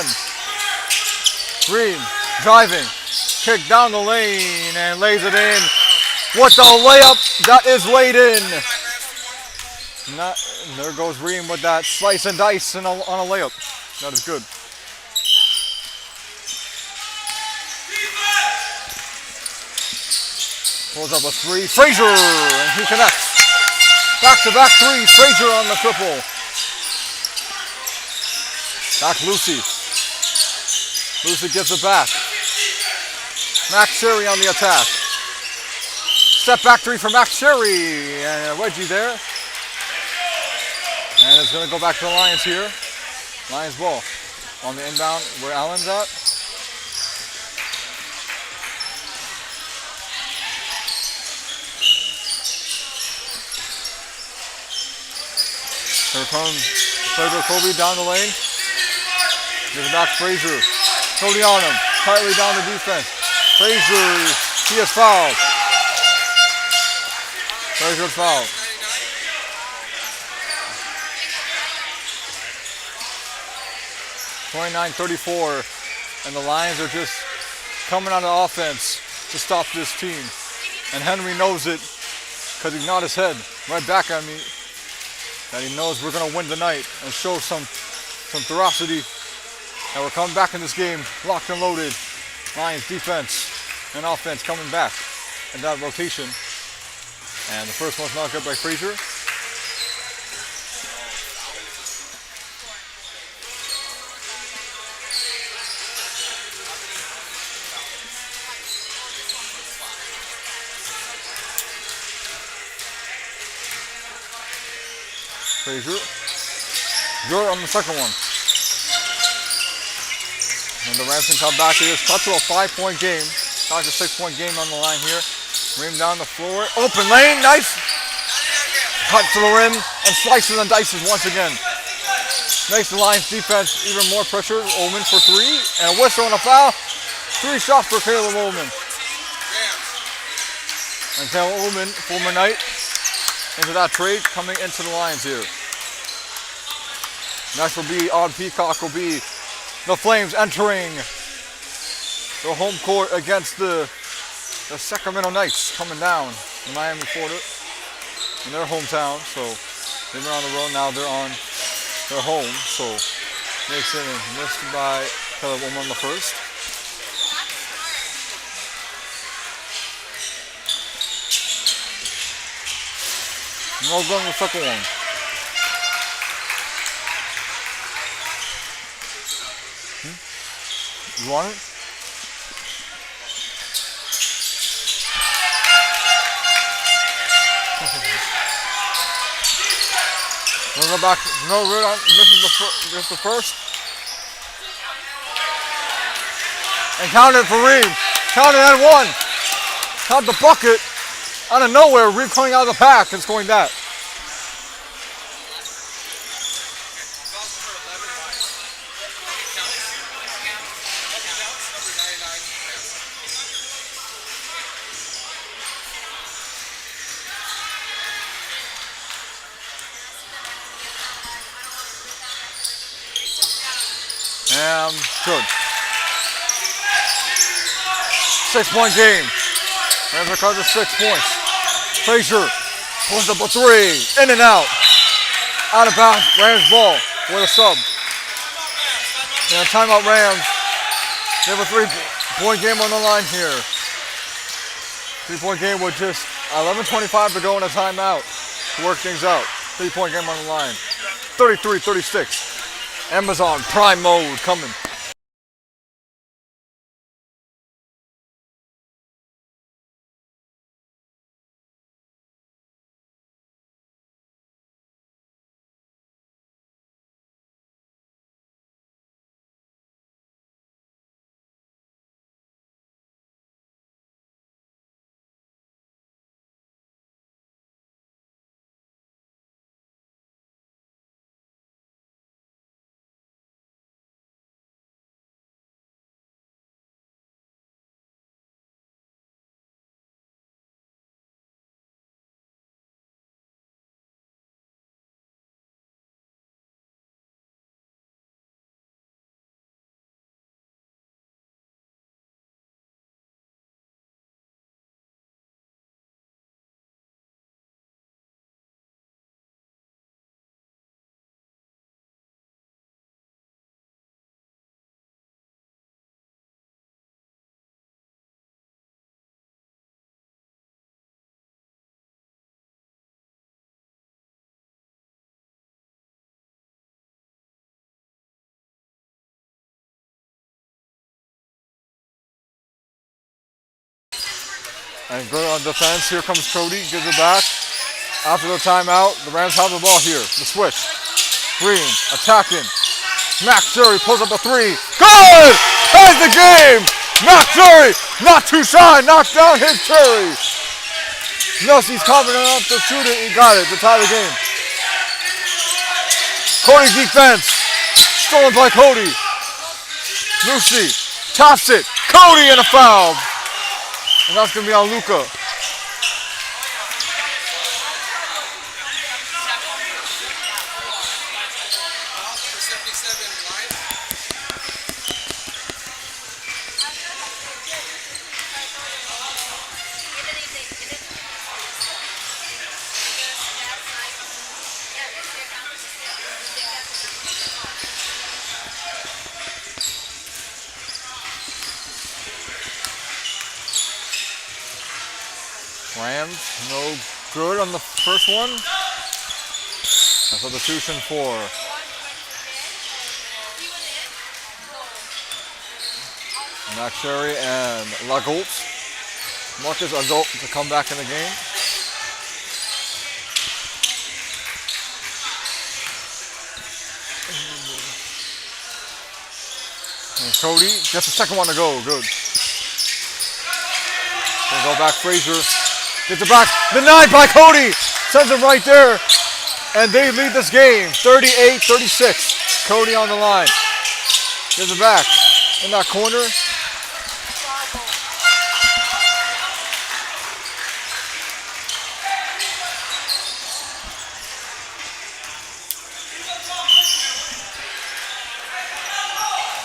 Ream driving. Kick down the lane and lays it in. What the layup that is laid in. There goes Ream with that slice and dice on a layup. That is good. Pulls up a 3. Frazier, and he connects. Back-to-back threes. Frazier on the triple. Back Lucy. Lucy gets it back. Max Sherry on the attack. Step back 3 for Max Sherry. And a wedgie there. And it's going to go back to the Lions here. Lions ball on the inbound where Allen's at. Here comes Frazier Kobe down the lane. Gives it back to Frazier. Cody on him. Tightly down the defense. Frazier, he is fouled. Frazier fouled. (29-34), and the Lions are just coming out of offense to stop this team. And Henry knows it because he nodded his head right back at me. That he knows we're going to win tonight and show some ferocity. And we're coming back in this game, locked and loaded. Lions defense and offense coming back in that rotation. And the first one's knocked up by Frazier. Frazier. You're on the second one. And the Rams can come back to this. Cut to a 5-point game. Got a 6-point game on the line here. Ream down the floor. Open lane. Nice. Cut to the rim and slices and dices once again. Makes the Lions defense even more pressure. Ullman for 3. And a whistle and a foul. 3 shots for Caleb Ullman. And Caleb Ullman, former Knight, into that trade coming into the Lions here. Next will be on Peacock will be the Flames entering the home court against the Sacramento Knights coming down in Miami, Florida, in their hometown. So they've been on the road, now they're on their home. So Mason missed by Caleb Ullman on the first. No going to the second one. You want it? We'll go back. No, we're on. This is the first. And counted for Reed. Counted and one. Caught the bucket. Out of nowhere, Reed coming out of the pack and scoring that. And good. 6-point game. Rams are covering 6 points. Frazier pulls up a 3. In and out. Out of bounds. Rams ball with a sub. And a timeout Rams. They have a 3-point game on the line here. 3-point game with just 11:25 to go in a timeout to work things out. 3-point game on the line. 33-36. Amazon Prime mode coming. And good on defense. Here comes Cody. Gives it back. After the timeout, the Rams have the ball here. The switch. Green attacking. Max Jury pulls up a three. Good! Ties the game! Max Jury, not too shy. Knocks down his Jury. Nelsie's confident enough to shoot it. He got it to tie the game. Cody's defense. Stolen by Cody. Lucy taps it. Cody and a foul. And that's going to be on Luka. Rams, no good on the first one. That's substitution for Max Sherry and Lagolt. Marcus Agolt to come back in the game. And Cody gets the second one to go. Good. Gonna go back, Frazier. Gets it back. Denied by Cody. Sends it right there. And they lead this game. 38-36. Cody on the line. Gives it back. In that corner.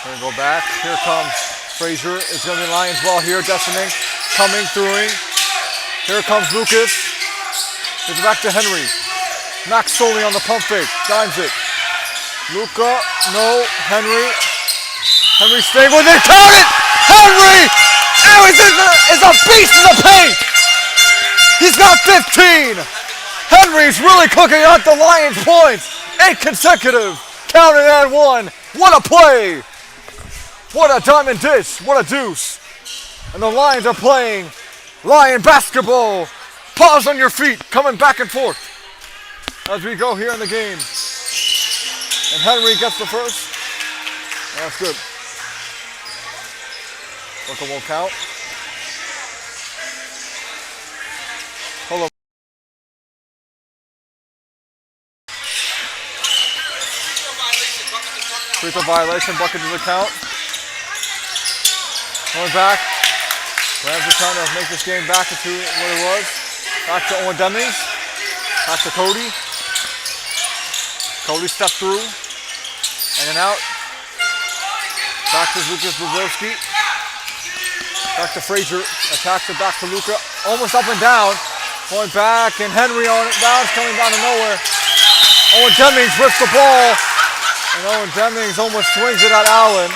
Gonna go back. Here comes Frazier. It's gonna be Lions ball here. Destining. Coming, throwing. Here comes Lucas. Gives it back to Henry. Max Soley on the pump fake. Dimes it. Luka. No. Henry. Henry staying with it. Count it! Henry! Is a beast in the paint! He's got 15! Henry's really cooking out the Lions points. 8 consecutive. Counted and one. What a play! What a diamond dish. What a deuce. And the Lions are playing Lion basketball. Pause on your feet. Coming back and forth as we go here in the game. And Henry gets the first. That's good. Booker won't count. Hold on. Free throw violation. Bucket doesn't count. Going back. Rams are trying to make this game back into what it was. Back to Owen Demings. Back to Cody. Cody stepped through. In and out. Back to Lucas Brzezowski. Back to Frazier. Attacks it back to Luka. Almost up and down. Going back and Henry on it. Bounce coming down to nowhere. Owen Demings rips the ball. And Owen Demings almost swings it at Allen.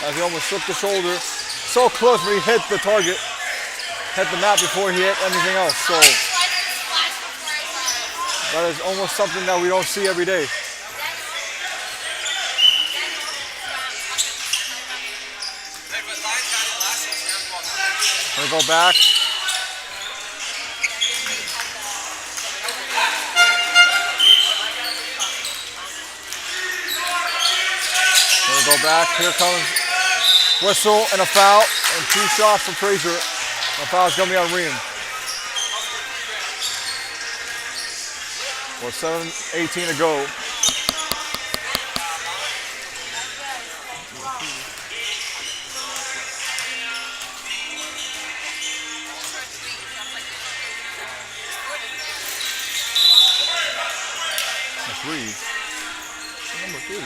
As he almost took the shoulder. So close, but he hit the target. Hit the mat before he hit anything else. So that is almost something that we don't see every day. Gonna go back. Gonna go back. Here comes whistle and a foul and 2 shots from Frazier. The foul's gonna be on Ream. With 7:18 to go. Three. Number 3.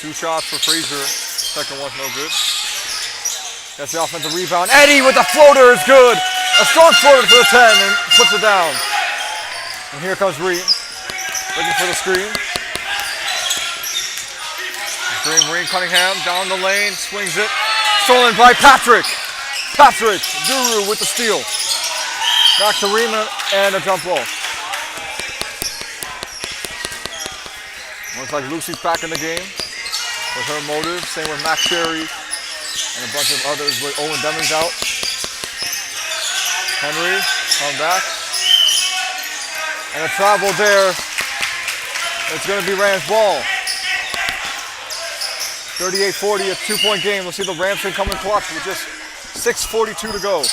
Two shots for Frazier. Second one's no good. That's the offensive rebound. Eddie with the floater is good. A strong floater for the 10 and puts it down. And here comes Reed. Looking for the screen. Reem Cunningham down the lane, swings it. Stolen by Patrick. Patrick, Guru with the steal. Back to Reem and a jump ball. Looks like Lucy's back in the game with her motive. Same with Max Sherry and a bunch of others with Owen Demings out. Henry on back. And a travel there. It's going to be Rams ball. 38-40, a 2-point game. Let's see the Rams can come in clutch with just 6:42 to go.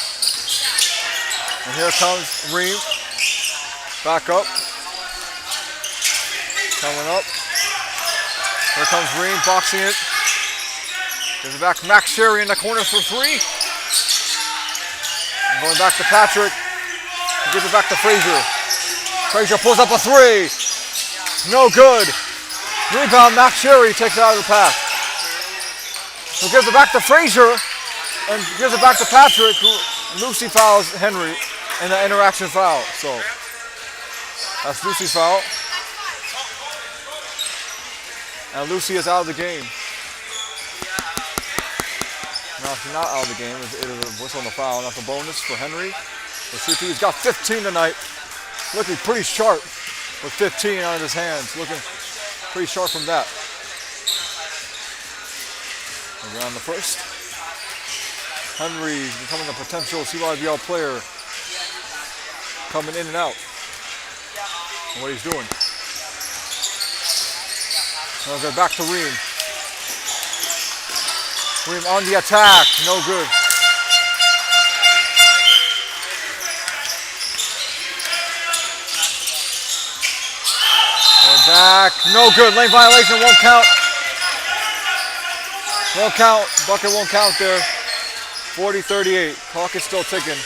And here comes Reem. Back up. Coming up. Here comes Reem, boxing it. Gives it back to Max Sherry in the corner for three. And going back to Patrick. He gives it back to Frazier. Frazier pulls up a three. No good. Rebound, Max Sherry takes it out of the pack. So gives it back to Frazier and gives it back to Patrick, who Lucy fouls Henry in the interaction foul. So that's Lucy's foul. And Lucy is out of the game. Now she's not out of the game. It is a whistle on the foul. That's a bonus for Henry. He's got 15 tonight. Looking pretty sharp with 15 out of his hands. Looking pretty sharp from that. Around the first. Henry becoming a potential CYBL player. Coming in and out. And what he's doing. Now go back to Reem. Reem on the attack. No good. Going back. No good. Lane violation won't count. Won't count. Bucket won't count there. 40-38. Clock is still ticking.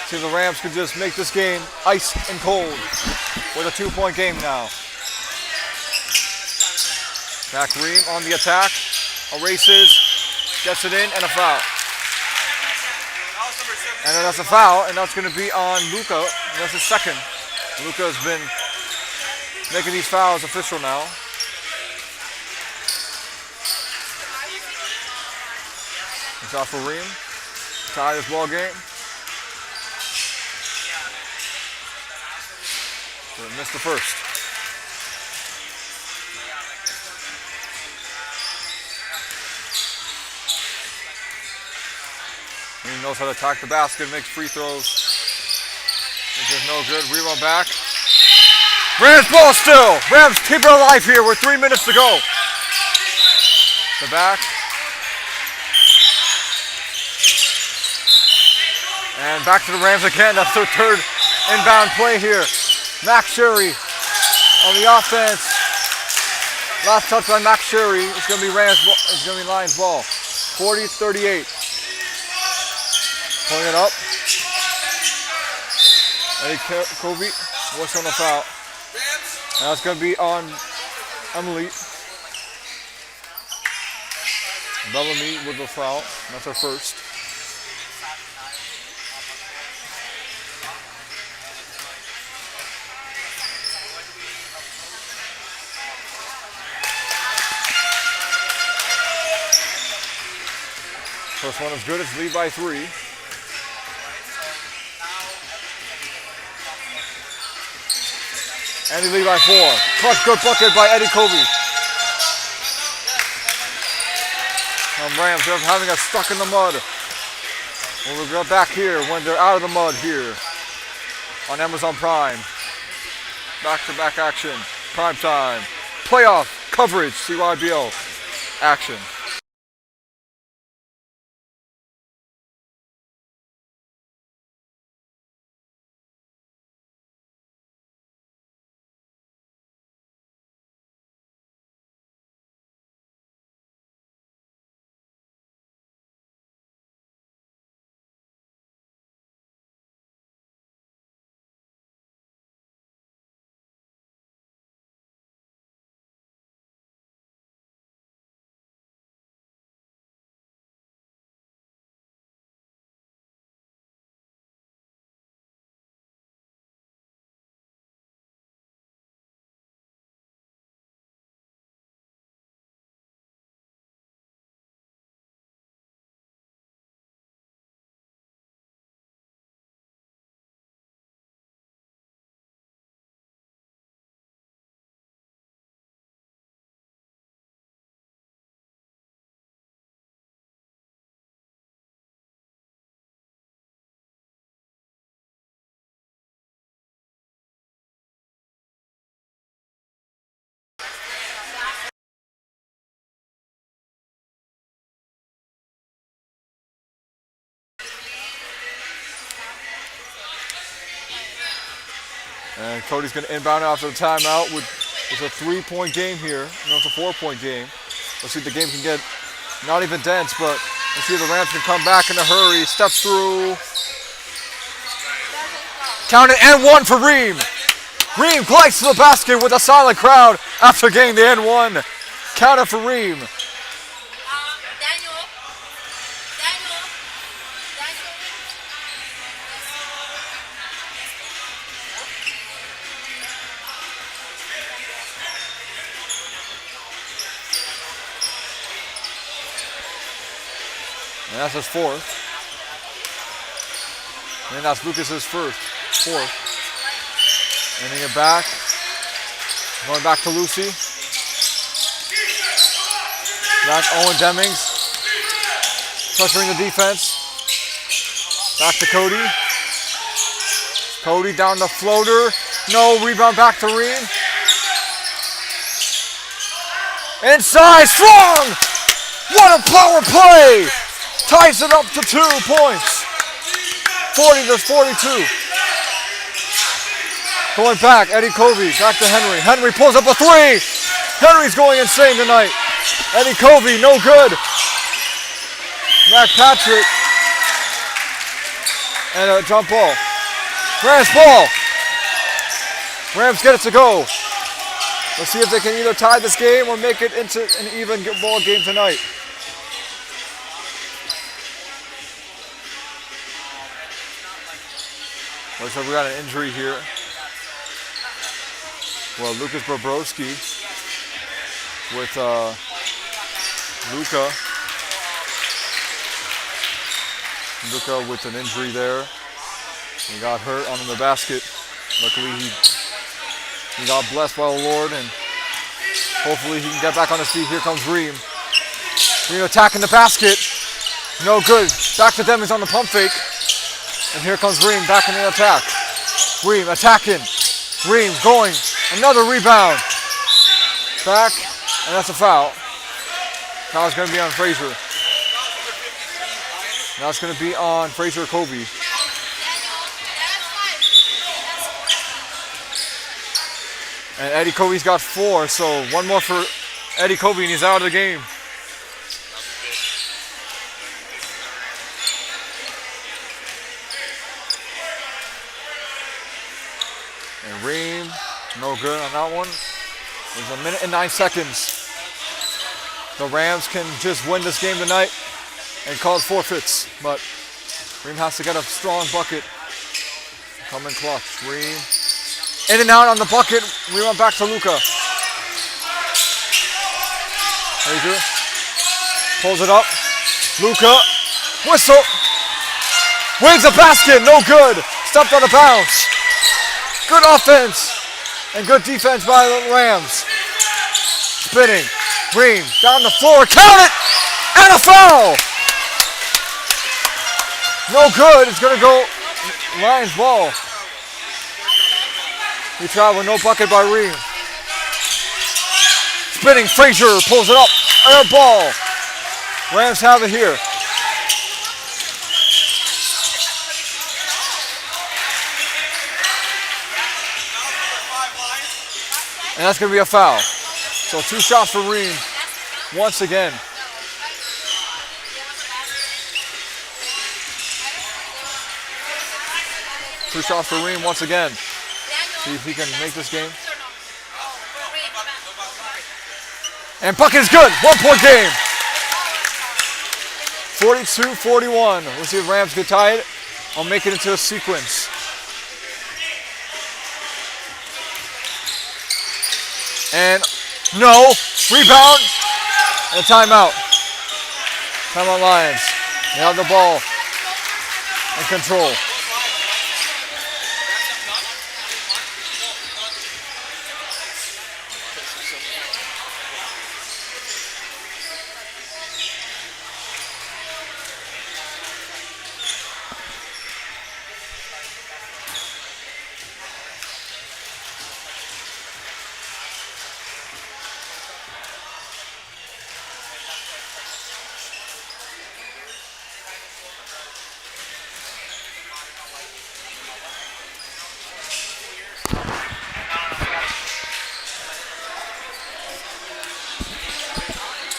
See if the Rams could just make this game ice and cold with a 2-point game now. Back Reem on the attack. Erases. Gets it in and a foul. And then that's a foul, and that's going to be on Luka. And that's his second. Luka has been making these fouls official now. Shot for Reem. Tie this ball game. Missed the first. Reem knows how to attack the basket, makes free throws. This is no good. Rebound back. Rams ball still. Rams keep it alive here with 3 minutes to go. The back. And back to the Rams again. That's their third inbound play here. Max Sherry on the offense. Last touch by Max Sherry. It's going to be Rams. It's going to be Lions ball. 40-38. Pulling it up. Eddie Kobe. What's on the foul? Now it's going to be on Emily. Bellamy with the foul. That's her first. First one is good. It's lead by 3. And they lead by 4. Clutch good bucket by Eddie Kobe. Rams, they're having us stuck in the mud. We'll go back here when they're out of the mud here on Amazon Prime. Back-to-back action. Prime time. Playoff coverage. CYBL action. And Cody's going to inbound after the timeout. It's a 3-point game here. No, it's a 4-point game. Let's see if the game can get not even dense, but let's see if the Rams can come back in a hurry. Steps through. Count it, and one for Reem. Reem collects to the basket with a silent crowd after getting the and one. Count it for Reem.
Daniel.
And that's his fourth. And that's Lucas's fourth. Ending it back. Going back to Lucy. Back Owen Demings. Pressuring the defense. Back to Cody. Cody down the floater. No, rebound back to Reem. Inside, strong! What a power play! Ties it up to 2 points. 40-42. Going back, Eddie Covey, back to Henry. Henry pulls up a 3. Henry's going insane tonight. Eddie Covey, no good. Mac Patrick. And a jump ball. Rams ball. Rams get it to go. Let's see if they can either tie this game or make it into an even ball game tonight. Looks like we got an injury here. Well, Lucas Bobrowski with Luka with an injury there. He got hurt under the basket. Luckily, he got blessed by the Lord, and hopefully he can get back on his feet. Here comes Reem. Reem attacking the basket. No good. Back to Demings on the pump fake. And here comes Reem back in the attack. Reem attacking. Reem going. Another rebound. Back. And that's a foul. Now it's going to be on Frazier. Now it's going to be on Frazier Kobe. And Eddie Kobe's got 4, so one more for Eddie Kobe and he's out of the game. And Reem, no good on that one. There's 1 minute and 9 seconds. The Rams can just win this game tonight and cause forfeits, but Reem has to get a strong bucket. Come in clutch. Reem in and out on the bucket. We went back to Luka. Frazier pulls it up. Luka, whistle. Wings a basket, no good. Stepped out of bounds. Good offense and good defense by the Rams. Spinning. Reem down the floor. Count it! And a foul! No good. It's going to go Lions ball. He tried with no bucket by Reem. Spinning. Frazier pulls it up. Air ball. Rams have it here. And that's going to be a foul. So 2 shots for Reem once again. Two shots for Reem once again. See if he can make this game. And bucket is good. 1-point game. 42-41. Let's see if Rams can tie it or make it into a sequence. And no, rebound, and a timeout. Timeout Lions. They have the ball in control.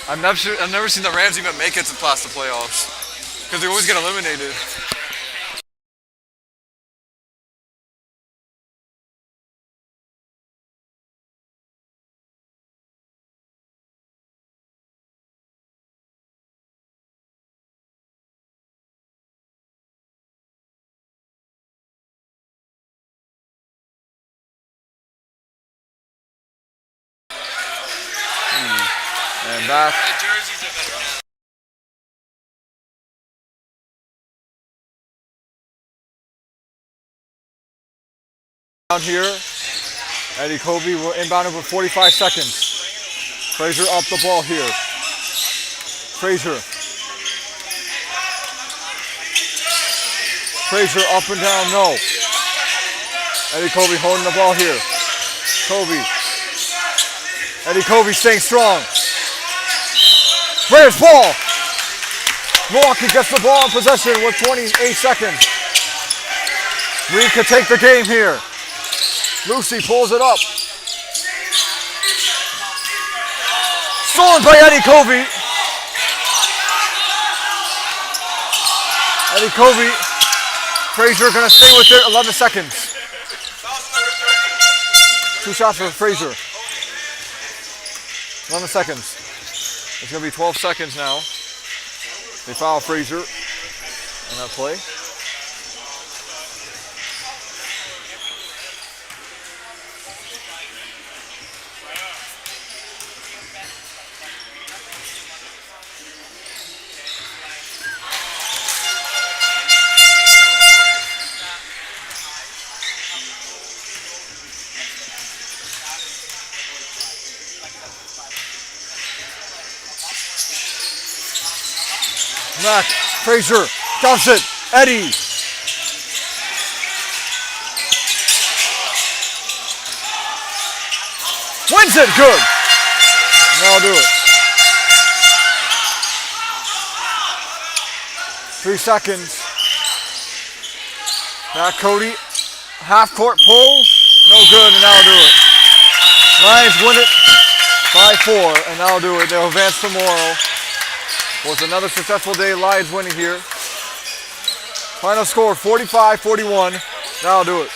I've never seen the Rams even make it to past the playoffs because they always get eliminated. And back.
The jerseys are better now.
Down here, Eddie Kobe will inbound it with 45 seconds. Frazier up the ball here. Frazier up and down, no. Eddie Kobe holding the ball here. Kobe. Eddie Kobe staying strong. Rams ball. Milwaukee gets the ball in possession with 28 seconds. Reed could take the game here. Lucy pulls it up. Stolen by Eddie Kobe. Eddie Kobe. Frazier gonna stay with it. 11 seconds. 2 shots for Frazier. 11 seconds. It's gonna be 12 seconds now. They foul Frazier on that play. Back, Frazier, dumps it, Eddie. Wins it, good. Now do it. 3 seconds. Back Cody, half court pull, no good, and that'll do it. Lions win it by 4, and that'll do it. They'll advance tomorrow. Was another successful day. Lions winning here. Final score 45-41. That'll do it.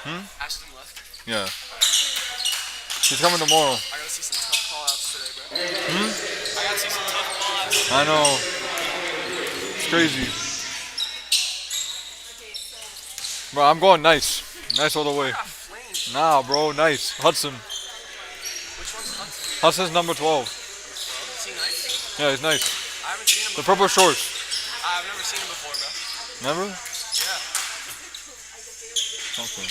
Ashton left.
Yeah. She's coming tomorrow.
I gotta see some tough call-outs today, bro. I gotta see some tough call-outs.
I know. It's crazy. Bro, I'm going nice. Nice all the way.
Flames.
Nah, bro, nice. Hudson.
Which one's Hudson?
Hudson's number 12.
Is he nice?
Yeah, he's nice.
I haven't seen him
The
before.
purple shorts.
I've never seen him before, bro.
Remember?
Yeah.
Okay.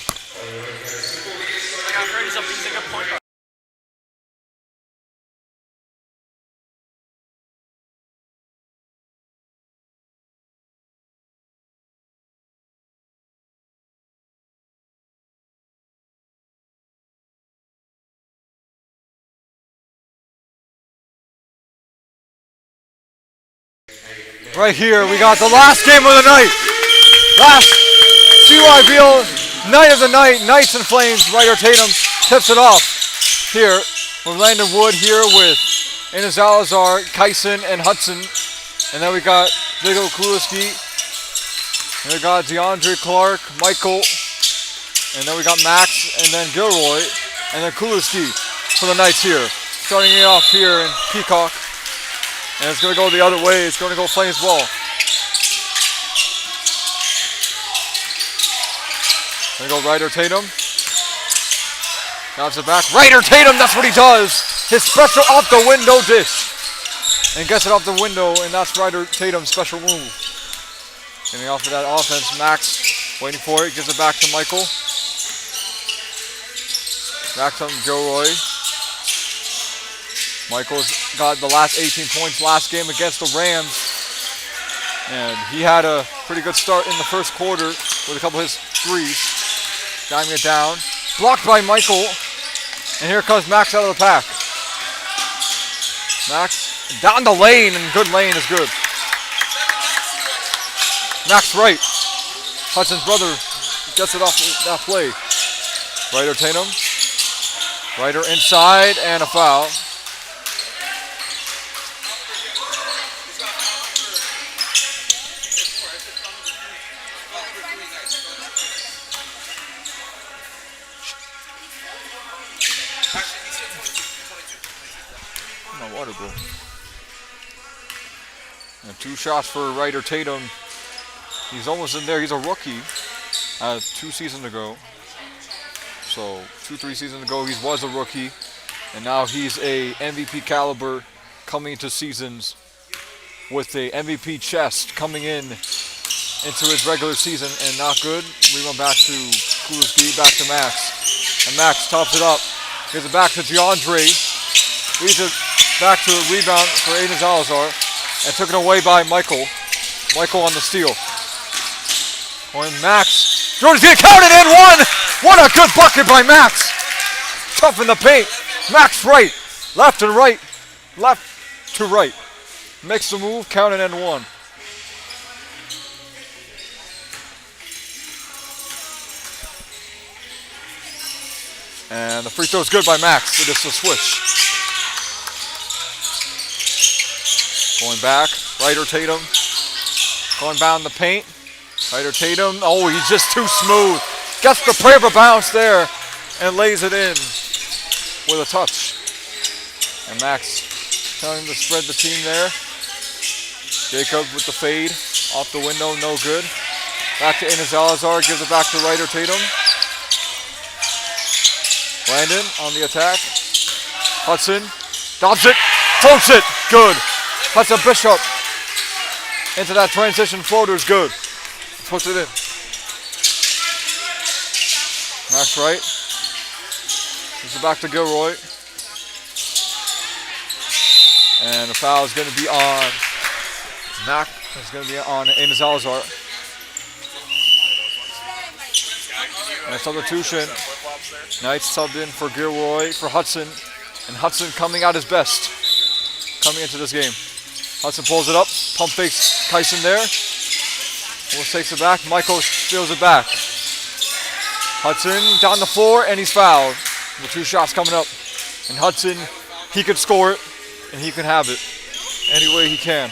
Like, I've heard he's a good point guard.
Right here, we got the last game of the night. Last CYBL night of the night. Knights and Flames. Ryder Tatum tips it off. Here, with Landon Wood here with Anna Salazar, Kyson, and Hudson. And then we got Diego Kuliski. And we got DeAndre Clark, Michael. And then we got Max, and then Gilroy. And then Kuliski for the Knights here. Starting it off here in Peacock. And it's going to go the other way. It's going to go Flames ball. Going to go Ryder Tatum. Bounce it back. Ryder Tatum, that's what he does. His special off the window dish. And gets it off the window, and that's Ryder Tatum's special move. Getting off of that offense, Max waiting for it. Gives it back to Michael. Back to Gilroy. Michael's got the last 18 points last game against the Rams. And he had a pretty good start in the first quarter with a couple of his threes. Diving it down. Blocked by Michael. And here comes Max out of the pack. Max down the lane, and good lane is good. Max right. Hudson's brother gets it off that play. Ryder Tatum. Ryder inside, and a foul. My water, bro. And 2 shots for Ryder Tatum. He's almost in there. He's a rookie 2 seasons ago. So 2-3 seasons ago, he was a rookie. And now he's a MVP caliber coming into seasons with a MVP chest coming into his regular season, and not good. Rebound back to Kuliski, back to Max. And Max tops it up. Gives it back to DeAndre. Leads it back to a rebound for Aiden Salazar. And took it away by Michael. Michael on the steal. When Max. Jordan's going to count it in. One! What a good bucket by Max. Tough in the paint. Max right. Left and right. Left to right. Makes the move. Count it in. One. And the free throw is good by Max. It is a switch. Going back. Ryder Tatum. Going down the paint. Ryder Tatum. Oh, he's just too smooth. Gets the paper bounce there and lays it in with a touch. And Max telling him to spread the team there. Jacob with the fade. Off the window. No good. Back to Aiden Salazar. Gives it back to Ryder Tatum. Landon on the attack. Hudson. Dobs it. Floats it. Good. Hudson Bishop. Into that transition floater is good. Puts it in. Max right. Gives it back to Gilroy. And the foul is going to be on Mac. It's going to be on Aiden Salazar. And substitution. Knights subbed in for Gilroy for Hudson. And Hudson coming out his best. Coming into this game. Hudson pulls it up. Pump fakes Kyson there. Willis takes it back. Michael steals it back. Hudson down the floor, and he's fouled. With 2 shots coming up. And Hudson, he could score it, and he can have it any way he can.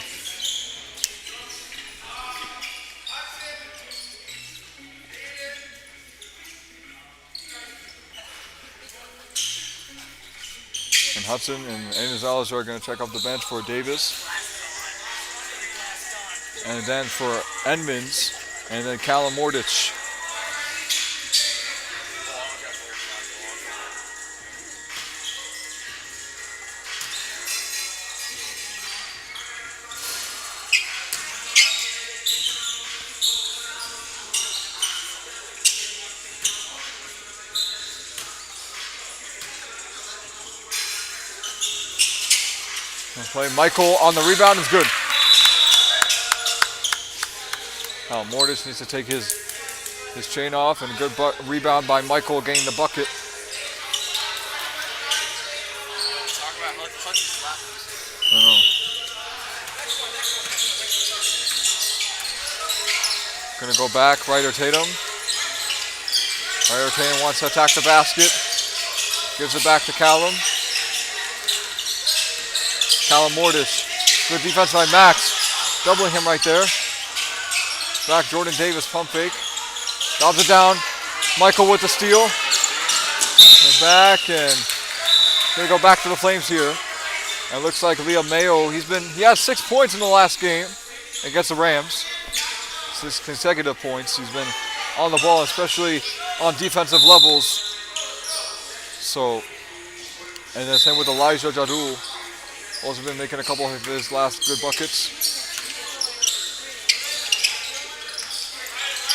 And Hudson and Gonzalez are going to check off the bench for Davis. And then for Edmonds. And then Callum Mordich. Play Michael on the rebound is good. Now Mortis needs to take his chain off, and a good rebound by Michael getting the bucket.
Talk about Hudson's flat.
I know. Gonna go back, Ryder Tatum. Ryder Tatum wants to attack the basket. Gives it back to Callum. Callum Mortis. Good defense by Max. Doubling him right there. Back Jordan Davis, pump fake. Lobs it down. Michael with the steal. And back, and gonna go back to the Flames here. And it looks like Liam Mayo, he has 6 points in the last game against the Rams. 6 consecutive points. He's been on the ball, especially on defensive levels. So, and then same with Elijah Jadul. Also been making a couple of his last good buckets.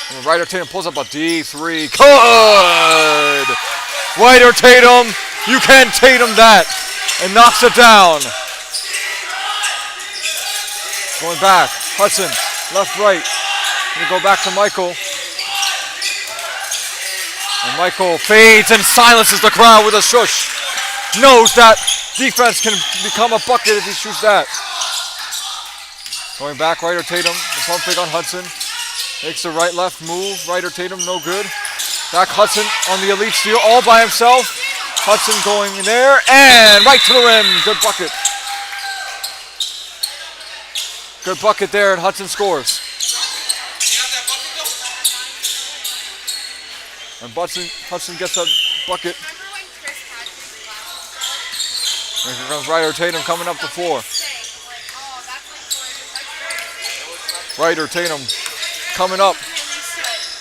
And Ryder Tatum pulls up a D3. Good! Ryder Tatum, you can Tatum that. And knocks it down. Going back, Hudson, left, right. Gonna go back to Michael. And Michael fades and silences the crowd with a shush. Knows that defense can become a bucket if he shoots that. Going back, Ryder Tatum, the pump fake on Hudson. Makes the right-left move. Ryder Tatum, no good. Back Hudson on the elite steal, all by himself. Hudson going in there, and right to the rim. Good bucket. Good bucket there, and Hudson scores. And Hudson gets a bucket. And here comes Ryder Tatum coming up the floor. Ryder Tatum coming up.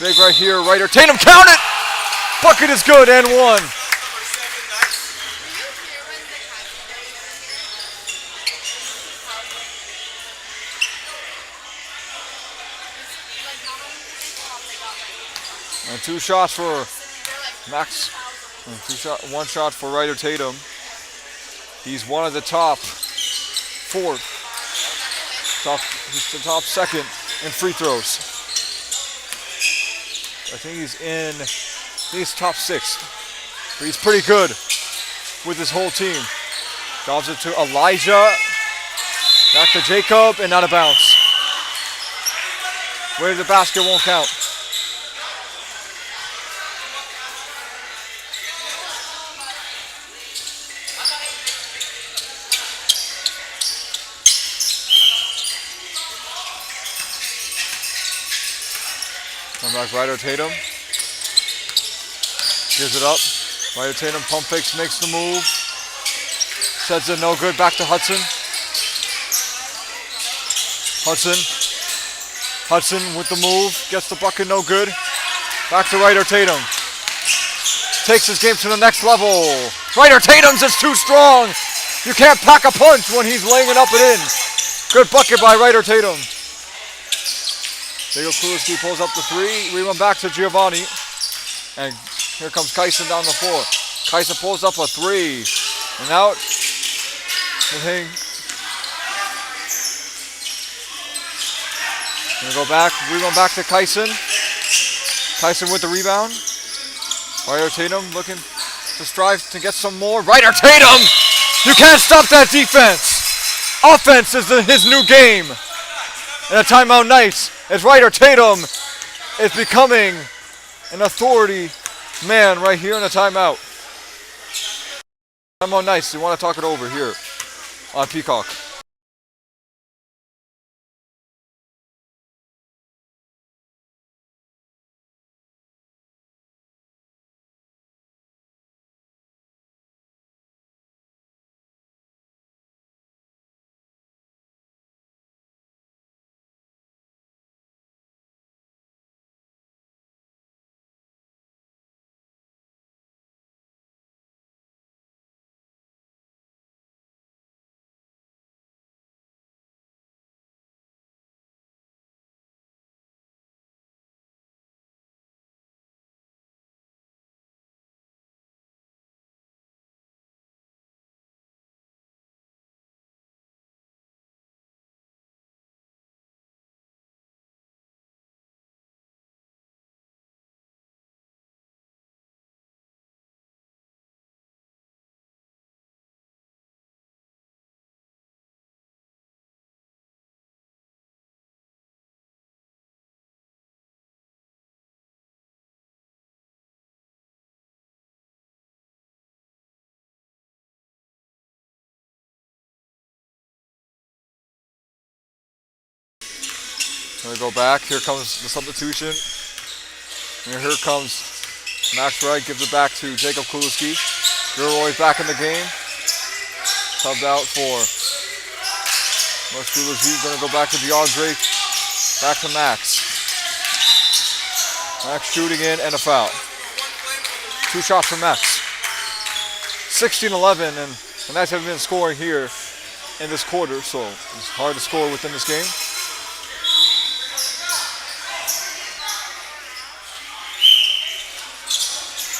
Big right here. Ryder Tatum, count it! Bucket is good, and one. And 2 shots for Max. And one shot for Ryder Tatum. He's one of the top 4. He's the top 2nd in free throws. I think he's top 6. But he's pretty good with his whole team. Dobs it to Elijah. Back to Jacob, and out of bounds. Way to the basket, won't count. Come back, Ryder Tatum. Gives it up. Ryder Tatum pump fakes, makes the move. Sets it no good, back to Hudson. Hudson with the move, gets the bucket, no good. Back to Ryder Tatum. Takes his game to the next level. Ryder Tatum's is too strong. You can't pack a punch when he's laying it up and in. Good bucket by Ryder Tatum. Diego Kuliski pulls up the 3. Rebound back to Giovanni. And here comes Kyson down the floor. Kyson pulls up a 3. And out. The thing. Gonna go back. Rebound back to Kyson. Kyson with the rebound. Ryder Tatum looking to strive to get some more. Ryder Tatum! You can't stop that defense. Offense is his new game. And a timeout night. As Ryder Tatum is becoming an authority man right here in a timeout. Timeout nice. We want to talk it over here on Peacock. Gonna go back. Here comes the substitution. And here comes Max Wright. Gives it back to Jacob Kuliski. Gilroy's back in the game. Subbed out for Kuliski. Gonna go back to DeAndre. Back to Max. Max shooting in and a foul. 2 shots for Max. 16-11, and the Knights haven't been scoring here in this quarter, so it's hard to score within this game.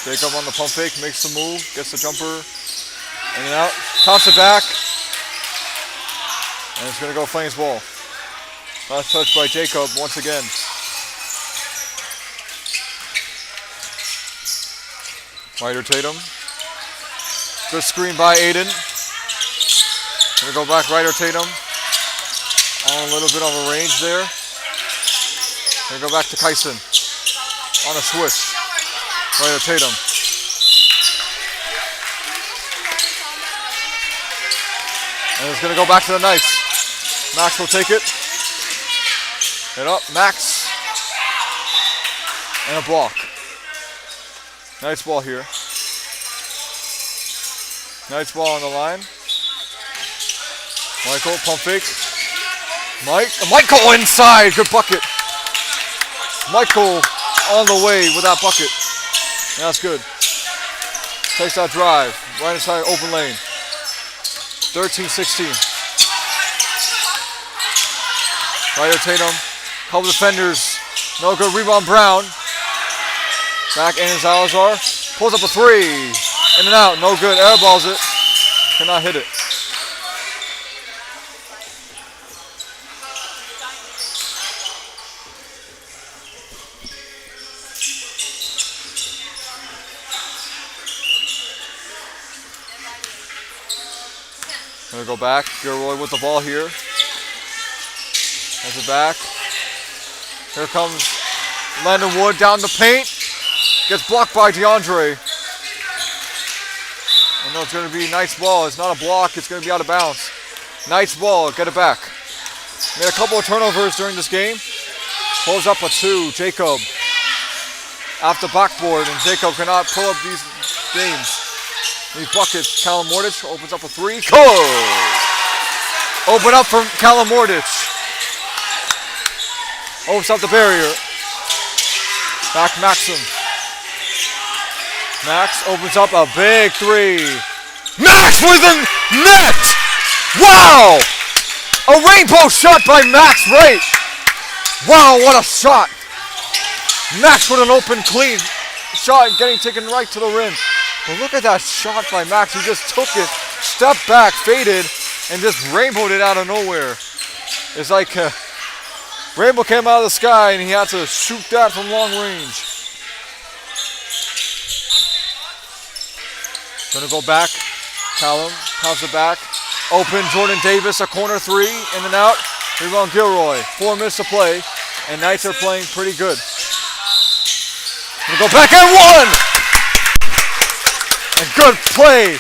Jacob on the pump fake, makes the move, gets the jumper in and out, toss it back, and it's going to go Flames ball. Last touch by Jacob once again. Ryder Tatum. Good screen by Aiden. Gonna go back Ryder Tatum. On a little bit of a range there. Gonna go back to Kyson. On a switch. Ryder Tatum. And it's gonna go back to the Knights. Max will take it. Hit up, Max. And a block. Nice ball here. Nice ball on the line. Michael, pump fake. Michael inside, good bucket. Michael on the way with that bucket. That's good. Takes that drive, right inside open lane. 13-16. Ryder Tatum, couple defenders. No good, rebound Brown. Back in Salazar, pulls up a 3. In and out, no good, airballs it. Cannot hit it. Gonna go back, Gilroy with the ball here. Has it back. Here comes Landon Wood down the paint. Gets blocked by DeAndre. I know it's going to be a nice ball. It's not a block. It's going to be out of bounds. Nice ball. Get it back. Made a couple of turnovers during this game. Pulls up a 2. Jacob off the backboard, and Jacob cannot pull up these games. These buckets. Callum Mordich opens up a 3. Good. Open up from Callum Mordich. Opens up the barrier. Back Maxim. Max opens up a big 3. Max with the net! Wow! A rainbow shot by Max Wright. Wow, what a shot. Max with an open, clean shot getting taken right to the rim. But look at that shot by Max. He just took it, stepped back, faded, and just rainbowed it out of nowhere. It's like rainbow came out of the sky and he had to shoot that from long range. Gonna go back. Callum pounds it back. Open, Jordan Davis, a corner 3, in and out. Rebound Gilroy. 4 minutes to play, and Knights are playing pretty good. Gonna go back and 1! And good play.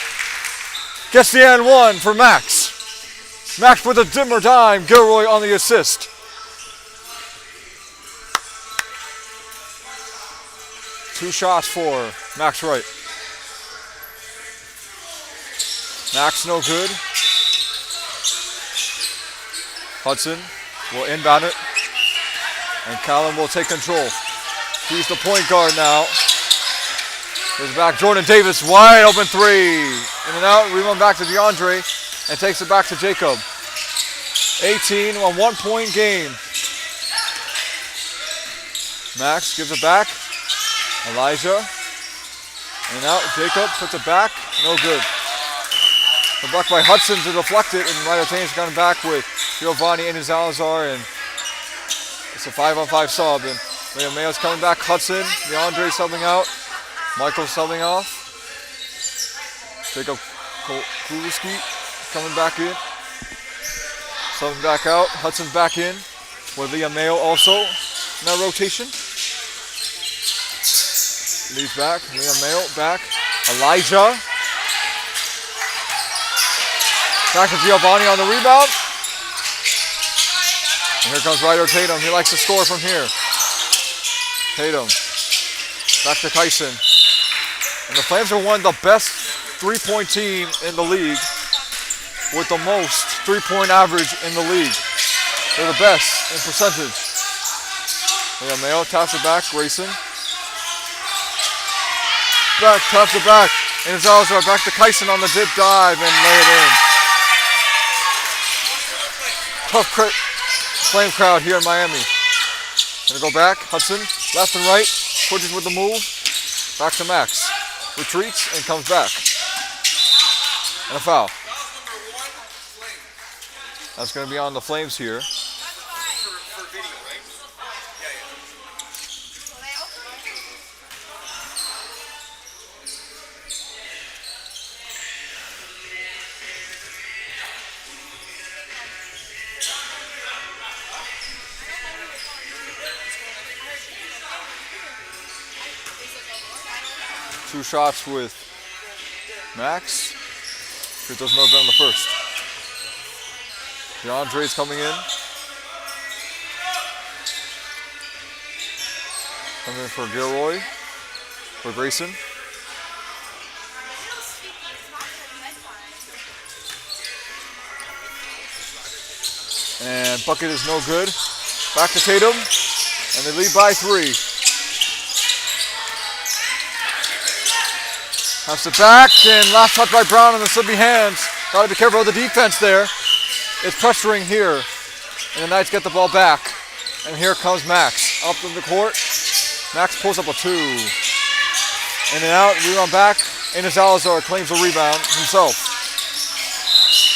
Gets the and 1 for Max. Max with a dimmer dime. Gilroy on the assist. Two shots for Max Wright. Max no good. Hudson will inbound it. And Callum will take control. He's the point guard now. Goes back, Jordan Davis, wide open 3. In and out, rebound back to DeAndre. And takes it back to Jacob. 18, a 1-point game. Max gives it back. Elijah. In and out, Jacob puts it back. No good. The block by Hudson to deflect it, and Ryder Tatum's gone back with Giovanni and Salazar, and it's a 5-on-5 sub. And Liam Mayo's coming back. Hudson, DeAndre subbing out. Michael subbing off. Jacob Kuliski coming back in. Subbing back out. Hudson's back in with Liam Mayo also in that rotation. Leaves back. Liam Mayo back. Elijah. Back to Giovanni on the rebound. And here comes Ryder Tatum. He likes to score from here. Tatum. Back to Kyson. And the Flames are one of the best three-point team in the league with the most three-point average in the league. They're the best in percentage. Yeah, Mayo taps it back. Grayson. Back, taps it back. And it's also back to Kyson on the dip dive and lay it in. Tough Flame crowd here in Miami. Gonna go back. Hudson, left and right. Pushes with the move. Back to Max. Retreats and comes back. And a foul. That's gonna be on the Flames here.
For video, right? Yeah, yeah.
Two shots with Max. It doesn't look good on the first. DeAndre's coming in. Coming in for Gilroy. For Grayson. And bucket is no good. Back to Tatum. And they lead by 3. Pass it back, and last touch by Brown on the slippy hands. Got to be careful of the defense there. It's pressuring here, and the Knights get the ball back. And here comes Max up in the court. Max pulls up a 2. In and out, rebound back. Enes Salazar claims the rebound himself.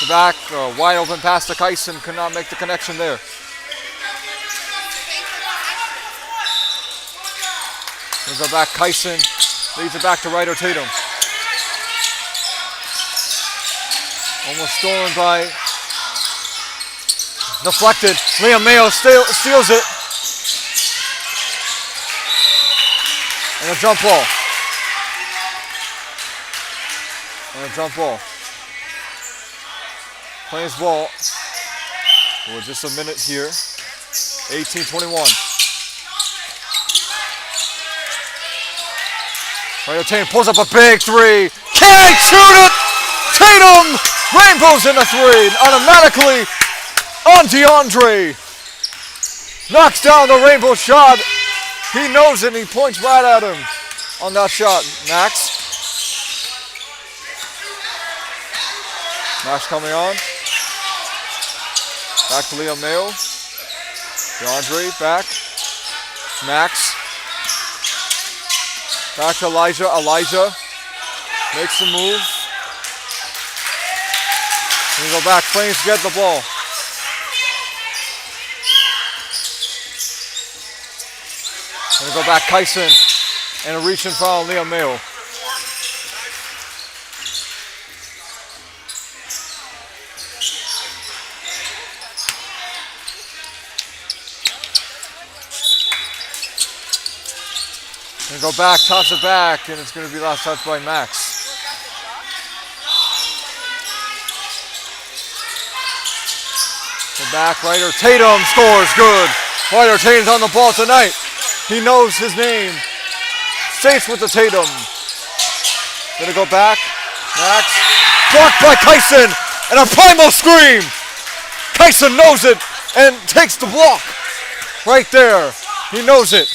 The back, wide open pass to Kyson, could not make the connection there. Brings it back, Kyson leads it back to Ryder Tatum. Almost stolen by, deflected. Liam Mayo steals it. And a jump ball. Flames ball with just a minute here. 18-21. Ryder Tatum pulls up a big 3. Can't shoot it! Tatum rainbows in a 3. Automatically on DeAndre. Knocks down the rainbow shot. He knows it and he points right at him on that shot. Max coming on. Back to Liam Mayo. DeAndre back. Max. Back to Elijah. Elijah makes the move. And go back. Flames get the ball. And go back. Kyson. And a reach and foul on Liam Mayo. And go back, toss it back, and it's going to be last touch by Max. The back, Ryder Tatum scores, good. Ryder Tatum's on the ball tonight. He knows his name. Safe with the Tatum. Gonna go back, Max. Blocked by Kyson, and a primal scream. Kyson knows it, and takes the block. Right there, he knows it.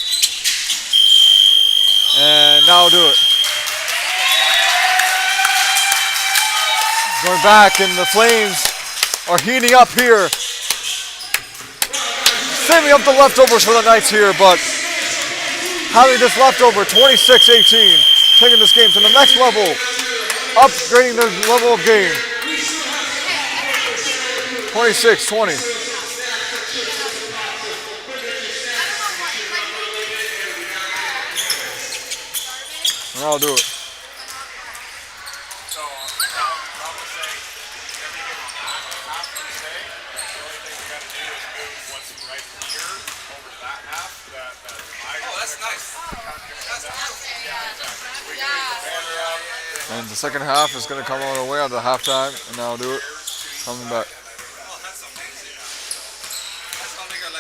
And now we'll do it. Going back, and the Flames are heating up here. Saving up the leftovers for the Knights here, but having this leftover, 26-18, taking this game to the next level, upgrading the level of game. 26-20. And I'll do it.
So I would say everything half to say. The only thing we got to do is move what's right here over to that half.
That's nice. That's beautiful.
Yeah, exactly. We can make the banner up.
And the second half is going to come all the way on the halftime, and now I'll do it. Coming back.
Oh, that's amazing. That's gonna make our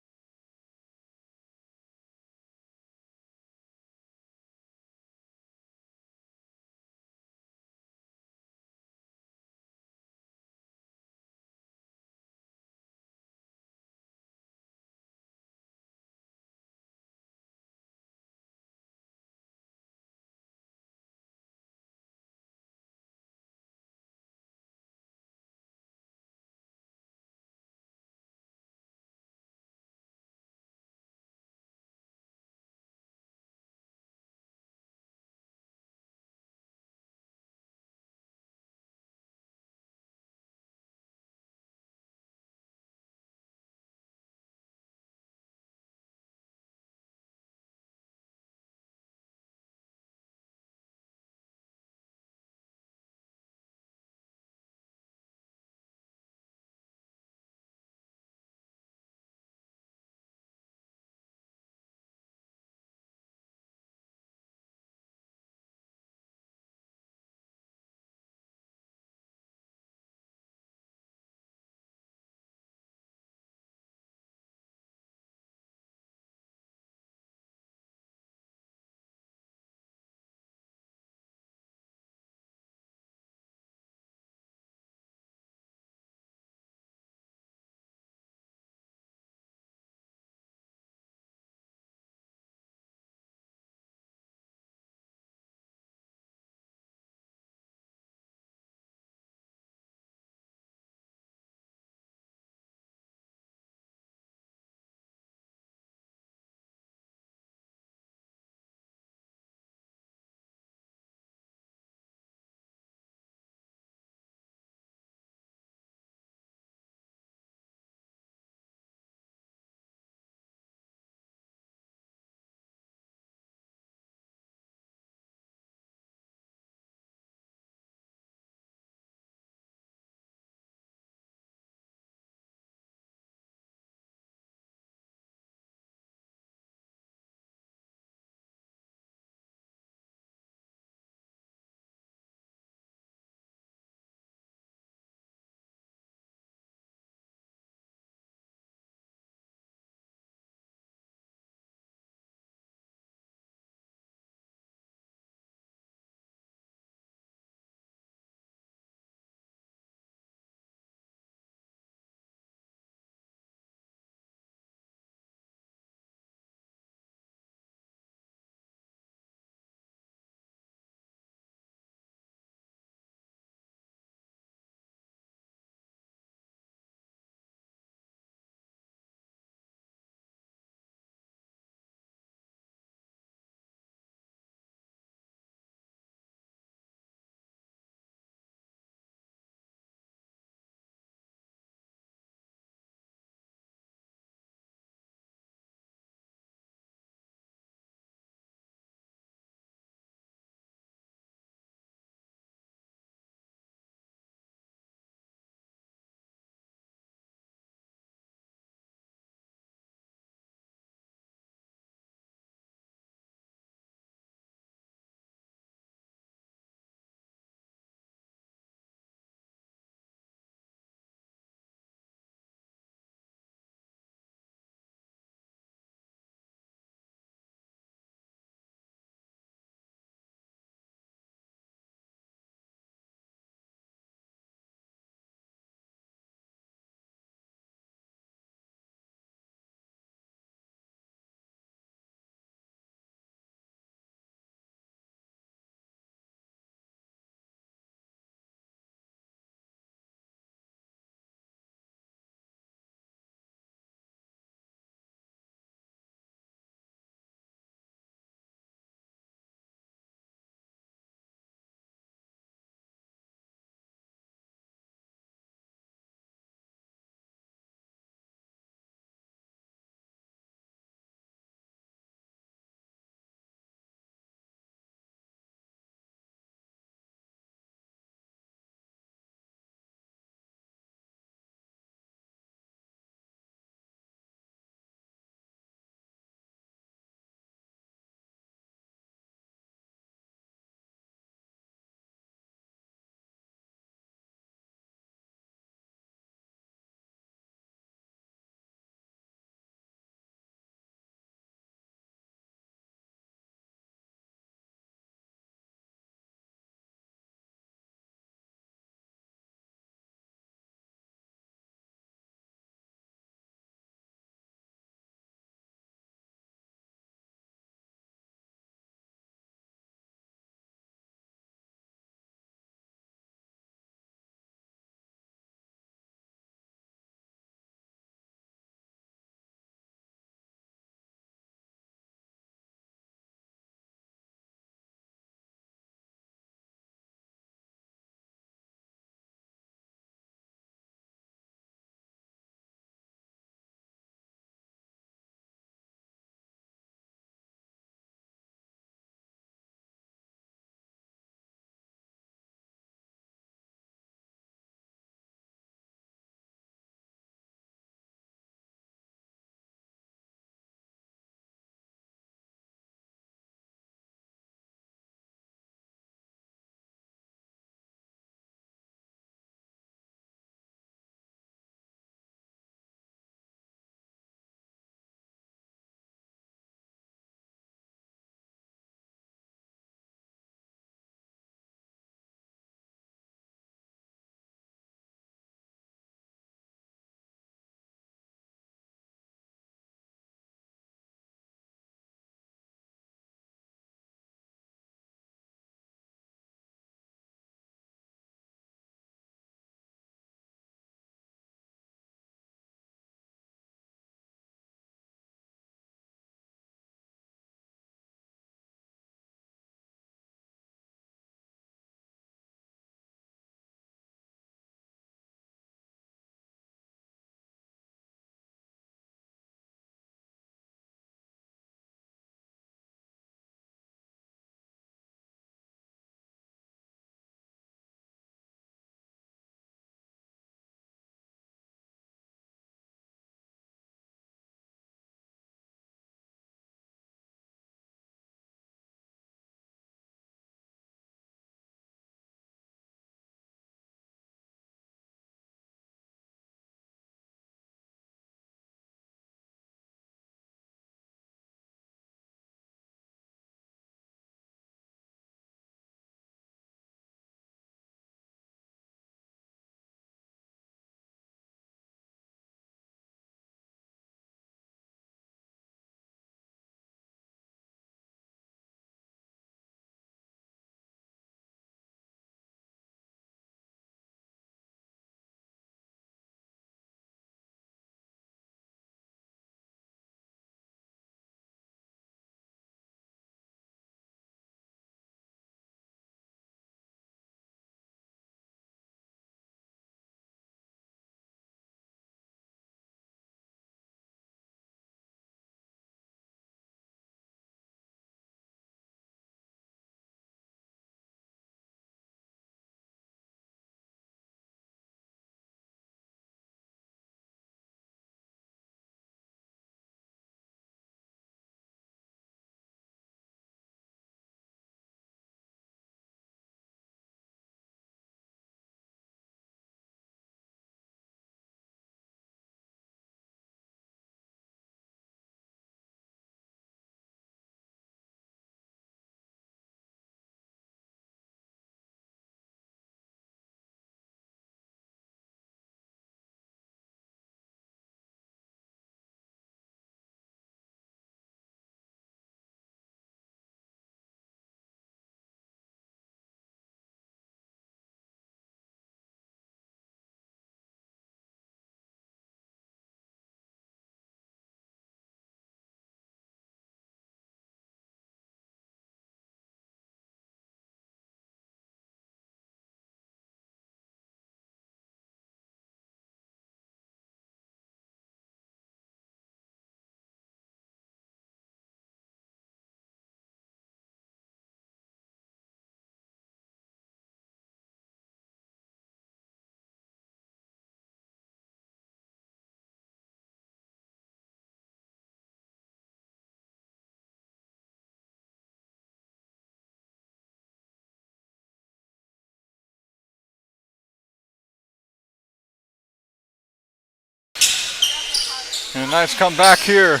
And the Knights come back here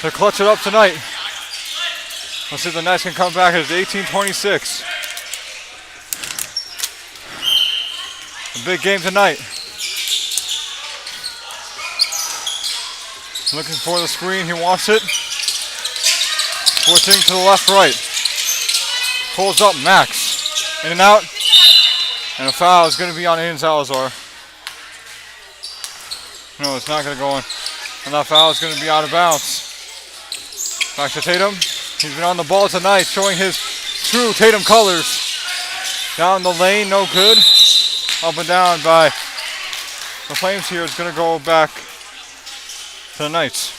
to clutch it up tonight. Let's see if the Knights can come back. It's 18-26. A big game tonight. Looking for the screen. He wants it. Switching to the left, right. Pulls up Max. In and out. And a foul is going to be on Aiden Salazar. No, it's not going to go in. And that foul is going to be out of bounds. Back to Tatum. He's been on the ball tonight, showing his true Tatum colors. Down the lane, no good. Up and down by the Flames here. It's going to go back to the Knights.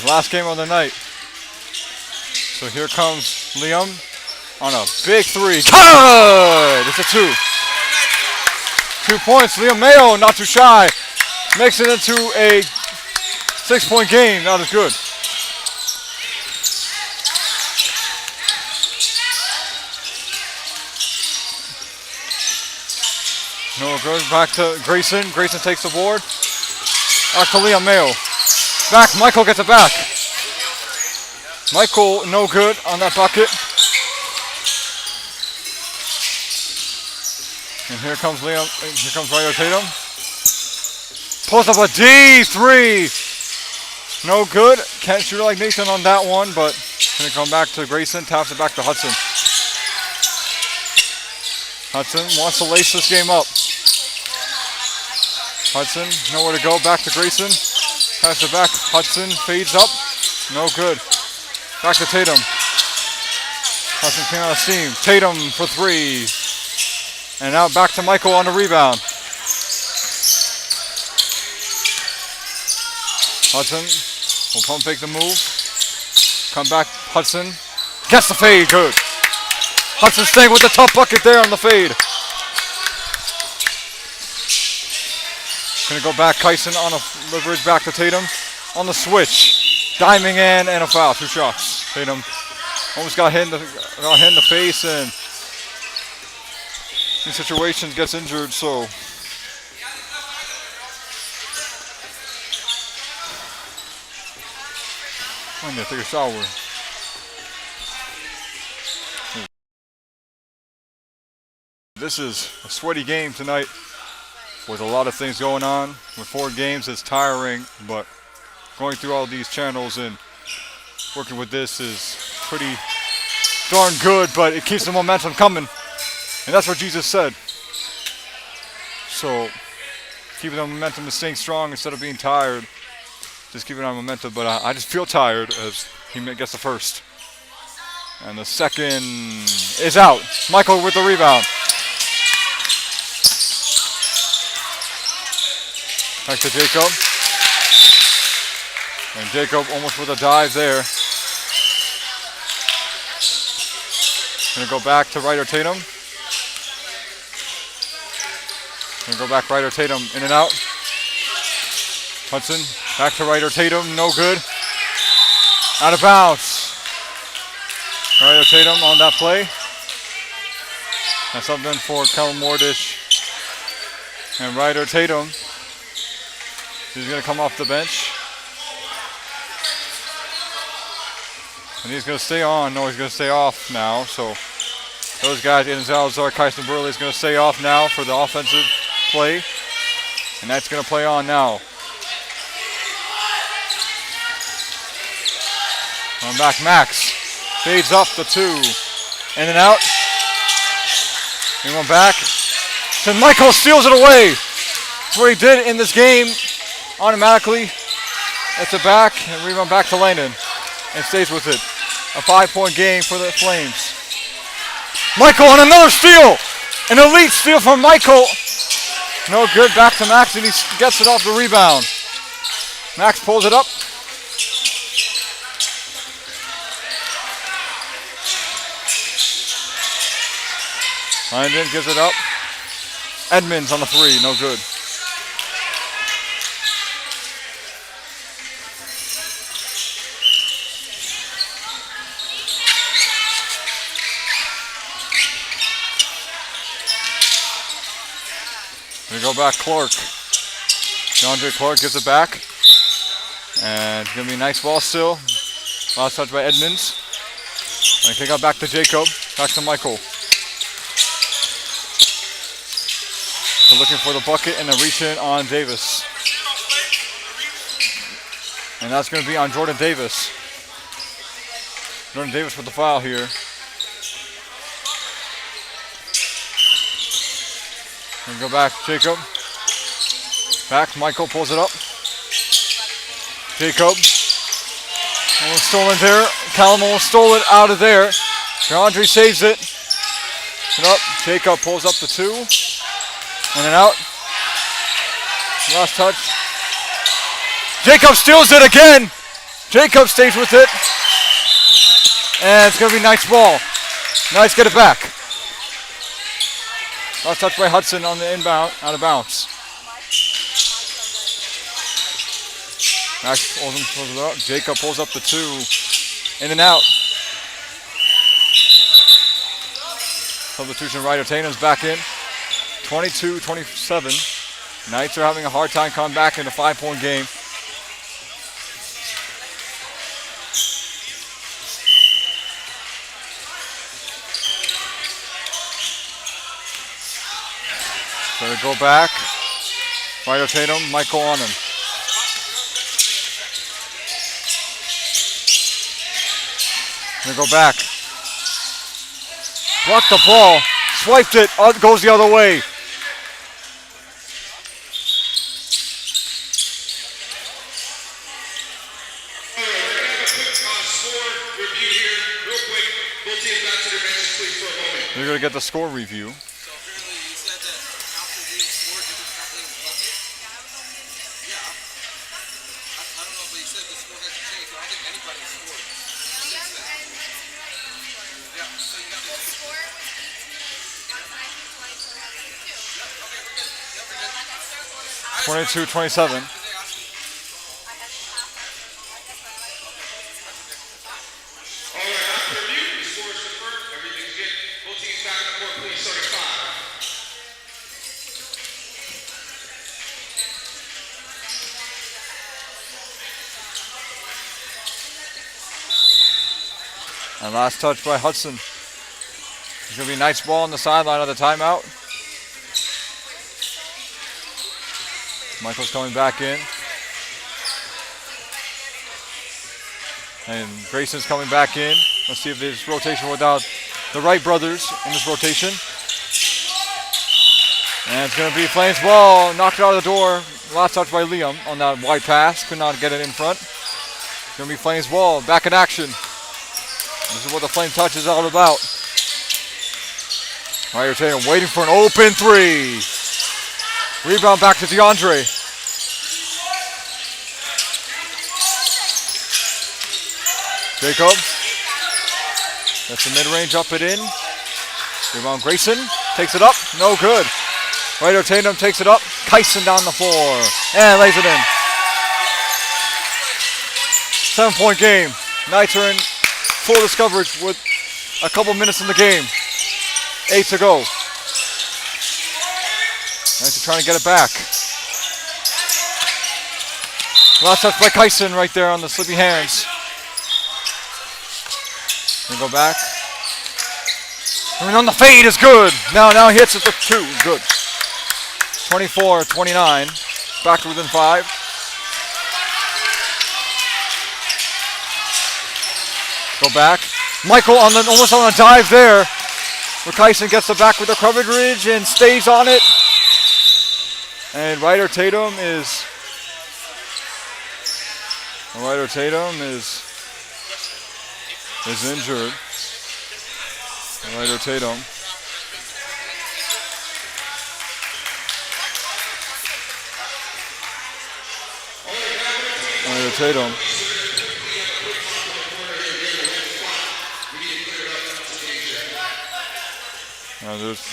The last game of the night. So here comes Liam on a big three. Good! It's a 2. 2 points. Liam Mayo, not too shy. Makes it into a 6-point game. That is good. Noah goes back to Grayson. Grayson takes the board. Back to Liam Mayo. Back, Michael gets it back. Michael, no good on that bucket. And here comes Liam. Here comes Ryder Tatum. Pulls up a D3. No good. Can't shoot like Nathan on that one, but gonna come back to Grayson. Taps it back to Hudson. Hudson wants to lace this game up. Hudson, nowhere to go. Back to Grayson. Pass it back. Hudson fades up. No good. Back to Tatum. Hudson came out of steam. Tatum for 3. And now back to Michael on the rebound. Hudson will pump fake the move. Come back. Hudson gets the fade. Good. Hudson staying with the tough bucket there on the fade. Gonna go back. Kyson on a leverage back to Tatum. On the switch. Diming in and a foul. 2 shots. Tatum almost got hit in the face and in situations gets injured, so I'm gonna take a shower. This is a sweaty game tonight with a lot of things going on. With 4 games, it's tiring, but going through all these channels and working with this is pretty darn good, but it keeps the momentum coming. And that's what Jesus said. So keeping the momentum and staying strong instead of being tired. Just keeping on momentum, but I just feel tired as he gets the first. And the second is out. Michael with the rebound. Back to Jacob. And Jacob almost with a dive there. Gonna go back to Ryder Tatum. Gonna go back Ryder Tatum in and out. Hudson back to Ryder Tatum, no good. Out of bounds. Ryder Tatum on that play. That's something for Kellen Mordish. And Ryder Tatum. He's gonna come off the bench. And he's gonna stay on. No, he's gonna stay off now. So those guys, Aiden Salazar, Kyson Burley is gonna stay off now for the offensive play. And that's gonna play on now. Going back, Max. Fades up the 2. In and out. He went back. Then Michael steals it away. That's what he did in this game. Automatically. It's a back. And rebound back to Landon. And stays with it. A 5-point game for the Flames. Michael on another steal. An elite steal from Michael. No good. Back to Max, and he gets it off the rebound. Max pulls it up. Landon gives it up. Edmonds on the 3. No good. Go back Clark. DeAndre Clark gives it back. And it's going to be a nice ball still. Last touch by Edmonds. And kick out back to Jacob. Back to Michael. So looking for the bucket and a reach in on Davis. And that's going to be on Jordan Davis. Jordan Davis with the foul here. And go back, Jacob. Back, Michael pulls it up. Jacob. Almost stolen there. Callum almost stole it out of there. DeAndre saves it. And up. Jacob pulls up the 2. In and out. Last touch. Jacob steals it again. Jacob stays with it. And it's going to be nice ball. Nice get it back. Last touch by Hudson on the inbound, out of bounds. Max pulls it up. Jacob pulls up the 2. In and out. Substitution Ryder Tatum's back in. 22-27. Knights are having a hard time coming back in a 5-point game. So they go back. Ryder Tatum, Michael on him. They go back. Blocked the ball. Swiped it. Out goes the other way. We're going to get the score review.
So apparently you said that after being scored, you could calculate the bucket? Yeah. I don't know, but you said the score hasn't changed, so I don't think anybody scored. Yeah, so you got the
Score was 18, 19, 20, so
Okay, we're good. Yeah, we're good.
22-27. And last touch by Hudson. It's going to be a nice ball on the sideline of the timeout. Michael's coming back in. And Grayson's coming back in. Let's see if there's rotation without the Wright brothers in this rotation. And it's going to be Flames ball. Knocked it out of the door. Last touch by Liam on that wide pass. Could not get it in front. It's going to be Flames ball. Back in action. This is what the Flame touch is all about. Ryder Tatum waiting for an open 3. Rebound back to DeAndre. Jacob. That's the mid-range, up it in. Rebound Grayson. Takes it up. No good. Ryder Tatum takes it up. Kyson down the floor. And lays it in. 7-point game. Knights are in full coverage with a couple minutes in the game. 8 to go. Knights are trying to get it back. Last touch by Kyson right there on the slippy hands. And go back. And on the fade is good. Now he hits it with 2. Good. 24-29. Back to within 5. Go back. Michael on the almost on a dive there. Where Kyson gets the back with the coverage and stays on it. And Ryder Tatum is injured. Ryder Tatum.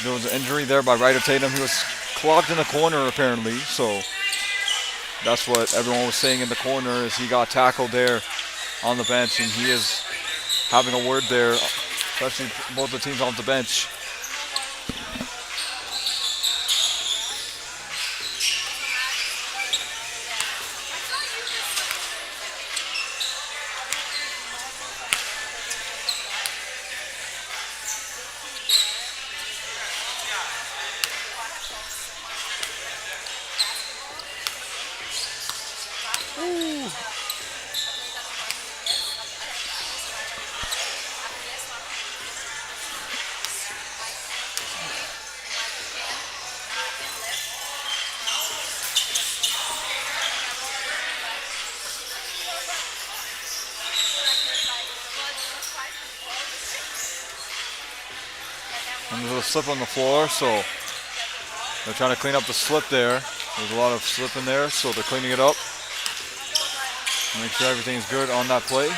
There was an injury there by Ryder Tatum. He was clogged in the corner apparently, so that's what everyone was saying in the corner as he got tackled there on the bench, and he is having a word there, especially both the teams on the bench. And there's a slip on the floor, so they're trying to clean up the slip there. There's a lot of slip in there, so they're cleaning it up. Make sure everything's good on that play.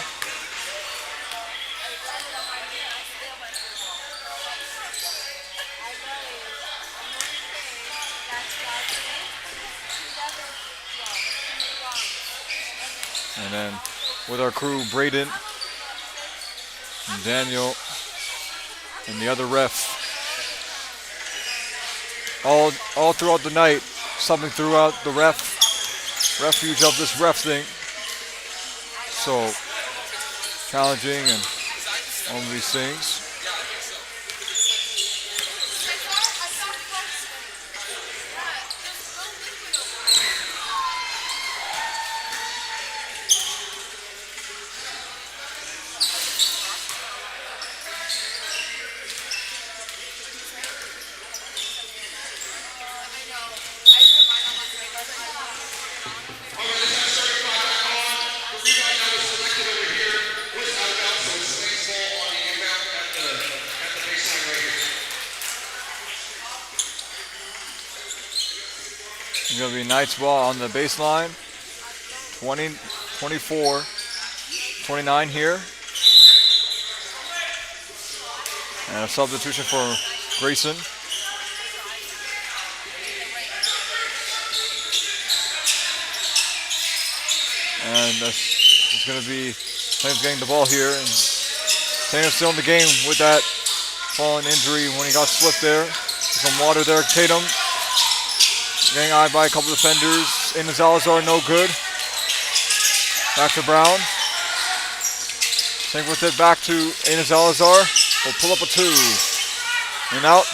And then with our crew, Braden, and Daniel, and the other ref, all throughout the night, something throughout the refuge of this ref thing. So challenging and all of these things. It's going to be Knights ball on the baseline. 24, 29 here. And a substitution for Grayson. And it's going to be Tatum's getting the ball here. And Tatum's still in the game with that fallen injury when he got slipped there. Some water there. Tatum getting eyed by a couple of defenders. In Salazar, no good. Back to Brown. Sink with it back to Aiden Salazar. We'll pull up a two. In out.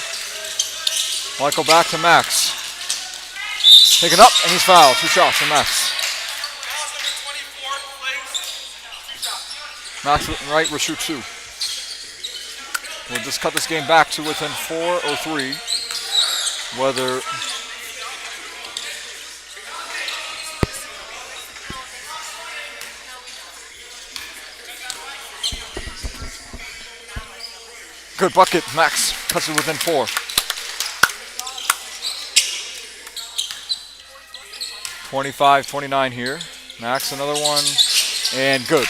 Michael back to Max. Taken up and he's fouled. 2 shots from Max. Max right will shoot 2. We'll just cut this game back to within 4 or 3. Whether good bucket, Max cuts it within 4. 25-29 here. Max another one, and good.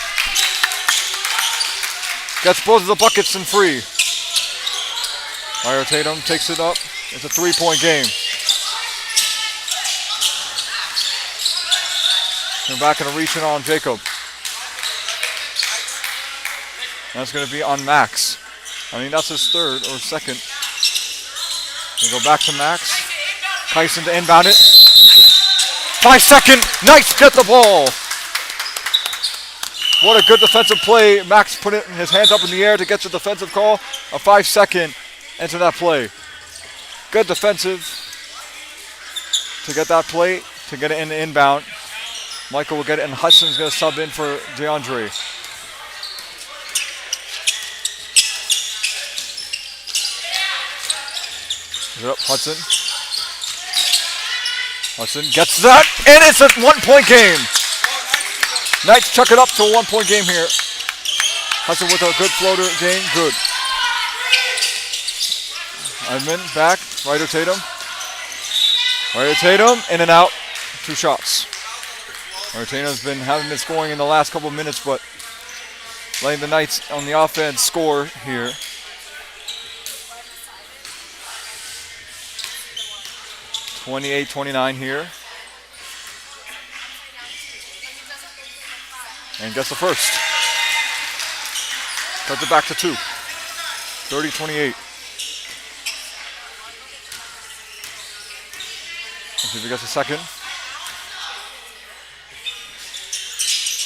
Gets both of the buckets and free. Mario Tatum takes it up. It's a 3-point game. We're back in a reach on Jacob. That's going to be on Max. I mean, that's his third or second. We go back to Max. Tyson to inbound it. 5 second. Knights get the ball. What a good defensive play. Max put his hands up in the air to get the defensive call. A 5 second into that play. Good defensive to get that play, to get it in the inbound. Michael will get it, and Hudson's going to sub in for DeAndre. Yep, Hudson. Hudson gets that, and it's a 1-point game. Knights chuck it up to a 1-point game here. Hudson with a good floater game, good. Edmund back, Ryder Tatum. Ryder Tatum, in and out, 2 shots. Ryder Tatum's haven't been scoring in the last couple of minutes, but letting the Knights on the offense score here. (28-29) here. And gets the first. Cuts it back to 2. 30-28. Let's see if he gets a second.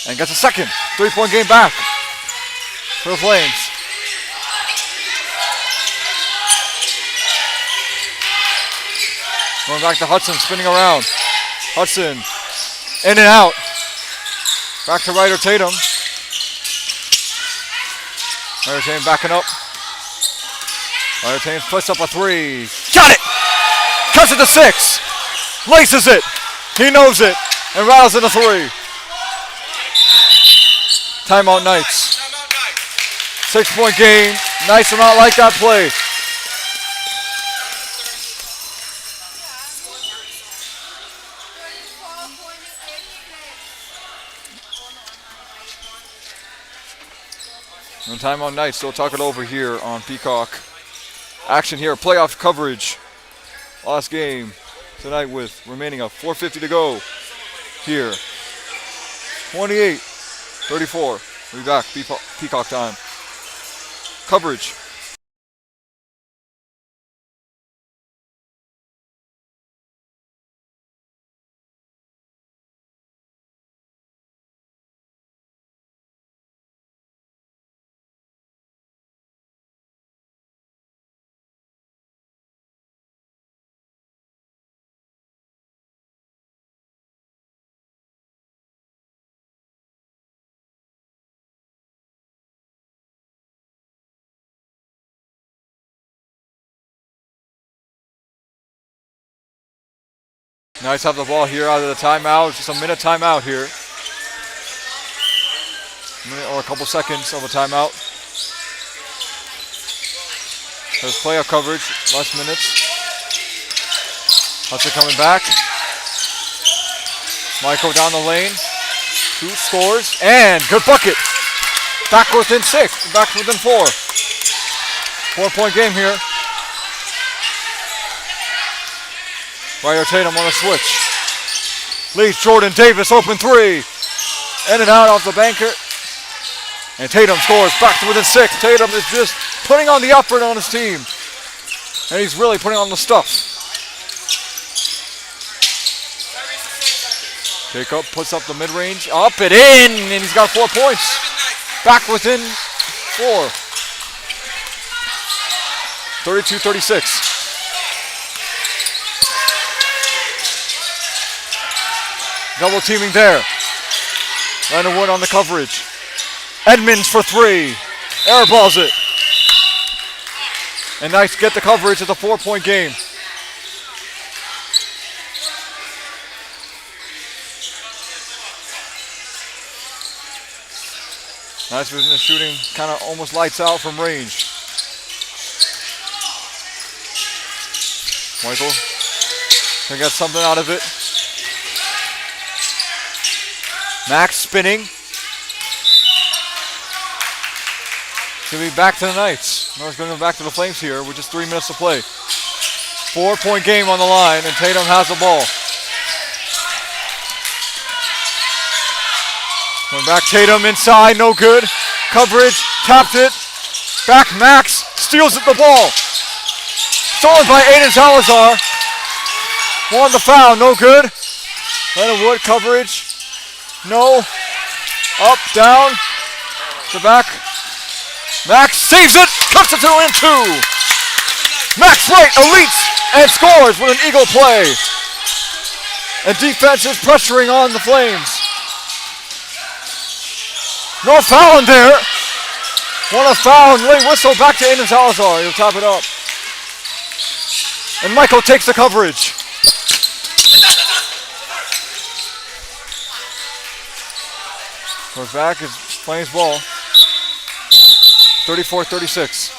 And gets a second. 3-point game back for the Flames. Going back to Hudson, spinning around. Hudson, in and out. Back to Ryder Tatum. Ryder Tatum backing up. Ryder Tatum puts up a 3. Got it! Cuts it to 6. Laces it. He knows it. And rattles in a 3. Timeout Knights. 6-point game. Knights will not like that play. And timeout Knights, they'll talk it over here on Peacock. Action here, playoff coverage. Last game tonight with remaining of 4:50 to go here. 28-34. We'll be back, Peacock time. Coverage. Knights have the ball here out of the timeout. Just a minute timeout here. A minute or a couple seconds of a timeout. There's playoff coverage, less minutes. Hudson coming back. Michael down the lane. Shoots, scores, and good bucket. Back within 6, back within 4. 4-point game here. Ryder Tatum on a switch. Leads Jordan Davis, open 3. In and out off the banker. And Tatum scores back to within 6. Tatum is just putting on the effort on his team. And he's really putting on the stuff. Jacob puts up the mid-range. Up and in. And he's got 4 points. Back within 4. 32-36. Double teaming there. Leonard Wood on the coverage. Edmonds for 3. Airballs it. And Knights get the coverage. It's a 4-point game. Knights was in the shooting, kind of almost lights out from range. Michael can get something out of it. Max spinning. Gonna be back to the Knights. No, it's gonna go back to the Flames here with just 3 minutes to play. 4-point game on the line, and Tatum has the ball. Going back, Tatum inside, no good. Coverage, tapped it. Back, Max steals the ball. Stolen by Aiden Salazar. Won the foul, no good. Leonard Wood, coverage. No. Up, down. To back. Max saves it. Cuts it to in 2. Max Wright elites and scores with an eagle play. And defense is pressuring on the Flames. No foul in there. Want a foul and late whistle back to Aiden Salazar. He'll top it up. And Michael takes the coverage. Goes back, is Flames ball. 34-36.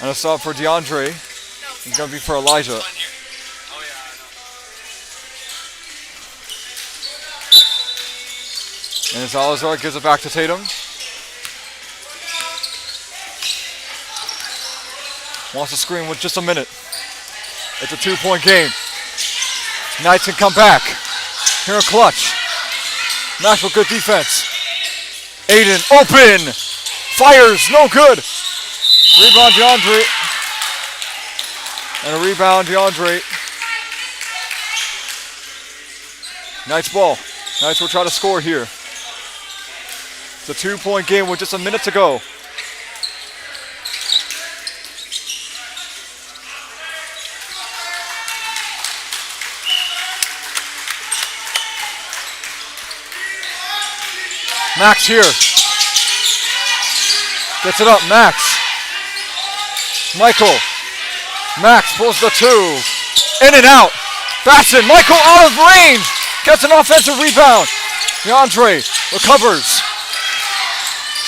And a sub for DeAndre. He's going to be for Elijah. And Salazar gives it back to Tatum. Wants to screen with just a minute. It's a 2-point game. Knights can come back. Here a clutch. Nashville good defense. Aiden open. Fires, no good. Rebound DeAndre. And a rebound DeAndre. Knights ball. Knights will try to score here. It's a 2-point game with just a minute to go. Max here. Gets it up, Max. Michael. Max pulls the 2. In and out. Bastion. Michael out of range. Gets an offensive rebound. DeAndre recovers.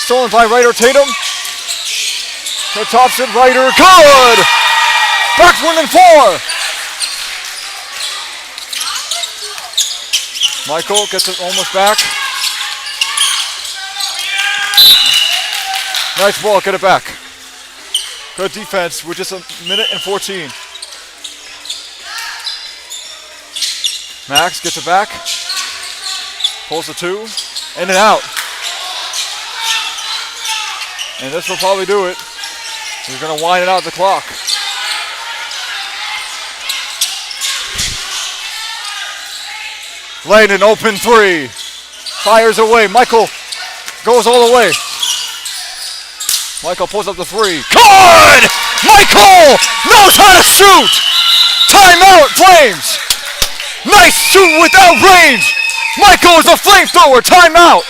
Stolen by Ryder Tatum. So tops it, Ryder. Good! Back within 4. Michael gets it almost back. Nice ball, get it back. Good defense with just a minute and 14. Max gets it back. Pulls the 2. In and out. And this will probably do it. He's going to wind it out the clock. Landon, open 3. Fires away. Michael goes all the way. Michael pulls up the 3. Good! Michael knows how to shoot! Timeout, Flames! Nice shoot without range! Michael is a flamethrower! Timeout!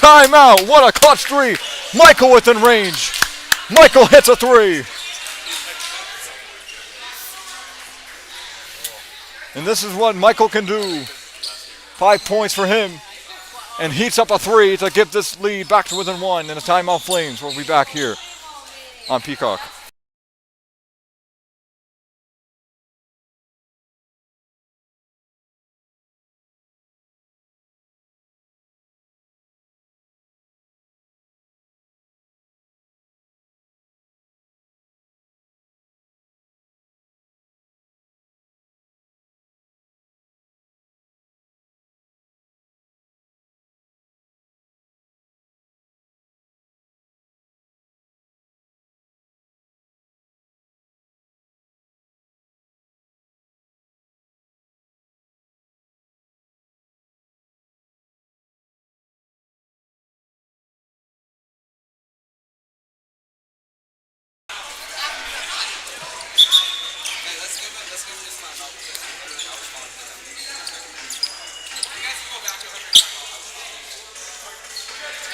Timeout! What a clutch 3! Michael within range. Michael hits a 3. And this is what Michael can do. 5 points for him. And heats up a 3 to give this lead back to within 1. And a timeout Flames. We'll be back here on Peacock.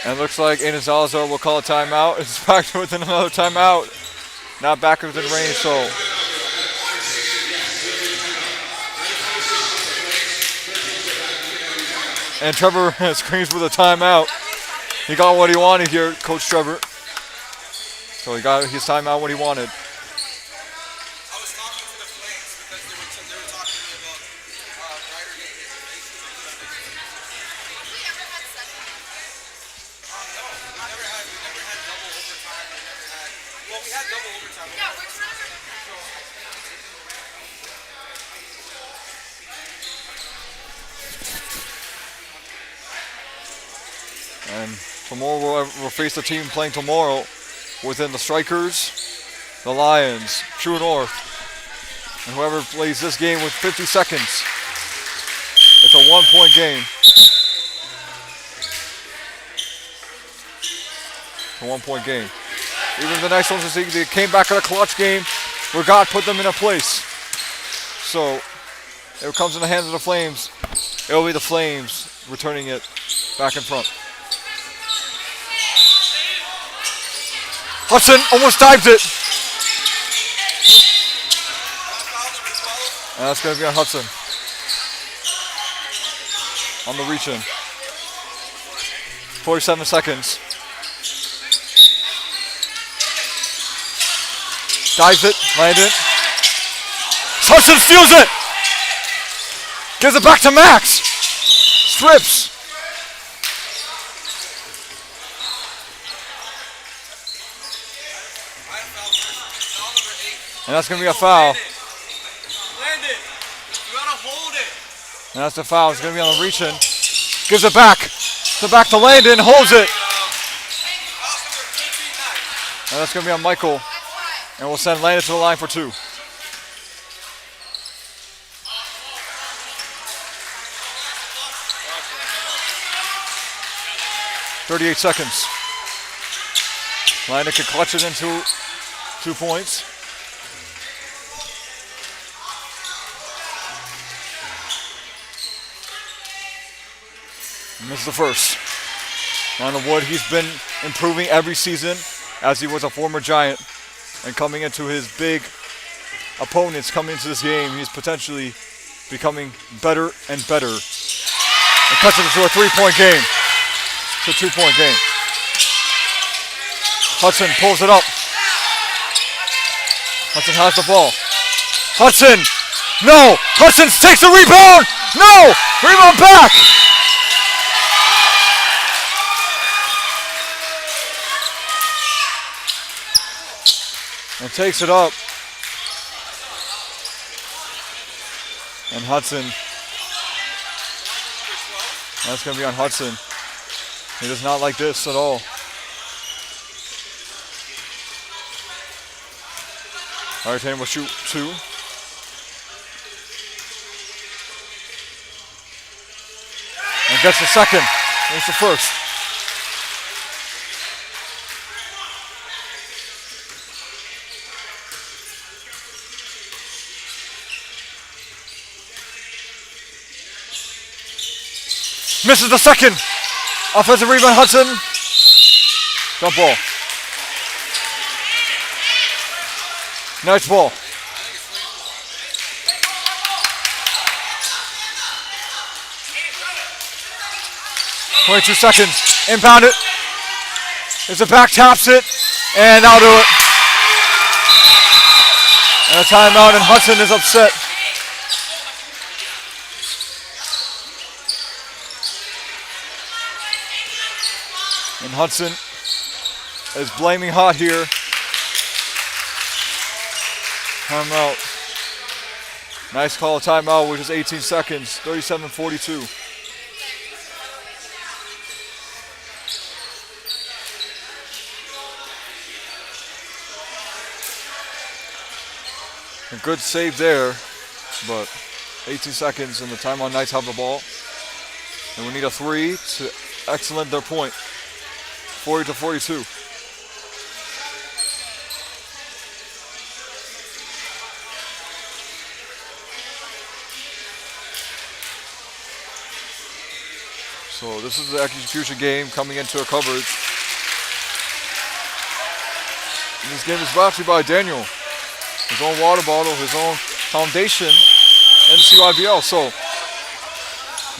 And it looks like Aiden Salazar will call a timeout. It's back to within another timeout. Not back within range, so. And Trevor screams with a timeout. He got what he wanted here, Coach Trevor. So he got his timeout what he wanted.
I was talking to the Flames because they were talking to me about Ryder getting information.
Have we ever had 7?
No, we never had double overtime. We had double overtime.
Yeah, we're trying to remember that.
And tomorrow we'll face the team playing tomorrow within the Strikers, the Lions, True North. And whoever plays this game with 50 seconds, it's a 1-point game. A 1-point game. Even the next ones, they came back in a clutch game where God put them in a place. So it comes in the hands of the Flames. It'll be the Flames returning it back in front. Hudson almost dives it. And that's going to be on Hudson. On the reach in. 47 seconds. Dives it, landed it. Hudson steals it. Gives it back to Max. Strips. And that's going to be a foul.
Landon, you gotta hold it.
And that's the foul. It's going to be on the reach in. Gives it back. Back to Landon. Holds it. And that's going to be on Michael. And we'll send Landon to the line for 2. .38 seconds. Landon can clutch it into 2 points. And this is the first. On the wood, he's been improving every season as he was a former Giant. And coming into his big opponents coming into this game, he's potentially becoming better and better. And cuts it into a 3-point game. It's a 2-point game. Hudson pulls it up. Hudson has the ball. Hudson! No! Hudson takes the rebound! No! Rebound back! and takes it up. And Hudson. That's going to be on Hudson. He does not like this at all. All right, Tatum will shoot 2. And gets the second. There's the first. Misses the second. Offensive rebound, Hudson. Dump ball. Nice ball. 22 seconds. Inbound it. There's a back, taps it, and that'll do it. And a timeout, and Hudson is upset. And Hudson is blaming Hot here. Timeout. Nice call of timeout, which is 18 seconds, 37-42. A good save there, but 18 seconds and the timeout. Knights have the ball. And we need a 3 to excellent their point. 40-42. So this is the execution game coming into a coverage. And this game is brought to you by Daniel. His own water bottle, his own foundation, and CYBL. So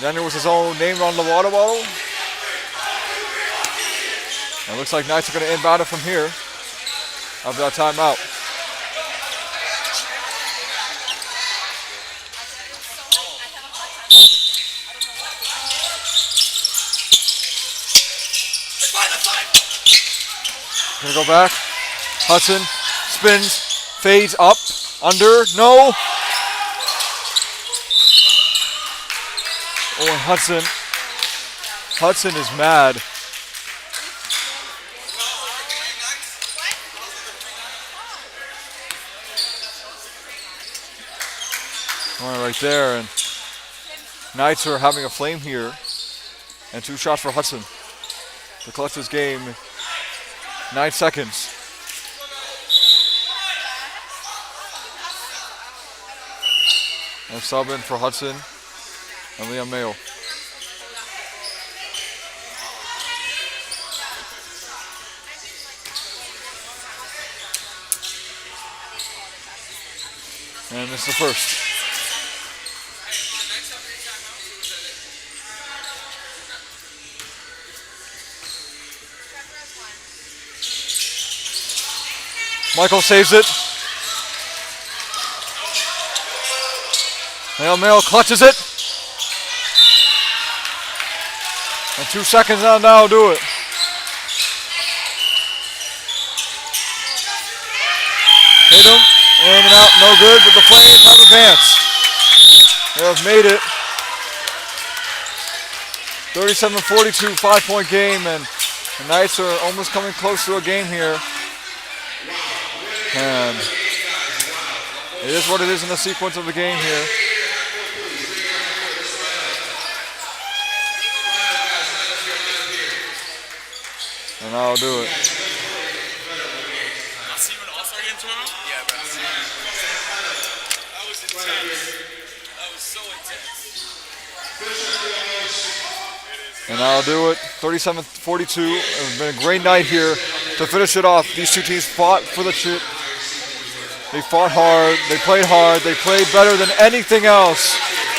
Daniel with his own name on the water bottle. And it looks like Knights are going to inbound it from here after that timeout. Gonna go back. Hudson spins, fades up, under, no. Oh, and Hudson is mad. Right there, and Knights are having a flame here, and 2 shots for Hudson to clutch this game. 9 seconds. And sub in for Hudson and Liam Mayo. And this is the first. Michael saves it. Mayo clutches it. And 2 seconds now do it. Hit him, in and out, no good, but the Flames have advanced. They have made it. 37-42, 5-point game, and the Knights are almost coming close to a game here. And it is what it is in the sequence of the game here. And I'll do it.
I'll see you in the All-Star game tomorrow? Yeah, bro. That was intense. That was so intense.
And I'll do it. 37-42. It's been a great night here to finish it off. These two teams fought for the chip. They fought hard, they played better than anything else.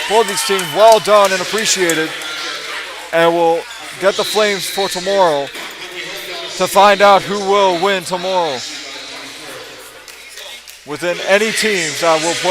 Both these teams, well done and appreciated. And we'll get the Flames for tomorrow to find out who will win tomorrow within any teams that will play.